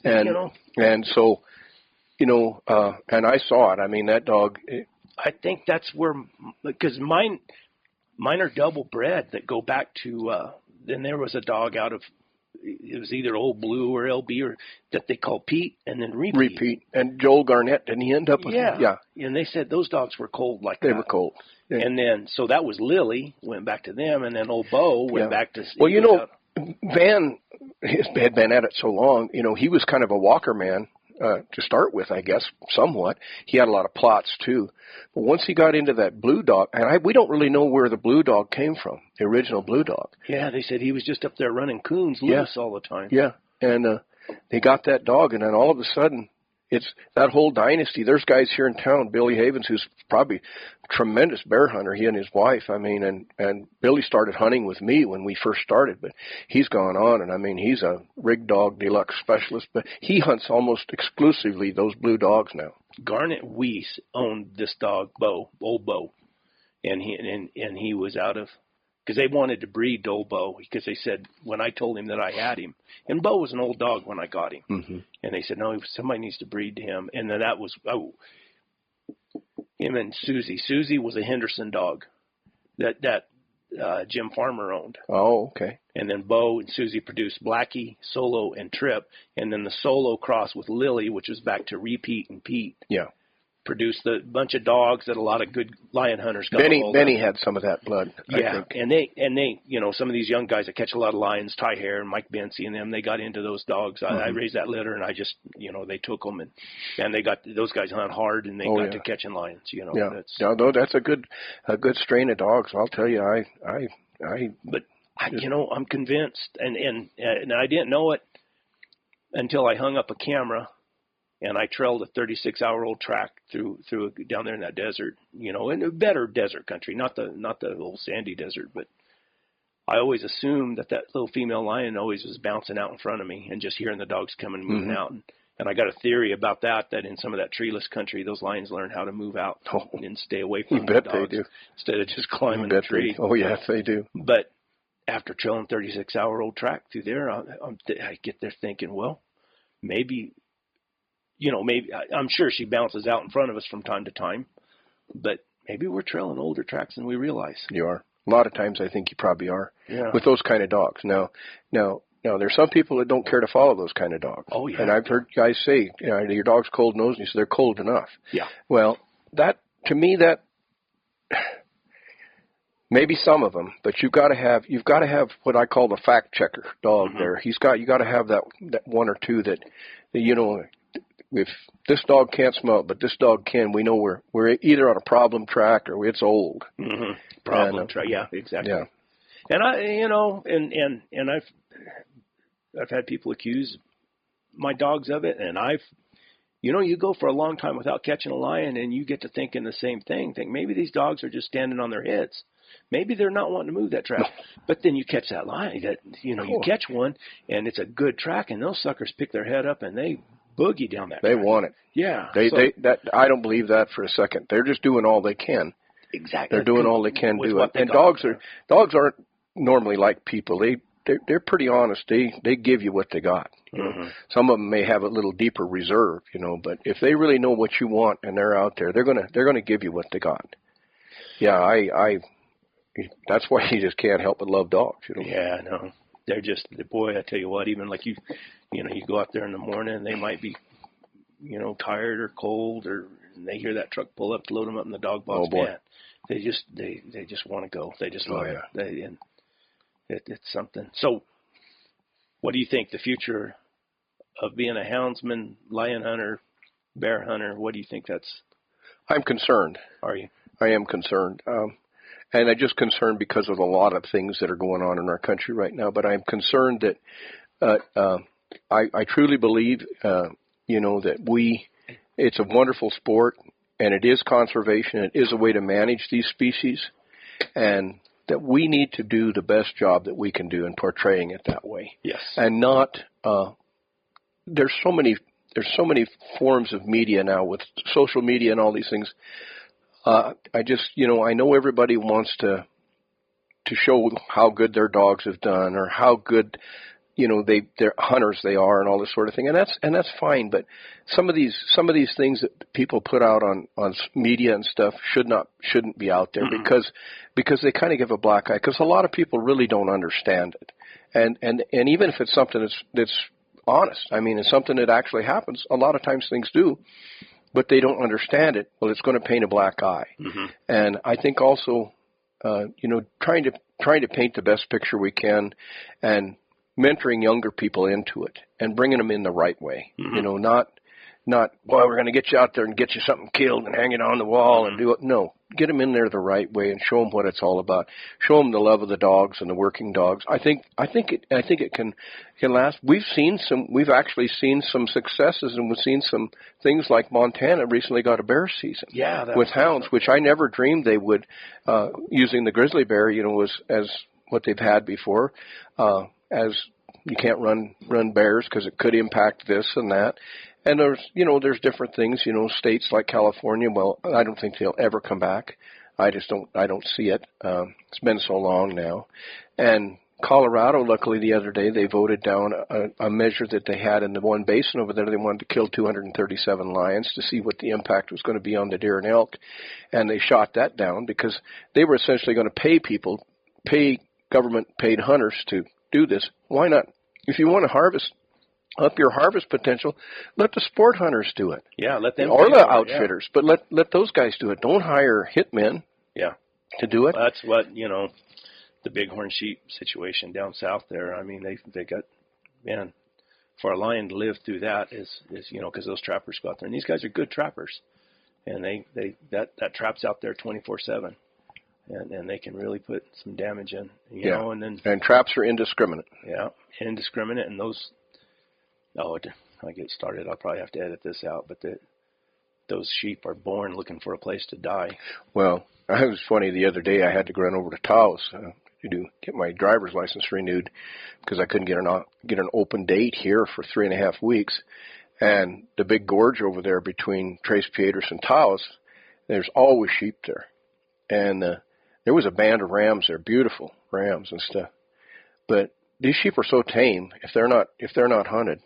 And so, and I saw it. I mean, that dog. I think that's where, because mine are double bred that go back to. Then there was a dog out of. It was either Old Blue or LB or that they call Pete, and then Repeat. And Joel Garnett, didn't he end up with him? Yeah. And they said those dogs were cold like they that. They were cold. Yeah. And then, so that was Lily, went back to them, and then Old Bo went back to... Well, Van had been at it so long, he was kind of a walker man to start with, I guess, somewhat. He had a lot of plots, too. But once he got into that blue dog, and we don't really know where the blue dog came from, the original blue dog. Yeah, they said he was just up there running coons loose all the time. Yeah, and they got that dog, and then all of a sudden, it's that whole dynasty. There's guys here in town, Billy Havens, who's probably a tremendous bear hunter, he and his wife. I mean, and Billy started hunting with me when we first started, but he's gone on, and I mean, he's a rig dog deluxe specialist, but he hunts almost exclusively those blue dogs now. Garnet Weiss owned this dog, Old Bo, and he was out of, because they wanted to breed Old Bo, because they said, when I told him that I had him, and Bo was an old dog when I got him, and they said, no, somebody needs to breed him, and then that was, him and Susie. Susie was a Henderson dog that Jim Farmer owned. Oh, okay. And then Bo and Susie produced Blackie, Solo, and Trip, and then the Solo cross with Lily, which was back to Repeat and Pete. Yeah. Produced a bunch of dogs that a lot of good lion hunters got. Benny had some of that blood. Yeah, I think. and they, some of these young guys that catch a lot of lions, Ty Hare and Mike Bency and them, they got into those dogs. I raised that litter, and I just, they took them, and they got those guys hunt hard, and they got to catching lions. That's a good strain of dogs. I'll tell you, I'm convinced, and I didn't know it until I hung up a camera. And I trailed a 36-hour-old track through down there in that desert, in a better desert country, not the old sandy desert. But I always assumed that little female lion always was bouncing out in front of me and just hearing the dogs coming and moving out. And I got a theory about that in some of that treeless country, those lions learn how to move out and stay away from the dogs. They do. Instead of just climbing a tree. Oh, yes, they do. But after trailing 36-hour-old track through there, I get there thinking, well, maybe I'm sure she bounces out in front of us from time to time, but maybe we're trailing older tracks than we realize. You are. A lot of times I think you probably are with those kind of dogs. Now, there's some people that don't care to follow those kind of dogs. Oh, yeah. And I've heard guys say, your dog's cold nosed, and you say they're cold enough. Yeah. Well, to me, maybe some of them, but you've got to have what I call the fact checker dog there. You got to have that one or two that, if this dog can't smell it, but this dog can, we know we're either on a problem track or it's old. Problem track, yeah, exactly. Yeah. And and I've had people accuse my dogs of it, and you go for a long time without catching a lion, and you get to thinking the same thing. Think maybe these dogs are just standing on their heads. Maybe they're not wanting to move that track. But then you catch that lion, you catch one, and it's a good track, and those suckers pick their head up and they boogie down that. They want it. Yeah. I don't believe that for a second. They're just doing all they can. Exactly. They're doing all they can do. And dogs aren't normally like people. They're pretty honest. They give you what they got. Some of them may have a little deeper reserve, but if they really know what you want and they're out there, they're gonna give you what they got. Yeah, that's why you just can't help but love dogs. Yeah, no. They're just, boy, I tell you what, even like you go out there in the morning and they might be, tired or cold, and they hear that truck pull up to load them up in the dog box. Oh, boy. Man, they just want to go. They just love it. It's something. So what do you think the future of being a houndsman, lion hunter, bear hunter, what do you think that's? I'm concerned. Are you? I am concerned. And I'm just concerned because of a lot of things that are going on in our country right now. But I'm concerned that I truly believe, that it's a wonderful sport, and it is conservation. It is a way to manage these species, and that we need to do the best job that we can do in portraying it that way. Yes. And not there's so many forms of media now with social media and all these things. I just, I know everybody wants to show how good their dogs have done or how good, they're hunters they are and all this sort of thing. And that's fine. But some of these things that people put out on media and stuff shouldn't be out there because they kind of give a black eye, because a lot of people really don't understand it. And even if it's something that's honest, I mean, it's something that actually happens. A lot of times things do, but they don't understand it. Well, it's going to paint a black eye. And I think also, trying to paint the best picture we can, and mentoring younger people into it, and bringing them in the right way. Not well, we're going to get you out there and get you something killed and hang it on the wall and do it. No, get them in there the right way and show them what it's all about. Show them the love of the dogs and the working dogs. I think it can last. We've actually seen some successes, and we've seen some things like Montana recently got a bear season. With hounds, which I never dreamed they would, using the grizzly bear, as what they've had before, as you can't run bears because it could impact this and that. And there's different things, states like California, well, I don't think they'll ever come back. I don't see it. It's been so long now. And Colorado, luckily the other day, they voted down a measure that they had in the one basin over there. They wanted to kill 237 lions to see what the impact was going to be on the deer and elk. And they shot that down because they were essentially going to pay government-paid hunters to do this. Why not? If you want to harvest up your harvest potential, let the sport hunters do it. Yeah, let them. Or the outfitters, but let those guys do it. Don't hire hitmen. To do it. Well, that's what the bighorn sheep situation down south there. I mean, they got, man, for a lion to live through that is because those trappers go out there, and these guys are good trappers, and that trap's out there 24/7. And they can really put some damage in, and traps are indiscriminate. Yeah, indiscriminate, and those. Oh, I get started. I'll probably have to edit this out, but those sheep are born looking for a place to die. Well, it was funny. The other day I had to run over to Taos to get my driver's license renewed because I couldn't get an open date here for 3.5 weeks. And the big gorge over there between Tres Piedras and Taos, there's always sheep there. And there was a band of rams there, beautiful rams and stuff. But these sheep are so tame. If they're not hunted,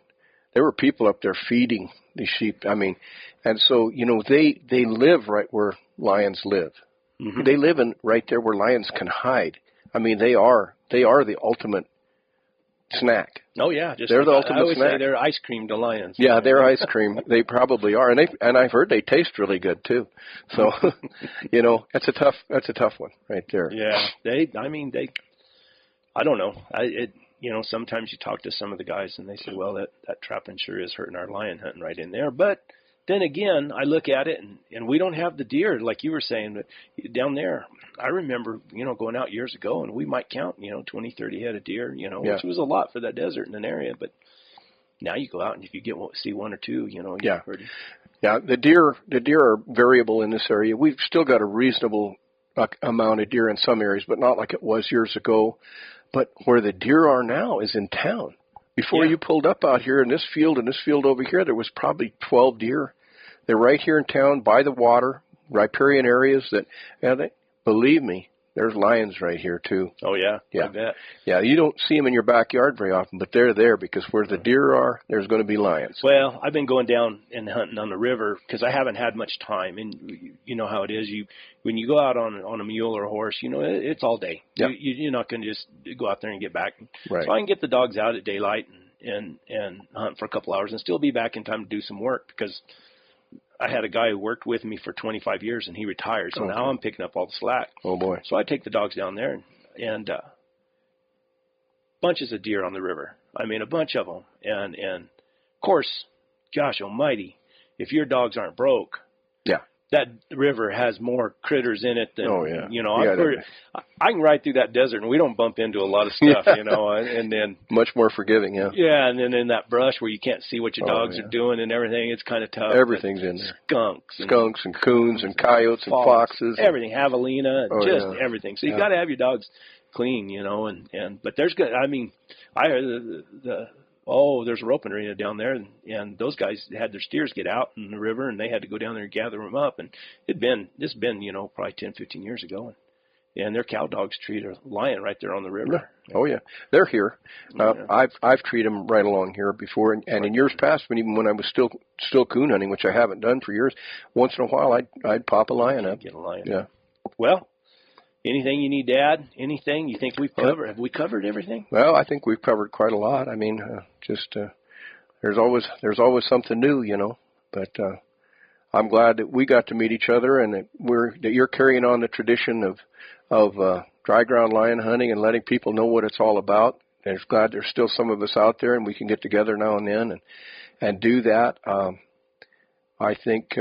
there were people up there feeding these sheep. I mean, and so they live right where lions live. They live right there where lions can hide. I mean, they are the ultimate snack. Oh yeah, they're the ultimate I always snack. say they're ice cream to lions. Yeah, they're ice cream. They probably are, and I've heard they taste really good too. So, that's a tough one right there. Yeah, I don't know. Sometimes you talk to some of the guys and they say, well, that trapping sure is hurting our lion hunting right in there. But then again, I look at it and we don't have the deer like you were saying. But down there, I remember, going out years ago and we might count, 20, 30 head of deer, which was a lot for that desert in an area. But now you go out and if you see one or two, Yeah, the deer are variable in this area. We've still got a reasonable amount of deer in some areas, but not like it was years ago. But where the deer are now is in town. Before you pulled up out here in this field and this field over here, there was probably 12 deer. They're right here in town by the water, riparian areas believe me, there's lions right here too. Oh yeah, yeah, I bet. Yeah, you don't see them in your backyard very often, but they're there because where the deer are, there's going to be lions. Well, I've been going down and hunting on the river because I haven't had much time, and you know how it is. When you go out on a mule or a horse, it's all day. Yep. You're not going to just go out there and get back. Right. So I can get the dogs out at daylight and hunt for a couple hours and still be back in time to do some work because I had a guy who worked with me for 25 years and he retired. So now I'm picking up all the slack. Oh boy. So I take the dogs down there and bunches of deer on the river. I mean, a bunch of them. And of course, gosh almighty, if your dogs aren't broke, that river has more critters in it than, I can ride through that desert and we don't bump into a lot of stuff, and then. Much more forgiving, yeah. Yeah, and then in that brush where you can't see what your dogs are doing and everything, it's kind of tough. Everything's in there. Skunks and coons and coyotes and foxes. Everything, javelina, everything. So you got to have your dogs clean, but there's good, I heard oh, there's a roping arena down there, and those guys had their steers get out in the river, and they had to go down there and gather them up. And this has been, probably 10, 15 years ago. And their cow dogs treat a lion right there on the river. Yeah. Oh, yeah. They're here. I've treated them right along here before. And in years past, even when I was still coon hunting, which I haven't done for years, once in a while I'd pop a lion up. Get a lion. Yeah. Well, anything you need to add? Anything you think we've covered? Have we covered everything? Well, I think we've covered quite a lot. I mean, there's always something new, But I'm glad that we got to meet each other, and that you're carrying on the tradition of dry ground lion hunting and letting people know what it's all about. And I'm glad there's still some of us out there, and we can get together now and then and do that. I think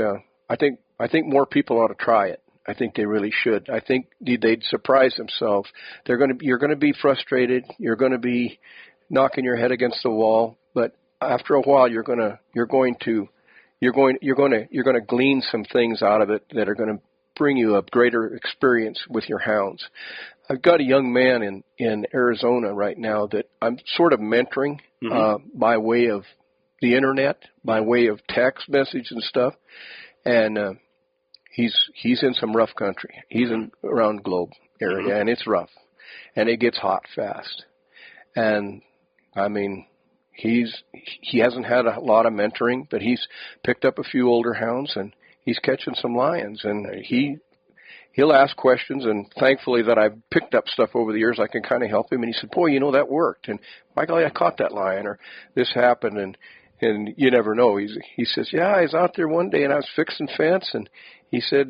more people ought to try it. I think they really should. I think they'd surprise themselves. You're going to be frustrated. You're going to be knocking your head against the wall, but after a while, you're going to glean some things out of it that are going to bring you a greater experience with your hounds. I've got a young man in Arizona right now that I'm sort of mentoring by way of the internet, by way of text message and stuff, and he's in some rough country. He's around Globe area, and it's rough, and it gets hot fast. And I mean, he hasn't had a lot of mentoring, but he's picked up a few older hounds, and he's catching some lions. And he'll ask questions, and thankfully that I've picked up stuff over the years, I can kind of help him. And he said, "Boy, that worked." And by golly, I caught that lion, or this happened, and you never know. He says, "Yeah, I was out there one day, and I was fixing fence," and he said,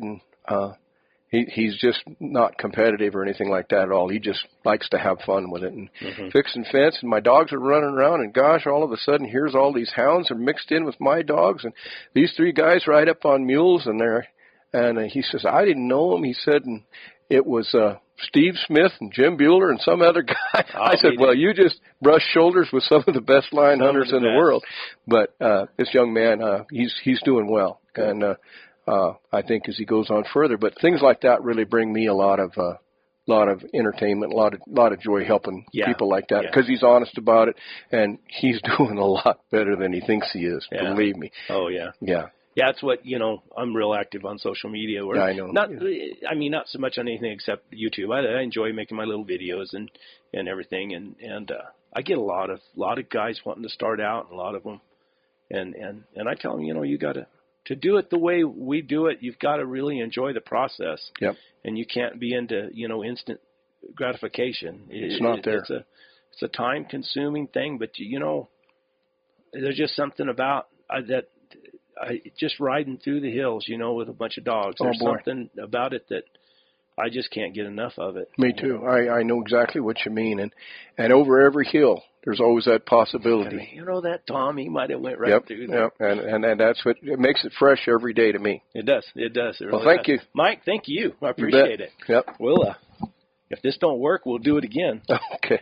he's just not competitive or anything like that at all. He just likes to have fun with it and fixing fence. And my dogs are running around, and gosh, all of a sudden, here's all these hounds are mixed in with my dogs, and these three guys ride up on mules, and he says, "I didn't know them." He said, and it was Steve Smith and Jim Bueller and some other guy. I said, "Well, you just brush shoulders with some of the best lion hunters in the world." But this young man, he's doing well, and I think as he goes on further. But things like that really bring me a lot of entertainment, a lot of joy helping people like that, because he's honest about it, and he's doing a lot better than he thinks he is. Believe me. Oh yeah. Yeah. Yeah, it's what, I'm real active on social media. Where I know. Not so much on anything except YouTube. I enjoy making my little videos and everything, and I get a lot of guys wanting to start out, and a lot of them, and I tell them, you got to do it the way we do it. You've got to really enjoy the process. Yep. And you can't be into instant gratification. It's not there. It's a time consuming thing, but there's just something about that. Just riding through the hills, with a bunch of dogs. There's something about it that I just can't get enough of it. Me too. I know exactly what you mean. And over every hill, there's always that possibility. That Tom, he might have went right through there. Yep, and that's what it makes it fresh every day to me. It does. It really well, thank you. Mike, thank you. I appreciate it. Yep. Well, if this don't work, we'll do it again. Okay.